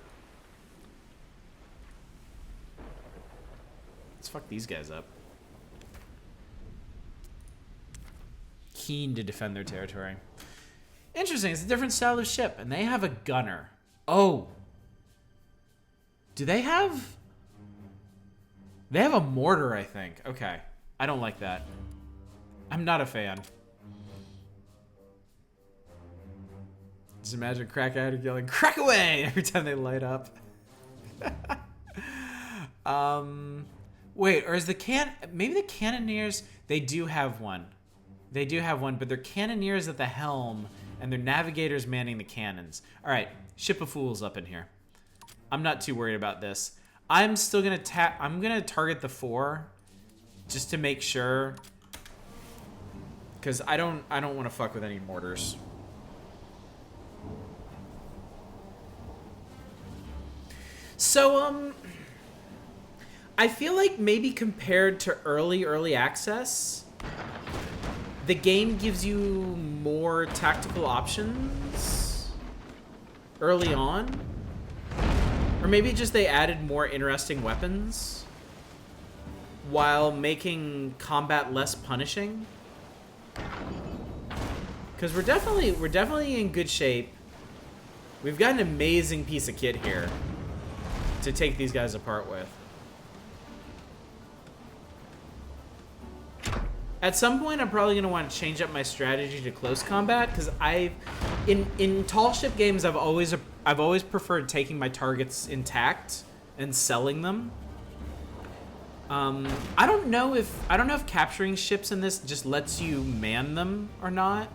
Let's fuck these guys up. Keen to defend their territory. Interesting, it's a different style of ship, and they have a gunner. Oh. Do they have... They have a mortar, I think. Okay. I don't like that. I'm not a fan. Just imagine Crack Addict yelling, "Crack away!" every time they light up. Wait, or is the maybe the cannoneers, they do have one. They do have one, but they're cannoneers at the helm, and they're navigators manning the cannons. All right, ship of fools up in here. I'm not too worried about this. I'm still gonna I'm gonna target the 4, just to make sure, because I don't want to fuck with any mortars. So I feel like maybe compared to early access, the game gives you more tactical options early on. Or maybe just they added more interesting weapons while making combat less punishing. Because we're definitely in good shape. We've got an amazing piece of kit here to take these guys apart with. At some point, I'm probably gonna want to change up my strategy to close combat, because in tall ship games, I've always preferred taking my targets intact and selling them. I don't know if capturing ships in this just lets you man them or not.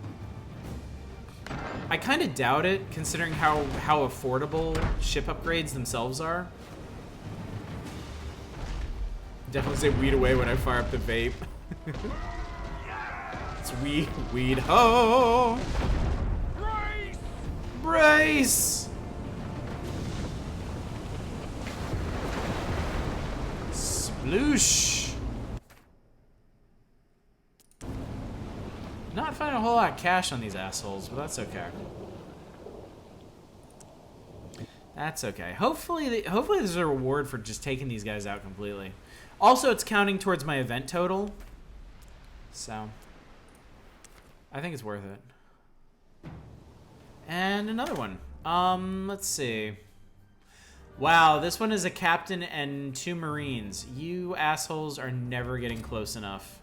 I kind of doubt it, considering how affordable ship upgrades themselves are. Definitely say weed away when I fire up the vape. It's weed ho! Brace! Brace! Sploosh! Not finding a whole lot of cash on these assholes, but that's okay. That's okay. Hopefully there's a reward for just taking these guys out completely. Also, it's counting towards my event total. So, I think it's worth it. And another one. Let's see. Wow, this one is a captain and 2 marines. You assholes are never getting close enough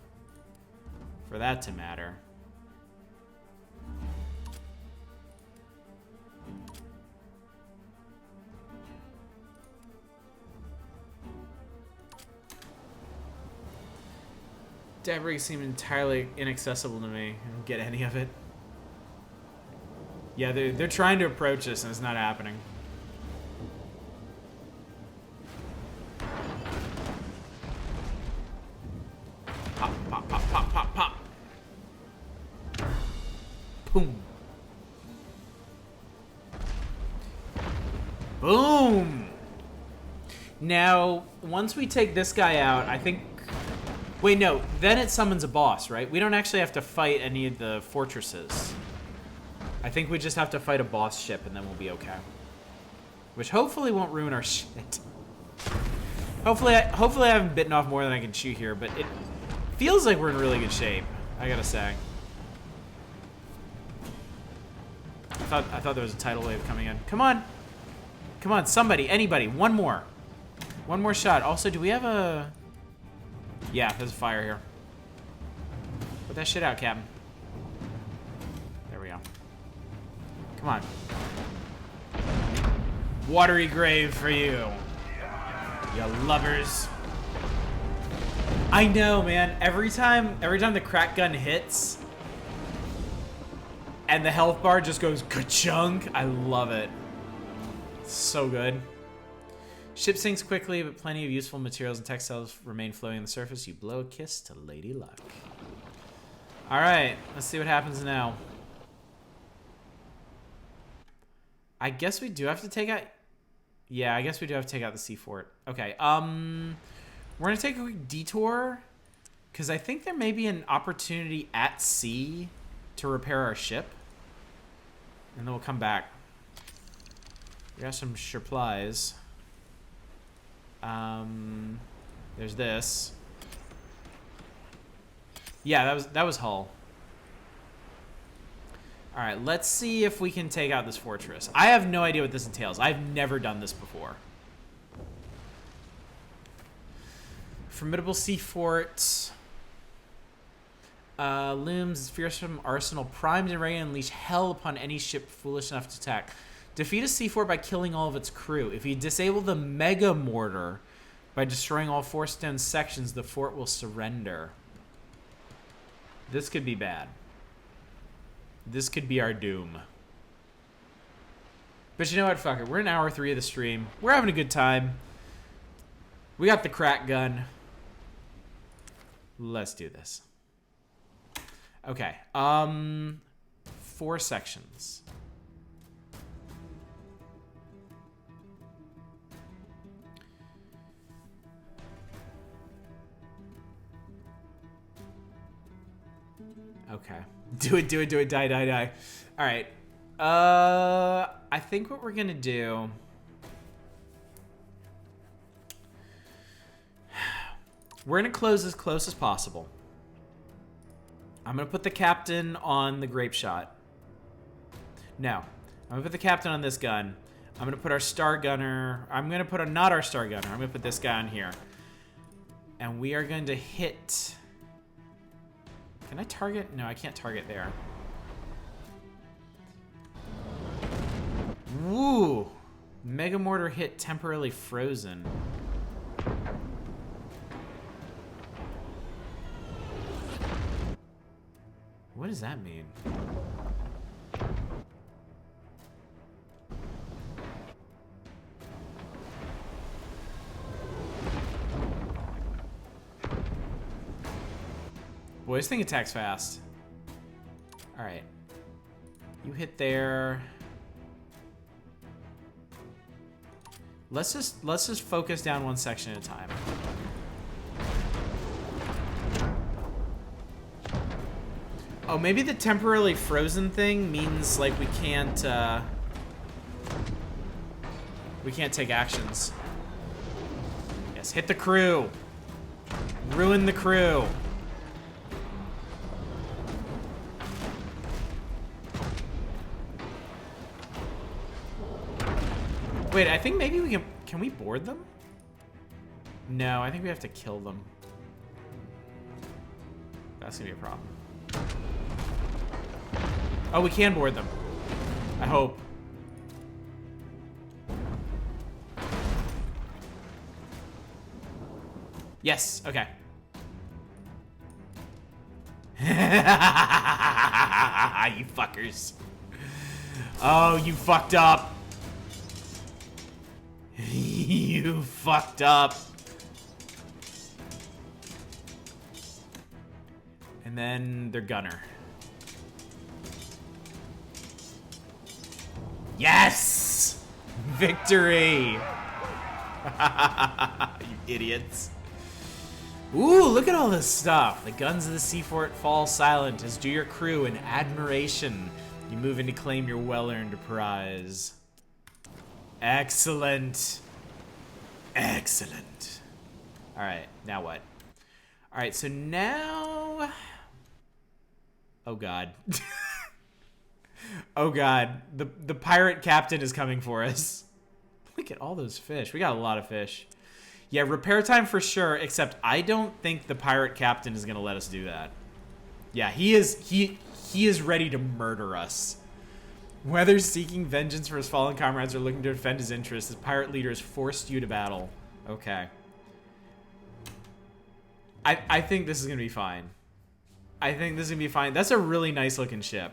for that to matter. Debris seem entirely inaccessible to me. I don't get any of it. Yeah, they're trying to approach us and it's not happening. Pop, pop, pop, pop, pop, pop. Boom. Boom. Now, once we take this guy out, I think... Wait, no. Then it summons a boss, right? We don't actually have to fight any of the fortresses. I think we just have to fight a boss ship and then we'll be okay. Which hopefully won't ruin our shit. Hopefully I haven't bitten off more than I can chew here, but it feels like we're in really good shape, I gotta say. I thought there was a tidal wave coming in. Come on. Come on, somebody, anybody, one more. One more shot. Also, do we have a... Yeah, there's a fire here. Put that shit out, Captain. There we go. Come on. Watery grave for you. You lubbers. I know, man. Every time the crack gun hits and the health bar just goes ka-chunk, I love it. It's so good. Ship sinks quickly, but plenty of useful materials and textiles remain floating on the surface. You blow a kiss to Lady Luck. Alright, let's see what happens now. I guess we do have to take out... Yeah, I guess we do have to take out the sea fort. Okay, we're gonna take a quick detour, because I think there may be an opportunity at sea to repair our ship. And then we'll come back. We got some supplies. There's this. Yeah, that was Hull. All right, let's see if we can take out this fortress. I have no idea what this entails. I've never done this before. Formidable sea fort. Looms fearsome arsenal primed and ready to unleash hell upon any ship foolish enough to attack. Defeat a sea fort by killing all of its crew. If you disable the mega mortar by destroying all 4 stone sections, the fort will surrender. This could be bad. This could be our doom. But you know what? Fuck it. We're in hour 3 of the stream. We're having a good time. We got the crack gun. Let's do this. Okay. 4 sections. Okay. Do it, do it, do it. Die, die, die. All right. I think what we're gonna do... We're gonna close as close as possible. I'm gonna put the captain on the grape shot. No. I'm gonna put the captain on this gun. I'm gonna put our star gunner... I'm gonna put not our star gunner. I'm gonna put this guy on here. And we are going to hit... Can I target? No, I can't target there. Woo! Mega Mortar hit temporarily frozen. What does that mean? Boy, this thing attacks fast. All right. You hit there. Let's just focus down one section at a time. Oh, maybe the temporarily frozen thing means like we can't take actions. Yes, hit the crew. Ruin the crew. Wait, I think maybe we can we board them? No, I think we have to kill them. That's gonna be a problem. Oh, we can board them. I hope. Yes, okay. You fuckers. Oh, you fucked up. You fucked up. And then their gunner. Yes! Victory! You idiots. Ooh, look at all this stuff. The guns of the sea fort fall silent, as do your crew in admiration. You move in to claim your well-earned prize. Excellent. Excellent. Alright, now what? Alright, so now... Oh god. Oh god. The pirate captain is coming for us. Look at all those fish. We got a lot of fish. Yeah, repair time for sure, except I don't think the pirate captain is gonna let us do that. Yeah, he is ready to murder us. Whether seeking vengeance for his fallen comrades or looking to defend his interests, his pirate leader has forced you to battle. Okay. I think this is gonna be fine. I think this is gonna be fine. That's a really nice looking ship.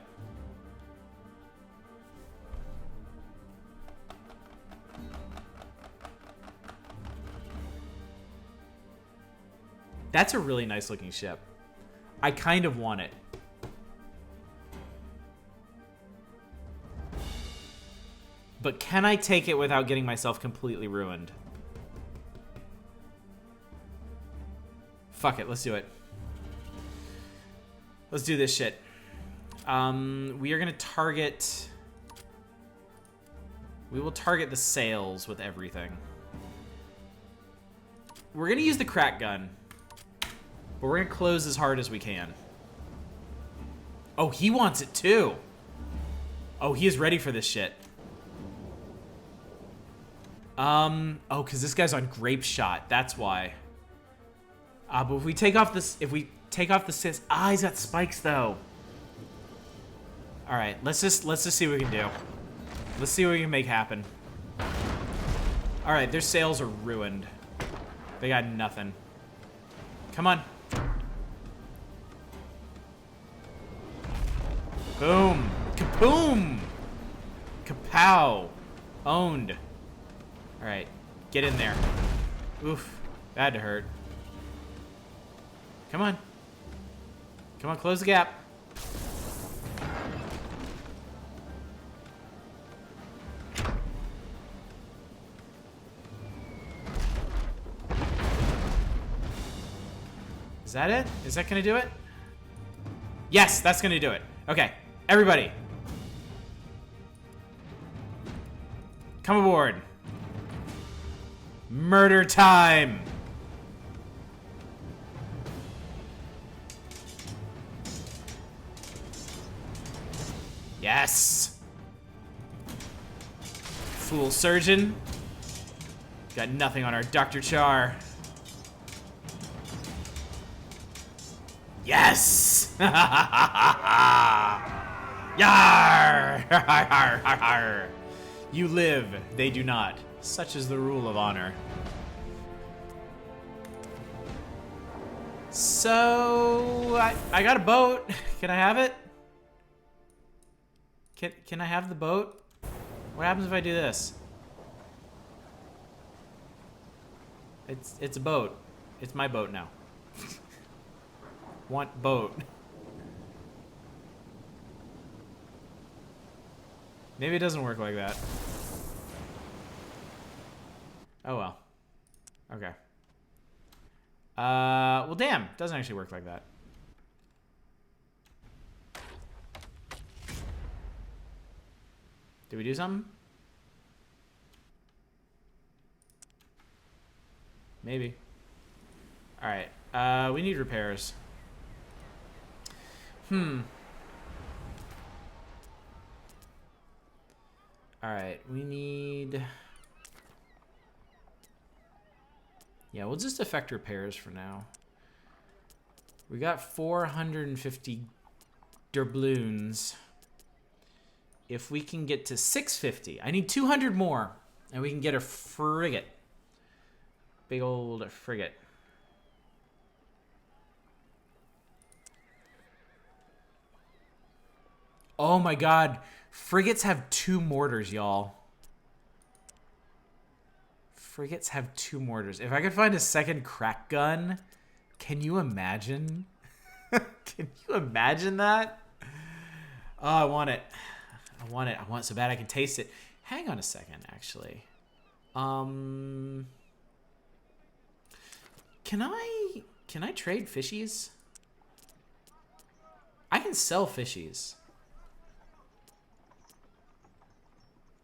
That's a really nice looking ship. I kind of want it. But can I take it without getting myself completely ruined? Fuck it, let's do it. Let's do this shit. We are gonna target... We will target the sails with everything. We're gonna use the crack gun. But we're gonna close as hard as we can. Oh, he wants it too. Oh, he is ready for this shit. Oh, because this guy's on grape shot. That's why. But if we take off this, he's got spikes though. All right, let's just see what we can do. Let's see what we can make happen. All right, their sails are ruined. They got nothing. Come on. Boom. Kaboom. Kapow. Owned. All right, get in there. Oof, that had to hurt. Come on. Come on, close the gap. Is that it? Is that gonna do it? Yes, that's gonna do it. Okay, everybody. Come aboard. Murder time. Yes. Fool surgeon. Got nothing on our Dr. Char. Yes! Yar! You live, they do not. Such is the rule of honor. So, I got a boat. Can I have it? Can I have the boat? What happens if I do this? It's a boat. It's my boat now. Want boat. Maybe it doesn't work like that. Oh well. Okay. Well damn, it doesn't actually work like that. Did we do something? Maybe. Alright, we need repairs. Alright, we need... Yeah, we'll just effect repairs for now. We got 450 doubloons. If we can get to 650, I need 200 more, and we can get a frigate. Big old frigate. Oh my god. Frigates have 2 mortars, y'all. Frigates have 2 mortars. If I could find a second crack gun, can you imagine? Can you imagine that? Oh, I want it. I want it. I want it so bad I can taste it. Hang on a second, actually. Can I trade fishies? I can sell fishies.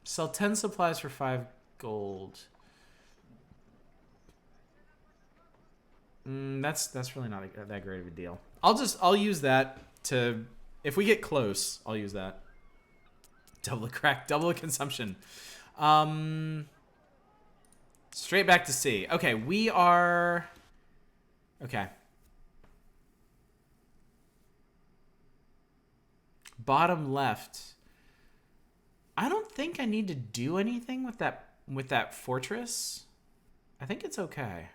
Sell 10 supplies for 5 gold. That's really not that great of a deal. I'll use that to, if we get close, I'll use that. Double the crack, double the consumption. Straight back to sea. Okay, we are... Okay. Bottom left. I don't think I need to do anything with that fortress. I think it's okay.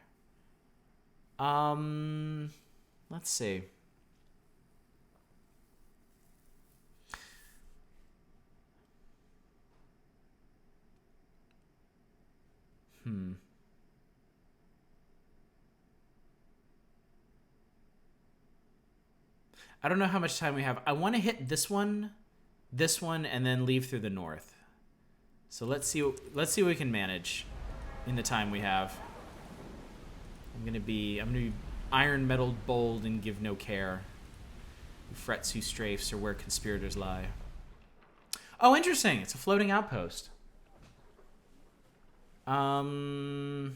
Let's see. I don't know how much time we have. I want to hit this one, and then leave through the north. So let's see what we can manage in the time we have. I'm gonna be iron metal bold and give no care. Who frets, who strafes, or where conspirators lie. Oh, interesting. It's a floating outpost. So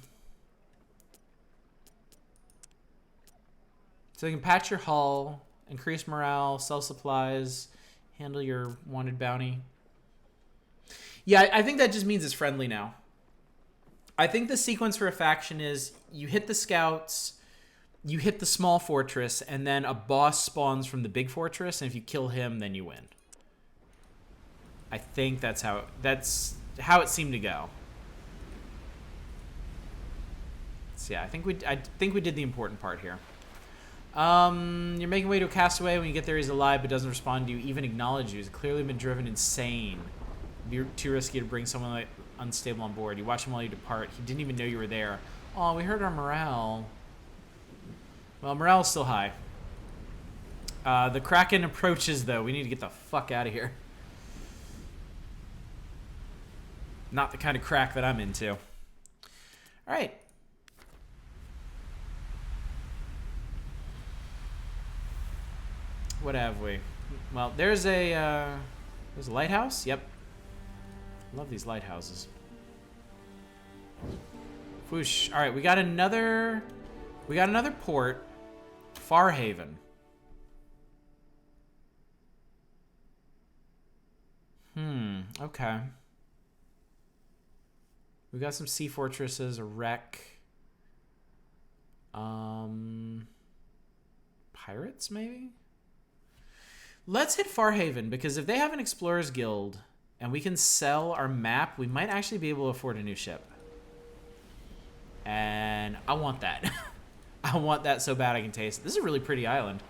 you can patch your hull, increase morale, sell supplies, handle your wanted bounty. Yeah, I think that just means it's friendly now. I think the sequence for a faction is you hit the scouts, you hit the small fortress, and then a boss spawns from the big fortress, and if you kill him, then you win. I think that's how it seemed to go. So yeah, I think we did the important part here. You're making way to a castaway. When you get there, he's alive but doesn't respond to you, even acknowledge you. He's clearly been driven insane. It'd be too risky to bring someone like unstable on board. You watch him while you depart. He didn't even know you were there. Oh, we heard our morale. Well, morale's still high. The Kraken approaches, though. We need to get the fuck out of here. Not the kind of crack that I'm into. All right. What have we? Well, there's a lighthouse. Yep. Love these lighthouses. Whoosh. All right, we got another port, Farhaven. Okay. We got some sea fortresses, a wreck. Pirates, maybe? Let's hit Farhaven, because if they have an Explorers Guild and we can sell our map, we might actually be able to afford a new ship. And I want that. I want that so bad I can taste it. This is a really pretty island.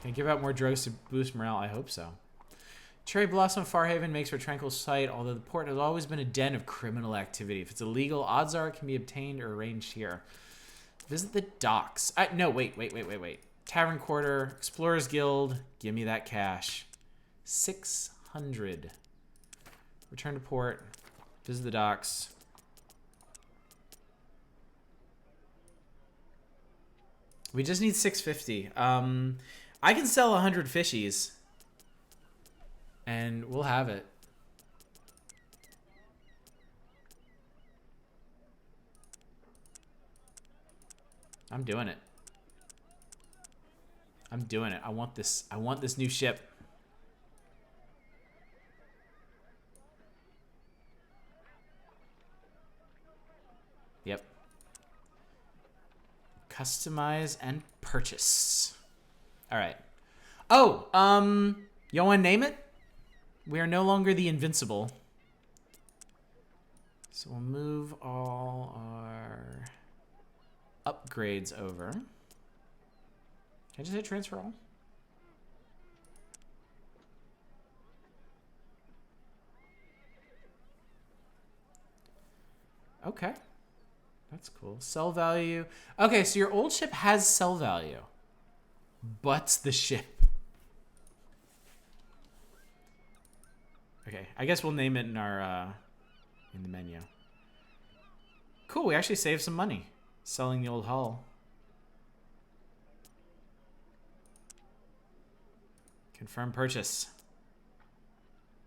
Can I give out more drugs to boost morale? I hope so. Cherry Blossom Farhaven makes for a tranquil sight, although the port has always been a den of criminal activity. If it's illegal, odds are it can be obtained or arranged here. Visit the docks. No, wait. Tavern Quarter, Explorers Guild, give me that cash. 600. Return to port, visit the docks. We just need 650. I can sell 100 fishies, and we'll have it. I'm doing it. I'm doing it. I want this new ship. Yep. Customize and purchase. All right. Oh, you want to name it? We are no longer the Invincible. So we'll move all our upgrades over. Can I just hit transfer all? Okay. That's cool. Sell value. Okay, so your old ship has sell value. But's the ship. Okay, I guess we'll name it in our in the menu. Cool, we actually saved some money selling the old hull. Confirm purchase.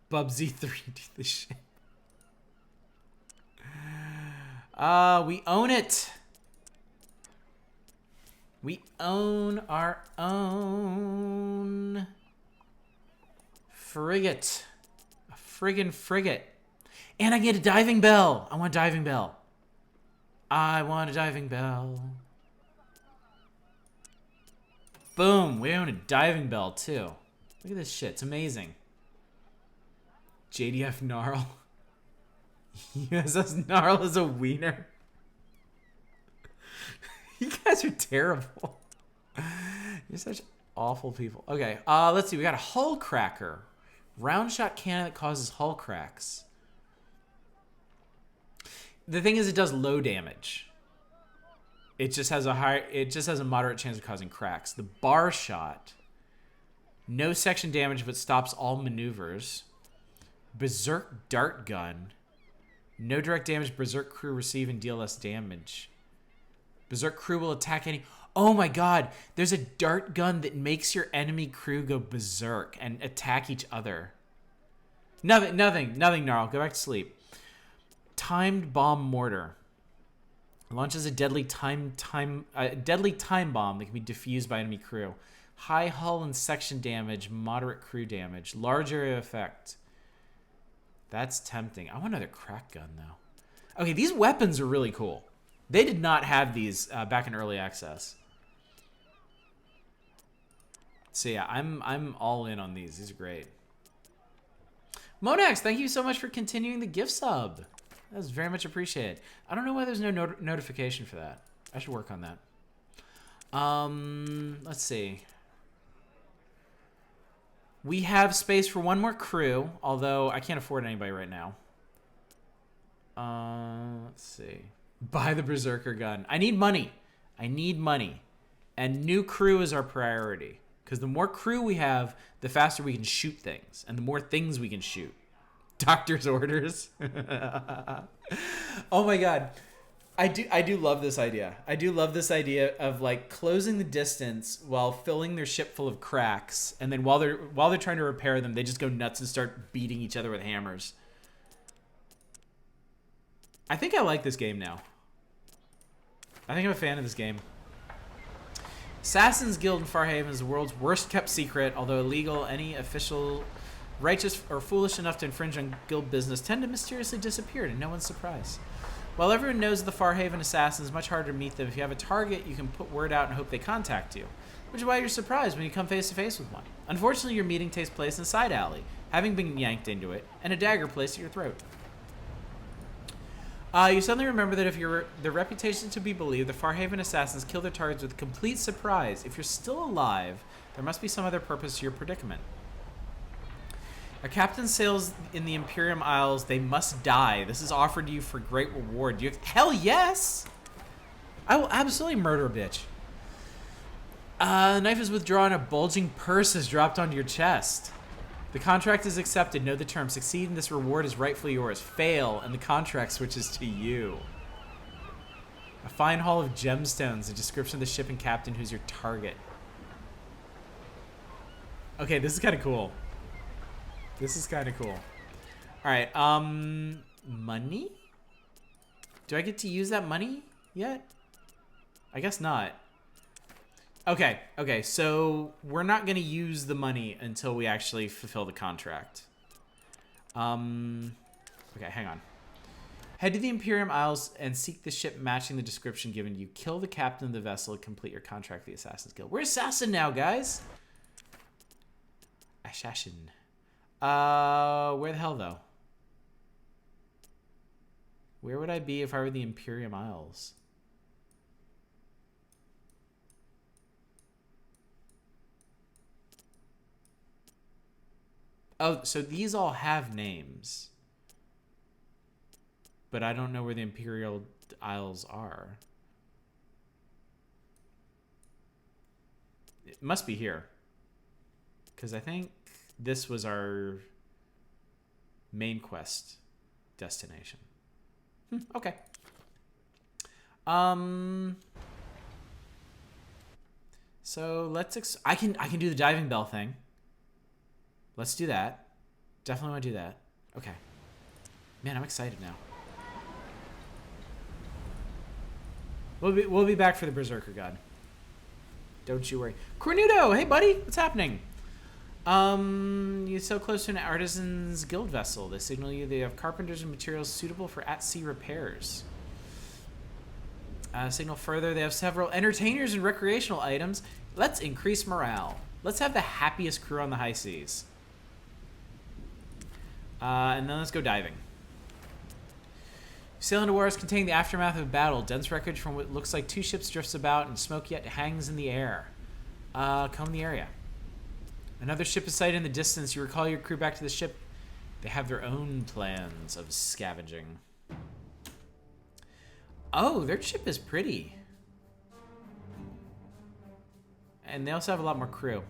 Bubsy 3D the ship. We own it. We own our own frigate. A friggin' frigate. And I get a diving bell. I want a diving bell. I want a diving bell. Boom. We own a diving bell, too. Look at this shit. It's amazing. JDF Gnarl. USS Gnarl is a wiener. You guys are terrible. You're such awful people. Okay, let's see. We got a hull cracker. Round shot cannon that causes hull cracks. The thing is, it does low damage. It just has a moderate chance of causing cracks. The bar shot, no section damage but stops all maneuvers. Berserk dart gun, no direct damage. Berserk crew receive and deal less damage. Berserk crew will attack any... Oh my god, there's a dart gun that makes your enemy crew go berserk and attack each other. Nothing, Gnarl. Go back to sleep. Timed bomb mortar. Launches a deadly time bomb that can be diffused by enemy crew. High hull and section damage, moderate crew damage, large area effect. That's tempting. I want another crack gun though. Okay, these weapons are really cool. They did not have these back in early access. So yeah, I'm all in on these. These are great. Monax, thank you so much for continuing the gift sub. That was very much appreciated. I don't know why there's no notification for that. I should work on that. Let's see. We have space for one more crew, although I can't afford anybody right now. Let's see. Buy the Berserker gun. I need money. I need money. And new crew is our priority. Because the more crew we have, the faster we can shoot things. And the more things we can shoot. Doctor's orders. Oh my god. I do love this idea. I do love this idea of like closing the distance while filling their ship full of cracks, and then while they're trying to repair them, they just go nuts and start beating each other with hammers. I think I like this game now. I think I'm a fan of this game. Assassin's Guild in Farhaven is the world's worst kept secret. Although illegal, any official righteous or foolish enough to infringe on guild business tend to mysteriously disappear to no one's surprise. While everyone knows the Farhaven assassins, it's much harder to meet them. If you have a target, you can put word out and hope they contact you, which is why you're surprised when you come face to face with one. Unfortunately, your meeting takes place in a side alley, having been yanked into it, and a dagger placed at your throat. You suddenly remember that if the reputation to be believed, the Farhaven assassins kill their targets with complete surprise. If you're still alive, there must be some other purpose to your predicament. A captain sails in the Imperium Isles. They must die. This is offered to you for great reward. Hell yes! I will absolutely murder a bitch. The knife is withdrawn. A bulging purse is dropped onto your chest. The contract is accepted. Know the terms. Succeed and this reward is rightfully yours. Fail and the contract switches to you. A fine haul of gemstones. A description of the ship and captain who's your target. Okay, this is kind of cool. This is kind of cool. All right, money? Do I get to use that money yet? I guess not. Okay, so we're not going to use the money until we actually fulfill the contract. Okay, hang on. Head to the Imperium Isles and seek the ship matching the description given you. Kill the captain of the vessel and complete your contract with the Assassin's Guild. We're assassin now, guys. Assassin. Where the hell, though? Where would I be if I were the Imperium Isles? Oh, so these all have names. but I don't know where the Imperial Isles are. It must be here. Because I think this was our main quest destination. Okay. So let's I can do the diving bell thing. Let's do that. Definitely want to do that. Okay. Man, I'm excited now. We'll be back for the Berserker God. Don't you worry. Cornudo, hey buddy, what's happening? You're so close to an artisan's guild vessel. They signal you they have carpenters and materials suitable for at-sea repairs. Signal further, they have several entertainers and recreational items. Let's increase morale. Let's have the happiest crew on the high seas. And then let's go diving. Sail into waters containing the aftermath of a battle. Dense wreckage from what looks like 2 ships drifts about, and smoke yet hangs in the air. Comb the area. Another ship is sighted in the distance. You recall your crew back to the ship. They have their own plans of scavenging. Oh, their ship is pretty. And they also have a lot more crew.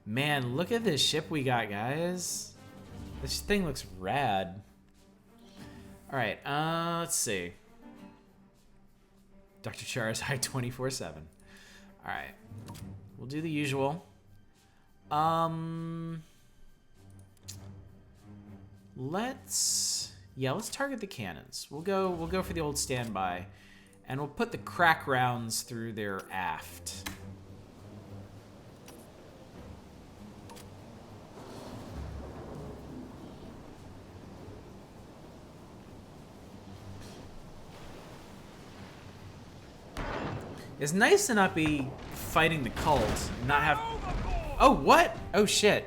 Man, look at this ship we got, guys. This thing looks rad. Alright, let's see. Dr. Char is high 24/7. Alright. We'll do the usual. Let's target the cannons. We'll go for the old standby, and we'll put the crack rounds through their aft. It's nice to not be fighting the cult and not have... Oh, what? Oh, shit.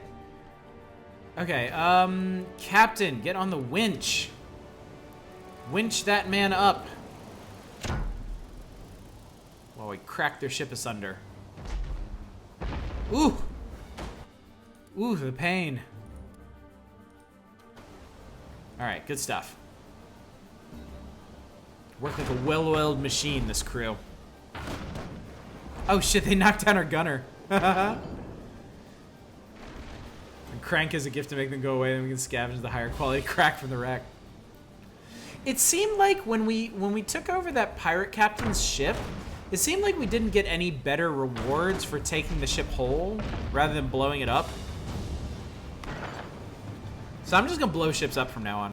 Okay, Captain, get on the winch. Winch that man up. While we crack their ship asunder. Ooh! Ooh, the pain. Alright, good stuff. Work like a well-oiled machine, this crew. Oh shit, they knocked down our gunner. And crank is a gift to make them go away, then we can scavenge the higher quality crack from the wreck. It seemed like when we took over that pirate captain's ship, it seemed like we didn't get any better rewards for taking the ship whole rather than blowing it up. So I'm just gonna blow ships up from now on.